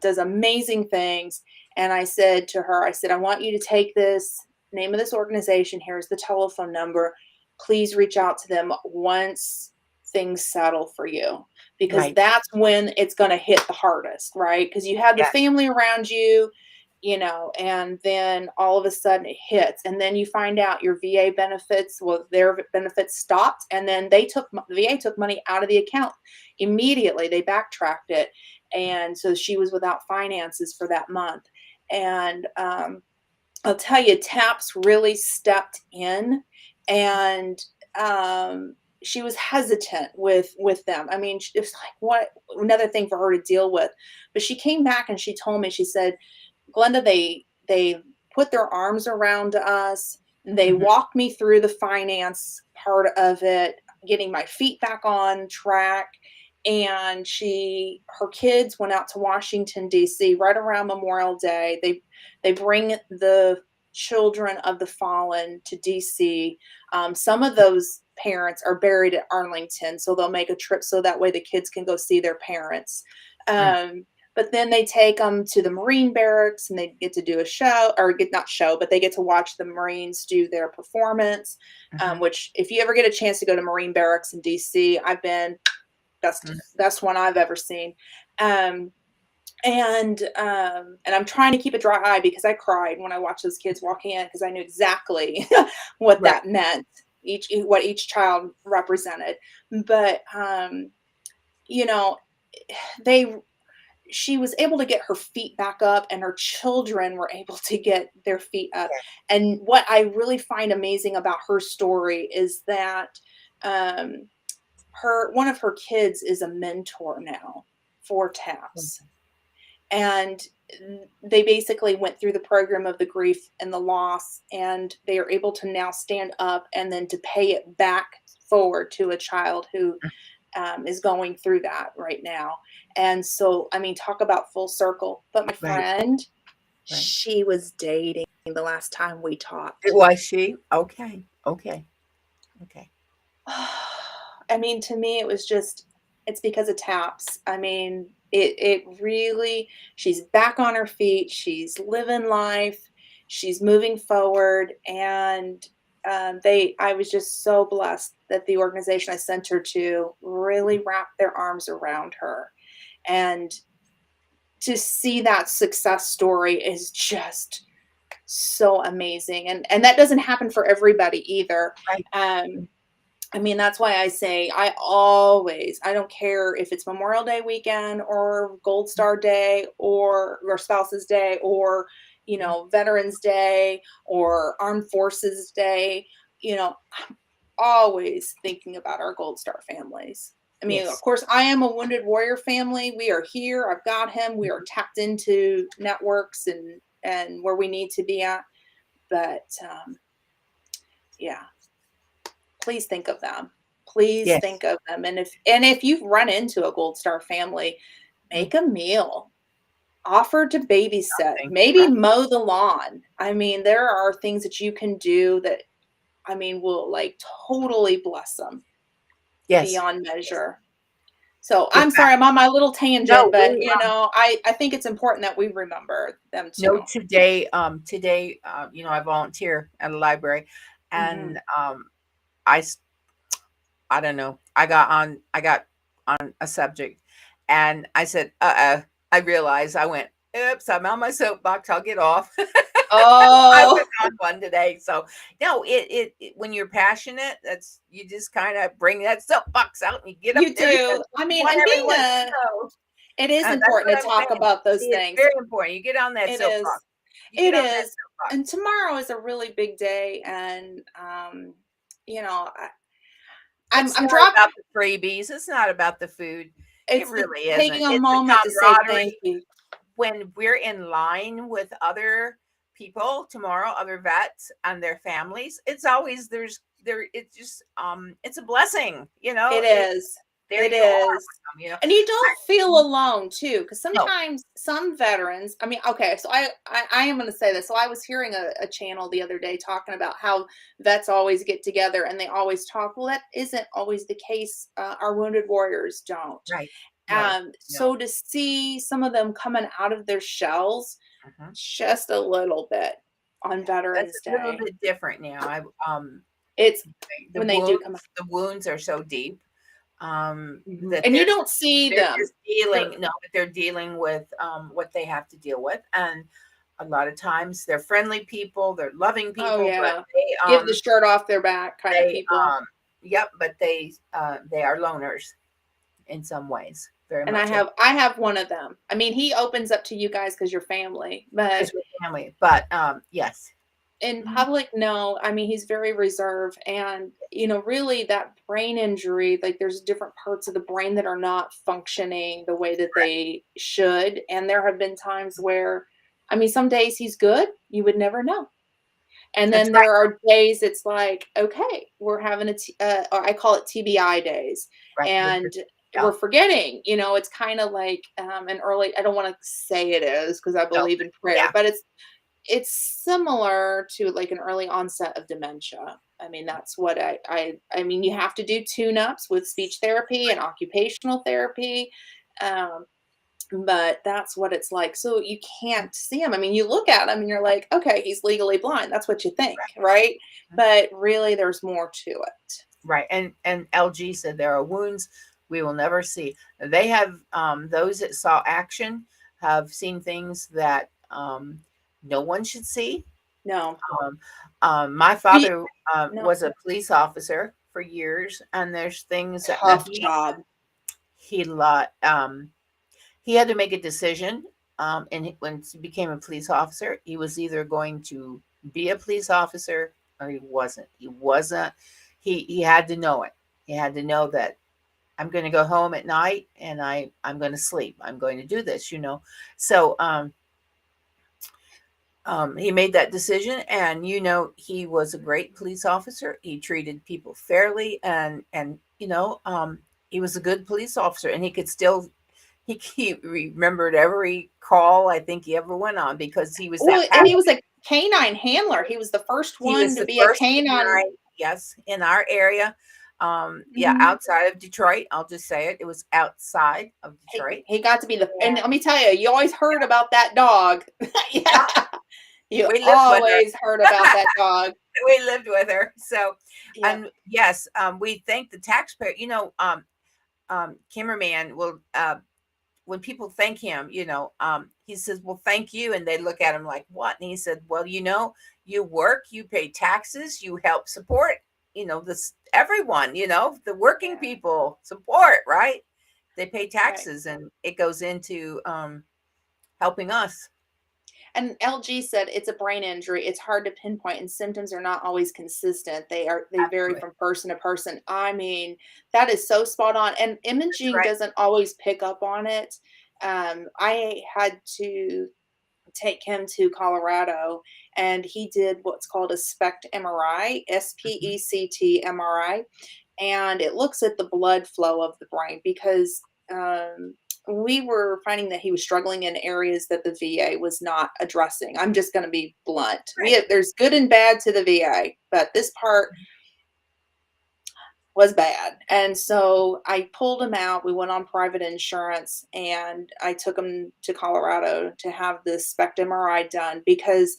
[SPEAKER 1] does amazing things. And I said to her, I said, I want you to take this name of this organization. Here's the telephone number. Please reach out to them once things settle for you, because
[SPEAKER 3] Right.
[SPEAKER 1] that's when it's going to hit the hardest, right? Because you have the
[SPEAKER 3] Yes.
[SPEAKER 1] family around you, and then all of a sudden it hits, and then you find out your VA benefits, well, their benefits stopped, and then the VA took money out of the account immediately. They backtracked it, and so she was without finances for that month. And I'll tell you, TAPS really stepped in, and she was hesitant with them. I mean, it was like, what another thing for her to deal with. But she came back and she told me, she said, Glenda, they put their arms around us. They
[SPEAKER 3] Hmm.
[SPEAKER 1] walked me through the finance part of it, getting my feet back on track. And her kids went out to Washington D.C. right around Memorial Day. They bring the children of the fallen to DC. Some of those parents are buried at Arlington, so they'll make a trip so that way the kids can go see their parents.
[SPEAKER 3] Mm.
[SPEAKER 1] But then they take them to the Marine barracks, and they get to do a show, or get not show, but they get to watch the Marines do their performance.
[SPEAKER 3] Mhm.
[SPEAKER 1] Which, if you ever get a chance to go to Marine barracks in DC, I've been
[SPEAKER 3] Mm.
[SPEAKER 1] best one I've ever seen. Um, and I'm trying to keep a dry eye because I cried when I watched those kids walk in, because I knew exactly what
[SPEAKER 3] Right.
[SPEAKER 1] that meant, what each child represented. But you know, they she was able to get her feet back up, and her children were able to get their feet up.
[SPEAKER 3] Yeah.
[SPEAKER 1] And what I really find amazing about her story is that um, her one of her kids is a mentor now for
[SPEAKER 3] Mm.
[SPEAKER 1] TAPS. And they basically went through the program of the grief and the loss, and they are able to now stand up and then to pay it back forward to a child who is going through that right now. And so, I mean, talk about full circle. But my
[SPEAKER 3] Right.
[SPEAKER 1] friend,
[SPEAKER 3] Right.
[SPEAKER 1] she was dating the last time we talked.
[SPEAKER 3] Was she? Okay. Okay. Okay.
[SPEAKER 1] I mean, to me, it was just, it's because of taps. I mean, it really, she's back on her feet. She's living life. She's moving forward. And I was just so blessed that the organization I sent her to really wrapped their arms around her. And to see that success story is just so amazing. And that doesn't happen for everybody either.
[SPEAKER 3] Right.
[SPEAKER 1] Um, I mean, that's why I say I don't care if it's Memorial Day weekend or Gold Star Day or Spouse's Day or, Veterans Day or Armed Forces Day, I'm always thinking about our Gold Star families. I mean, of
[SPEAKER 3] Yes.
[SPEAKER 1] course, I am a wounded warrior family. We are here. I've got him. We are tapped into networks and where we need to be at. But yeah, please think of them. Please
[SPEAKER 3] Yes.
[SPEAKER 1] think of them. And if you've run into a Gold Star family, make a meal. Offer to babysit,
[SPEAKER 3] Something.
[SPEAKER 1] maybe
[SPEAKER 3] Right.
[SPEAKER 1] mow the lawn. I mean, there are things that you can do that, I mean, will like totally bless them
[SPEAKER 3] Yes.
[SPEAKER 1] beyond measure. So
[SPEAKER 3] The
[SPEAKER 1] I'm
[SPEAKER 3] fact.
[SPEAKER 1] sorry, I'm on my little tangent,
[SPEAKER 3] No,
[SPEAKER 1] but
[SPEAKER 3] we
[SPEAKER 1] I think it's important that we remember them too.
[SPEAKER 3] no today I volunteer at a library,
[SPEAKER 1] Hmm.
[SPEAKER 3] and I s- I don't know. I got on a subject, and I said, I realized I went, oops, I'm on my soapbox. I'll get off. I
[SPEAKER 1] Oh,
[SPEAKER 3] was on one today. So no, when you're passionate, that's you just kind of bring that soapbox out and you get up
[SPEAKER 1] you
[SPEAKER 3] there
[SPEAKER 1] do.
[SPEAKER 3] because
[SPEAKER 1] I
[SPEAKER 3] you
[SPEAKER 1] mean,
[SPEAKER 3] want
[SPEAKER 1] and
[SPEAKER 3] everyone to know.
[SPEAKER 1] it is
[SPEAKER 3] That's what
[SPEAKER 1] important to
[SPEAKER 3] I'm
[SPEAKER 1] talk
[SPEAKER 3] saying.
[SPEAKER 1] about those
[SPEAKER 3] It's
[SPEAKER 1] things.
[SPEAKER 3] very important. You get on that
[SPEAKER 1] It
[SPEAKER 3] soapbox.
[SPEAKER 1] is.
[SPEAKER 3] You
[SPEAKER 1] It
[SPEAKER 3] get on that
[SPEAKER 1] is. And
[SPEAKER 3] soapbox.
[SPEAKER 1] tomorrow is a really big day, and you know, I,
[SPEAKER 3] It's
[SPEAKER 1] I'm
[SPEAKER 3] not
[SPEAKER 1] dropping.
[SPEAKER 3] about the freebies. It's not about the food. It
[SPEAKER 1] It's
[SPEAKER 3] really isn't.
[SPEAKER 1] taking a
[SPEAKER 3] It's the
[SPEAKER 1] moment to say thank
[SPEAKER 3] camaraderie
[SPEAKER 1] you.
[SPEAKER 3] when we're in line with other people tomorrow, other vets and their families. It's always there. It's just it's a blessing.
[SPEAKER 1] It is.
[SPEAKER 3] There
[SPEAKER 1] It
[SPEAKER 3] you are
[SPEAKER 1] is.
[SPEAKER 3] with them.
[SPEAKER 1] And you don't feel alone too, because
[SPEAKER 3] No,
[SPEAKER 1] sometimes some veterans, I mean, okay, so I am going to say this. So I was hearing a channel the other day talking about how vets always get together and they always talk. Well, that isn't always the case. Our wounded warriors don't.
[SPEAKER 3] right? No, no.
[SPEAKER 1] So to see some of them coming out of their shells
[SPEAKER 3] Mhm.
[SPEAKER 1] just a little bit on
[SPEAKER 3] Yeah, that's
[SPEAKER 1] Veterans
[SPEAKER 3] a little
[SPEAKER 1] Day,
[SPEAKER 3] bit different now.
[SPEAKER 1] it's
[SPEAKER 3] The
[SPEAKER 1] when they do come out.
[SPEAKER 3] wounds are so deep
[SPEAKER 1] Mhm.
[SPEAKER 3] that
[SPEAKER 1] And you don't see
[SPEAKER 3] they're
[SPEAKER 1] them.
[SPEAKER 3] just dealing
[SPEAKER 1] They're
[SPEAKER 3] no, but they're dealing with, what they have to deal with, and a lot of times they're friendly people, they're loving
[SPEAKER 1] Oh,
[SPEAKER 3] people, but
[SPEAKER 1] yeah. Give the shirt off their back kind of
[SPEAKER 3] they,
[SPEAKER 1] people.
[SPEAKER 3] yep, but they are loners in some ways, very
[SPEAKER 1] And I
[SPEAKER 3] much so,
[SPEAKER 1] have I have one of them. I mean, he opens up to you guys because 'cause you're family, but
[SPEAKER 3] 'cause we're family, but, yes.
[SPEAKER 1] in
[SPEAKER 3] Mhm.
[SPEAKER 1] public, no. I mean, he's very reserved and, really that brain injury, like, there's different parts of the brain that are not functioning the way that
[SPEAKER 3] Correct.
[SPEAKER 1] they should, and there have been times where I mean, some days he's good, you would never know. And
[SPEAKER 3] That's
[SPEAKER 1] then
[SPEAKER 3] right,
[SPEAKER 1] there are days it's like, okay, we're having or I call it TBI days,
[SPEAKER 3] right, with your
[SPEAKER 1] and
[SPEAKER 3] yeah,
[SPEAKER 1] we're forgetting. It's kind of like an early. I don't want to say it is because I
[SPEAKER 3] no,
[SPEAKER 1] believe in prayer,
[SPEAKER 3] yeah,
[SPEAKER 1] but it's similar to like an early onset of dementia. I mean, that's what I mean, you have to do tune-ups with speech therapy and occupational therapy. Um, but that's what it's like. So you can't see him. I mean, you look at him and you're like, okay, he's legally blind. That's what you think, right?
[SPEAKER 3] right.
[SPEAKER 1] But really, there's more to it.
[SPEAKER 3] Right, and LG said there are wounds we will never see. They have those that saw action have seen things that no one should see.
[SPEAKER 1] No,
[SPEAKER 3] Um, my
[SPEAKER 1] we
[SPEAKER 3] father
[SPEAKER 1] no
[SPEAKER 3] was a police officer for years, and there's things that now
[SPEAKER 1] tough job.
[SPEAKER 3] he lot he had to make a decision. When he became a police officer, he was either going to be a police officer or he wasn't. He wasn't. He had to know it. He had to know that I'm going to go home at night and I'm going to sleep. I'm going to do this. So he made that decision, and he was a great police officer. He treated people fairly, and he was a good police officer, and he remembered every call I think he ever went on because he was
[SPEAKER 1] Well,
[SPEAKER 3] that
[SPEAKER 1] and he
[SPEAKER 3] passionate.
[SPEAKER 1] was a canine handler. He was the first
[SPEAKER 3] He
[SPEAKER 1] one
[SPEAKER 3] was
[SPEAKER 1] to
[SPEAKER 3] the
[SPEAKER 1] be a
[SPEAKER 3] first
[SPEAKER 1] canine.
[SPEAKER 3] canine, yes, in our area. Yeah,
[SPEAKER 1] Mhm.
[SPEAKER 3] outside of Detroit. I'll just say it. It was outside of Detroit.
[SPEAKER 1] He got to be and
[SPEAKER 3] And
[SPEAKER 1] let me tell you, you always heard about that dog.
[SPEAKER 3] yeah,
[SPEAKER 1] Yeah. You
[SPEAKER 3] we lived with her.
[SPEAKER 1] always heard about that dog.
[SPEAKER 3] We lived with her. So,
[SPEAKER 1] Yep.
[SPEAKER 3] and yes, we thank the taxpayer. Kimmerman will when people thank him, he says, "Well, thank you," and they look at him like, "What?" And he said, "Well, you work, you pay taxes, you help support, this everyone, the working
[SPEAKER 1] Yeah.
[SPEAKER 3] people support, right? They pay
[SPEAKER 1] Right.
[SPEAKER 3] taxes, and it goes into helping us."
[SPEAKER 1] And LG said it's a brain injury. It's hard to pinpoint, and symptoms are not always consistent. They vary
[SPEAKER 3] Absolutely,
[SPEAKER 1] from person to person. I mean, that is so spot on. And
[SPEAKER 3] that's
[SPEAKER 1] imaging
[SPEAKER 3] right.
[SPEAKER 1] doesn't always pick up on it. I had to take him to Colorado, and he did what's called a SPECT MRI,
[SPEAKER 3] Mhm.
[SPEAKER 1] SPECT MRI, and it looks at the blood flow of the brain because we were finding that he was struggling in areas that the VA was not addressing. I'm just going to be blunt.
[SPEAKER 3] Right.
[SPEAKER 1] There's good and bad to the VA, but this part was bad. And so I pulled him out. We went on private insurance and I took him to Colorado to have this SPECT MRI done because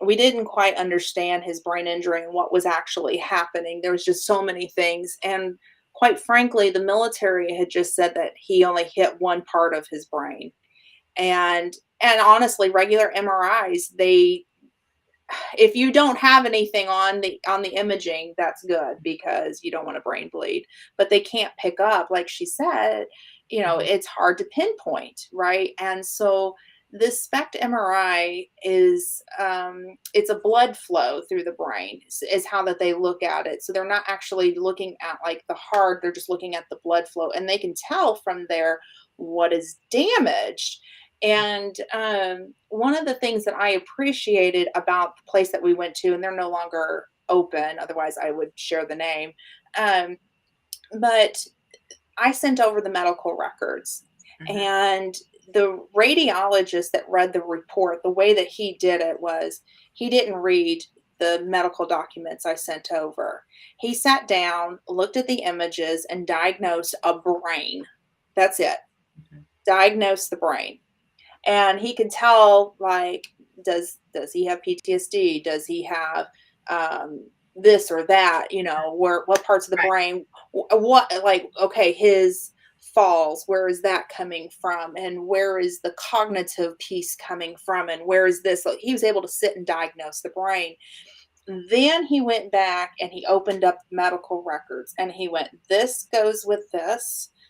[SPEAKER 1] we didn't quite understand his brain injury and what was actually happening. There was just so many things. And quite frankly, the military had just said that he only hit one part of his brain. And honestly, regular MRIs, they if you don't have anything on the imaging, that's good because you don't want to brain bleed. But they can't pick up, like she said,
[SPEAKER 3] Mhm.
[SPEAKER 1] it's hard to pinpoint, right? And so this SPECT MRI is it's a blood flow through the brain is how that they look at it. So they're not actually looking at like the heart, they're just looking at the blood flow, and they can tell from there what is damaged. And one of the things that I appreciated about the place that we went to, and they're no longer open, otherwise I would share the name. Um, but I sent over the medical records,
[SPEAKER 3] Mhm.
[SPEAKER 1] and the radiologist that read the report, the way that he did it was he didn't read the medical documents I sent over. He sat down, looked at the images, and diagnosed a brain. That's it.
[SPEAKER 3] Mhm.
[SPEAKER 1] Diagnosed the brain, and he can tell like does he have PTSD, does he have this or that, where what parts of the
[SPEAKER 3] Right.
[SPEAKER 1] brain, what, like, okay, his falls, where is that coming from, and where is the cognitive piece coming from, and where is this, like, he was able to sit and diagnose the brain. Then he went back and he opened up medical records and he went, this goes with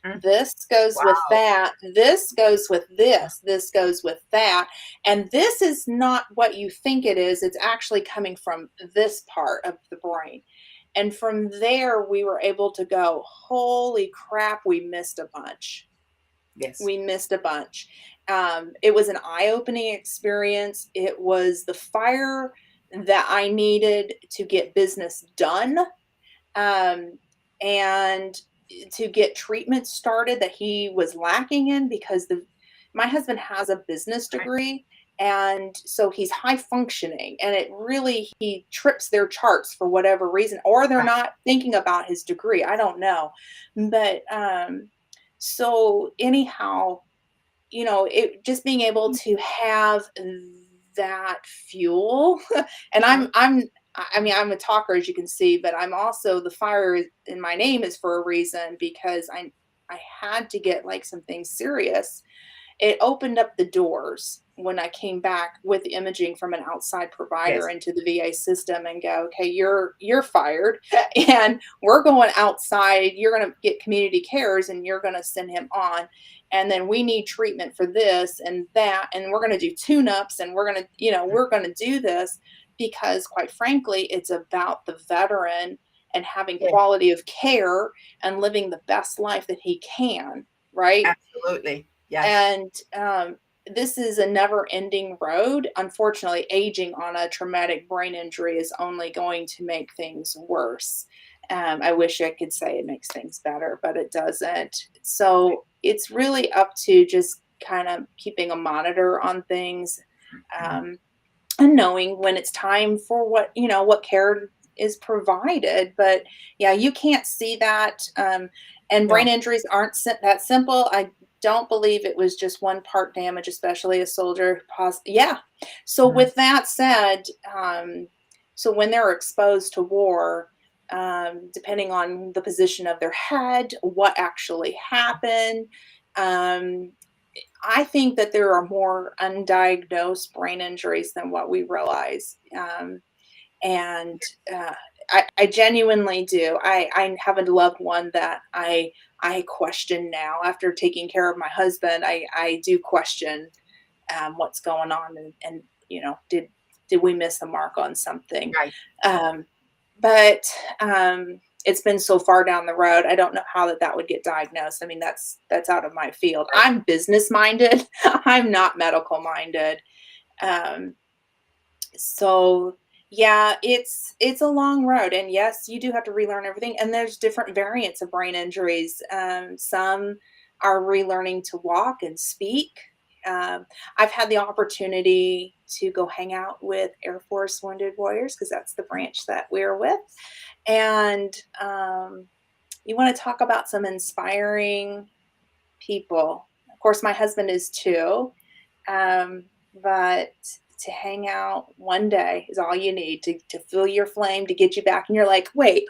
[SPEAKER 3] Mm.
[SPEAKER 1] this goes with
[SPEAKER 3] Wow.
[SPEAKER 1] that, this goes with this goes with that. And this is not what you think it is. It's actually coming from this part of the brain. And from there, we were able to go, holy crap, we missed a bunch.
[SPEAKER 3] Yes.
[SPEAKER 1] We missed a bunch. It was an eye-opening experience. It was the fire that I needed to get business done, um, and to get treatment started that he was lacking in because the my husband has a business
[SPEAKER 3] Right.
[SPEAKER 1] degree, and so he's high functioning, and it really he trips their charts for whatever reason, or they're
[SPEAKER 3] Right.
[SPEAKER 1] not thinking about his degree. I don't know. But so anyhow, it just being able to have that fuel. And
[SPEAKER 3] Mhm.
[SPEAKER 1] I mean, I'm a talker, as you can see, but I'm also the fire in my name is for a reason because I had to get like some things serious. It opened up the doors when I came back with imaging from an outside provider
[SPEAKER 3] Yes.
[SPEAKER 1] into the VA system and go, okay, you're fired and we're going outside. You're going to get community cares and you're going to send him on. And then we need treatment for this and that. And we're going to do tune-ups and we're going to do this because quite frankly, it's about the veteran and having
[SPEAKER 3] Yes.
[SPEAKER 1] quality of care and living the best life that he can. Right.
[SPEAKER 3] Absolutely. Yes.
[SPEAKER 1] And this is a never-ending road. Unfortunately, aging on a traumatic brain injury is only going to make things worse. I wish I could say it makes things better, but it doesn't. So it's really up to just kind of keeping a monitor on things, um, and knowing when it's time for what care is provided. But yeah, you can't see that. And
[SPEAKER 3] No.
[SPEAKER 1] brain injuries aren't that simple. I don't believe it was just one part damage, especially a soldier. Yeah. So
[SPEAKER 3] Mhm.
[SPEAKER 1] with that said, so when they're exposed to war, depending on the position of their head, what actually happened, um, I think that there are more undiagnosed brain injuries than what we realize. And I genuinely do. I have a loved one that I question now after taking care of my husband. I do question what's going on, and did we miss the mark on something?
[SPEAKER 3] Right.
[SPEAKER 1] Um, but it's been so far down the road. I don't know how that would get diagnosed. I mean, that's out of my field.
[SPEAKER 3] Right.
[SPEAKER 1] I'm business minded. I'm not medical minded. Um, so yeah, it's a long road, and yes, you do have to relearn everything. And there's different variants of brain injuries. Some are relearning to walk and speak. I've had the opportunity to go hang out with Air Force Wounded Warriors because that's the branch that we're with. And you want to talk about some inspiring people. Of course, my husband is too. Um, but to hang out one day is all you need to fill your flame to get you back. And you're like, wait,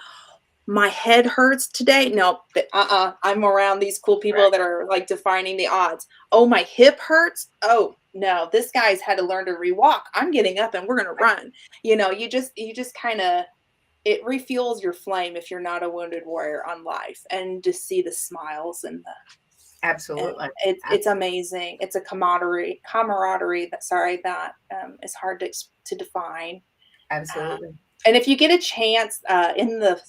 [SPEAKER 1] my head hurts today. No, I'm around these cool people
[SPEAKER 3] Right.
[SPEAKER 1] that are like defining the odds. Oh, my hip hurts. Oh no, this guy's had to learn to rewalk. I'm getting up and we're gonna
[SPEAKER 3] Right.
[SPEAKER 1] run. You just kind of, it refuels your flame if you're not a wounded warrior on life, and just see the smiles and
[SPEAKER 3] Absolutely.
[SPEAKER 1] it's amazing. It's a camaraderie that is hard to define. Um,
[SPEAKER 3] Absolutely.
[SPEAKER 1] and if you get a chance in the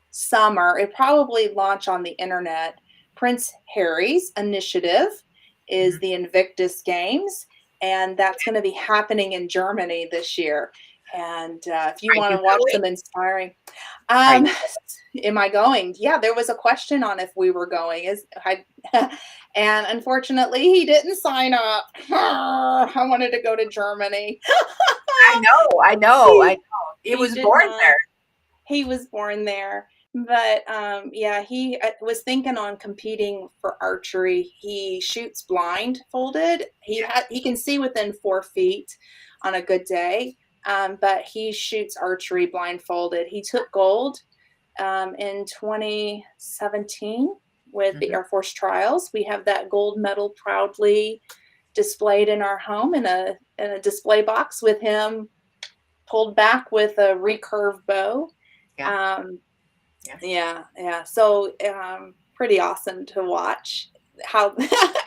[SPEAKER 1] summer, it probably launch on the internet. Prince Harry's initiative is
[SPEAKER 3] Mhm.
[SPEAKER 1] the Invictus Games, and that's going to be happening in Germany this year. And if you
[SPEAKER 3] Are
[SPEAKER 1] want
[SPEAKER 3] you
[SPEAKER 1] to watch
[SPEAKER 3] going?
[SPEAKER 1] some inspiring,
[SPEAKER 3] Are you?
[SPEAKER 1] um, am I going? Yeah, there was a question on if we were going. And unfortunately, he didn't sign up. I wanted to go to Germany.
[SPEAKER 3] I know. I know. I
[SPEAKER 1] he
[SPEAKER 3] know. He
[SPEAKER 1] he
[SPEAKER 3] was
[SPEAKER 1] did
[SPEAKER 3] born
[SPEAKER 1] not.
[SPEAKER 3] there.
[SPEAKER 1] He was born there, but yeah, he was thinking on competing for archery. He shoots blindfolded. He can see within 4 feet on a good day, but he shoots archery blindfolded. He took gold in 2017 with the
[SPEAKER 3] Mhm.
[SPEAKER 1] Air Force trials. We have that gold medal proudly displayed in our home in a display box with him pulled back with a recurve bow.
[SPEAKER 3] Yeah.
[SPEAKER 1] Um,
[SPEAKER 3] Yeah.
[SPEAKER 1] yeah, yeah. So pretty awesome to watch how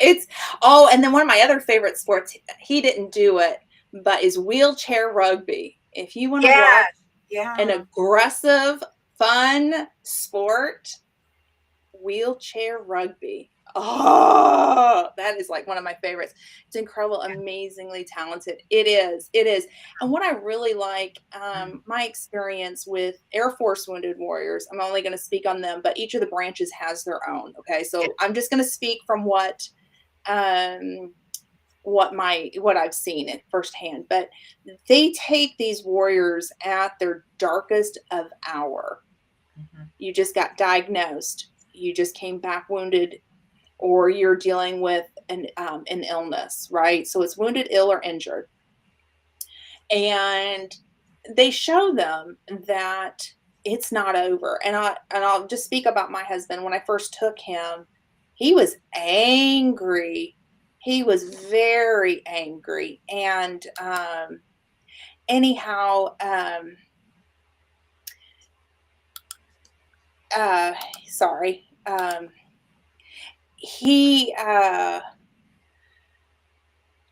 [SPEAKER 1] it's. Oh, and then one of my other favorite sports, he didn't do it, but is wheelchair rugby. If you want to
[SPEAKER 3] Yeah.
[SPEAKER 1] watch an
[SPEAKER 3] Yeah.
[SPEAKER 1] aggressive, fun sport, wheelchair rugby. Oh, that is like one of my favorites. It's incredible, amazingly talented. It is. It is. And what I really like,
[SPEAKER 3] Mm.
[SPEAKER 1] my experience with Air Force Wounded Warriors, I'm only going to speak on them, but each of the branches has their own. Okay.
[SPEAKER 3] Yeah.
[SPEAKER 1] So I'm just going to speak from um, what I've seen it firsthand. But they take these warriors at their darkest of hour.
[SPEAKER 3] Mhm.
[SPEAKER 1] You just got diagnosed, you just came back wounded, or you're dealing with an illness, right? So it's wounded, ill, or injured. And they show them that it's not over. And I'll just speak about my husband. When I first took him, he was angry. He was very angry. And anyhow, uh, sorry. He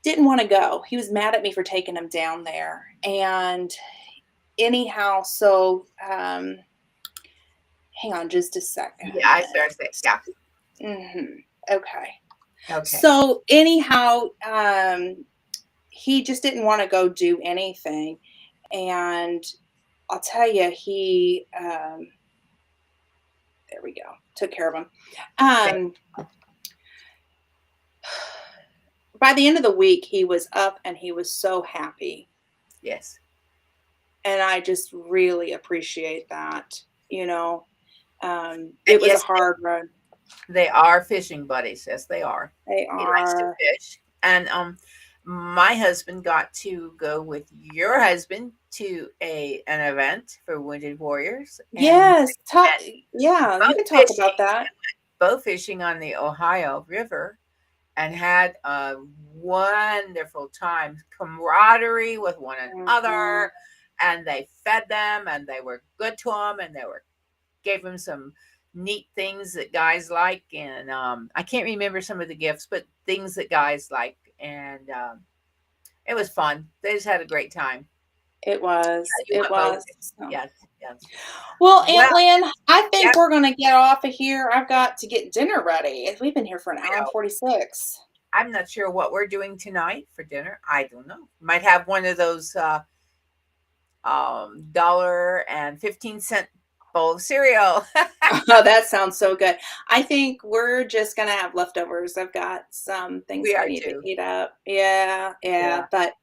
[SPEAKER 1] didn't want to go. He was mad at me for taking him down there. And anyhow, so hang on just a second.
[SPEAKER 3] Yeah. I started saying, yeah.
[SPEAKER 1] Mhm. Okay.
[SPEAKER 3] Okay.
[SPEAKER 1] So anyhow, he just didn't want to go do anything. And I'll tell you, there we go, took care of him.
[SPEAKER 3] Thank
[SPEAKER 1] Um, by the end of the week, he was up and he was so happy.
[SPEAKER 3] Yes.
[SPEAKER 1] And I just really appreciate that. You know,
[SPEAKER 3] And
[SPEAKER 1] it was a
[SPEAKER 3] yes,
[SPEAKER 1] hard road.
[SPEAKER 3] they are fishing buddies. Yes, they are.
[SPEAKER 1] They
[SPEAKER 3] He likes to
[SPEAKER 1] are.
[SPEAKER 3] fish. And my husband got to go with your husband to an event for Wounded Warriors, and
[SPEAKER 1] Yes.
[SPEAKER 3] met
[SPEAKER 1] Yeah, you
[SPEAKER 3] both
[SPEAKER 1] can talk about
[SPEAKER 3] fishing,
[SPEAKER 1] that.
[SPEAKER 3] both fishing on the Ohio River, and had a wonderful time, camaraderie with one
[SPEAKER 1] Mhm.
[SPEAKER 3] another, and they fed them, and they were good to them, and they were gave them some neat things that guys like, and I can't remember some of the gifts, but things that guys like, and it was fun. They just had a great time.
[SPEAKER 1] It was.
[SPEAKER 3] Yeah, you
[SPEAKER 1] It
[SPEAKER 3] went boating.
[SPEAKER 1] was. So.
[SPEAKER 3] Yes, yes.
[SPEAKER 1] Well,
[SPEAKER 3] Well,
[SPEAKER 1] Aunt Lynn, I think
[SPEAKER 3] yes,
[SPEAKER 1] we're gonna get off of here. I've got to get dinner ready. We've been here for an hour and
[SPEAKER 3] well,
[SPEAKER 1] 46.
[SPEAKER 3] I'm not sure what we're doing tonight for dinner. I don't know. Might have one of those $1.15 bowl of cereal.
[SPEAKER 1] Oh, that sounds so good. I think we're just gonna have leftovers. I've got some things
[SPEAKER 3] We
[SPEAKER 1] that I
[SPEAKER 3] are
[SPEAKER 1] need to
[SPEAKER 3] too.
[SPEAKER 1] heat up. Yeah, yeah.
[SPEAKER 3] Yeah.
[SPEAKER 1] But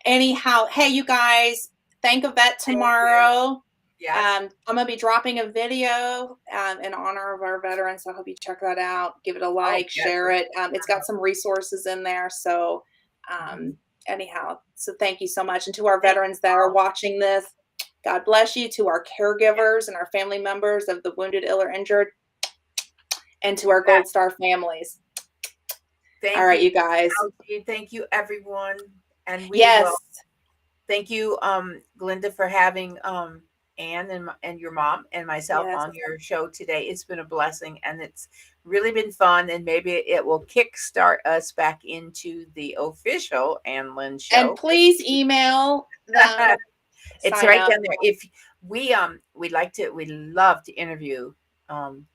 [SPEAKER 1] anyhow, hey, you guys, thank Yvette
[SPEAKER 3] Thank you.
[SPEAKER 1] tomorrow.
[SPEAKER 3] Yes.
[SPEAKER 1] I'm gonna be dropping a video in honor of our veterans. So I hope you check that out. Give it a
[SPEAKER 3] Oh,
[SPEAKER 1] like,
[SPEAKER 3] yes.
[SPEAKER 1] share it. It's got some resources in there. So
[SPEAKER 3] Mhm.
[SPEAKER 1] anyhow, so thank you so much. And to our
[SPEAKER 3] Thank
[SPEAKER 1] veterans that
[SPEAKER 3] you
[SPEAKER 1] are
[SPEAKER 3] all.
[SPEAKER 1] watching this, God bless you. To our
[SPEAKER 3] Yeah.
[SPEAKER 1] caregivers and our family members of the wounded, ill, or injured, and to our
[SPEAKER 3] Yeah.
[SPEAKER 1] Gold Star families. All
[SPEAKER 3] Thank
[SPEAKER 1] right,
[SPEAKER 3] you,
[SPEAKER 1] you guys.
[SPEAKER 3] Kelsey. Thank you, everyone. And we will
[SPEAKER 1] Yes,
[SPEAKER 3] thank you, Glinda, for having Ann and your mom and myself
[SPEAKER 1] yes.
[SPEAKER 3] on your show today. It's been a blessing, and it's really been fun. And maybe it will kickstart us back into the official AnnLynn
[SPEAKER 1] And
[SPEAKER 3] show.
[SPEAKER 1] please email them,
[SPEAKER 3] It's
[SPEAKER 1] sign
[SPEAKER 3] right
[SPEAKER 1] up.
[SPEAKER 3] down there. If we love to interview um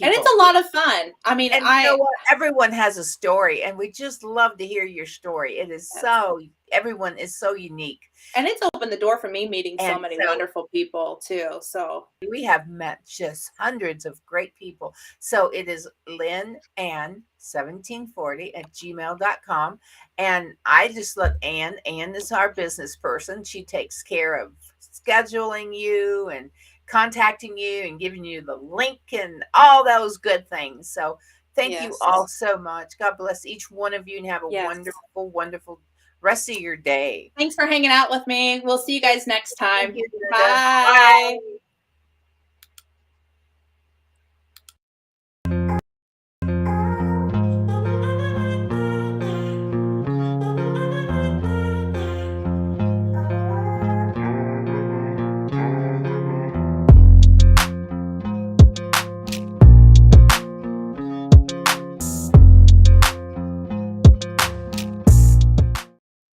[SPEAKER 1] And it's
[SPEAKER 3] people.
[SPEAKER 1] a lot of fun. I mean,
[SPEAKER 3] And you know what? Everyone has a story, and we just love to hear your story. It is
[SPEAKER 1] yes.
[SPEAKER 3] so, everyone is so unique.
[SPEAKER 1] And it's opened the door for me meeting so
[SPEAKER 3] And
[SPEAKER 1] many
[SPEAKER 3] so
[SPEAKER 1] wonderful people too. So
[SPEAKER 3] we have met just hundreds of great people. So it is Lynn Ann 1740 at gmail.com. And I just let Ann is our business person. She takes care of scheduling you and contacting you and giving you the link and all those good things. So thank you all
[SPEAKER 1] yes.
[SPEAKER 3] so much. God bless each one of you and have a
[SPEAKER 1] Yes.
[SPEAKER 3] wonderful, wonderful rest of your day.
[SPEAKER 1] Thanks for hanging out with me. We'll see you guys next
[SPEAKER 3] Thank
[SPEAKER 1] time.
[SPEAKER 3] you, Linda.
[SPEAKER 1] Bye.
[SPEAKER 3] Bye.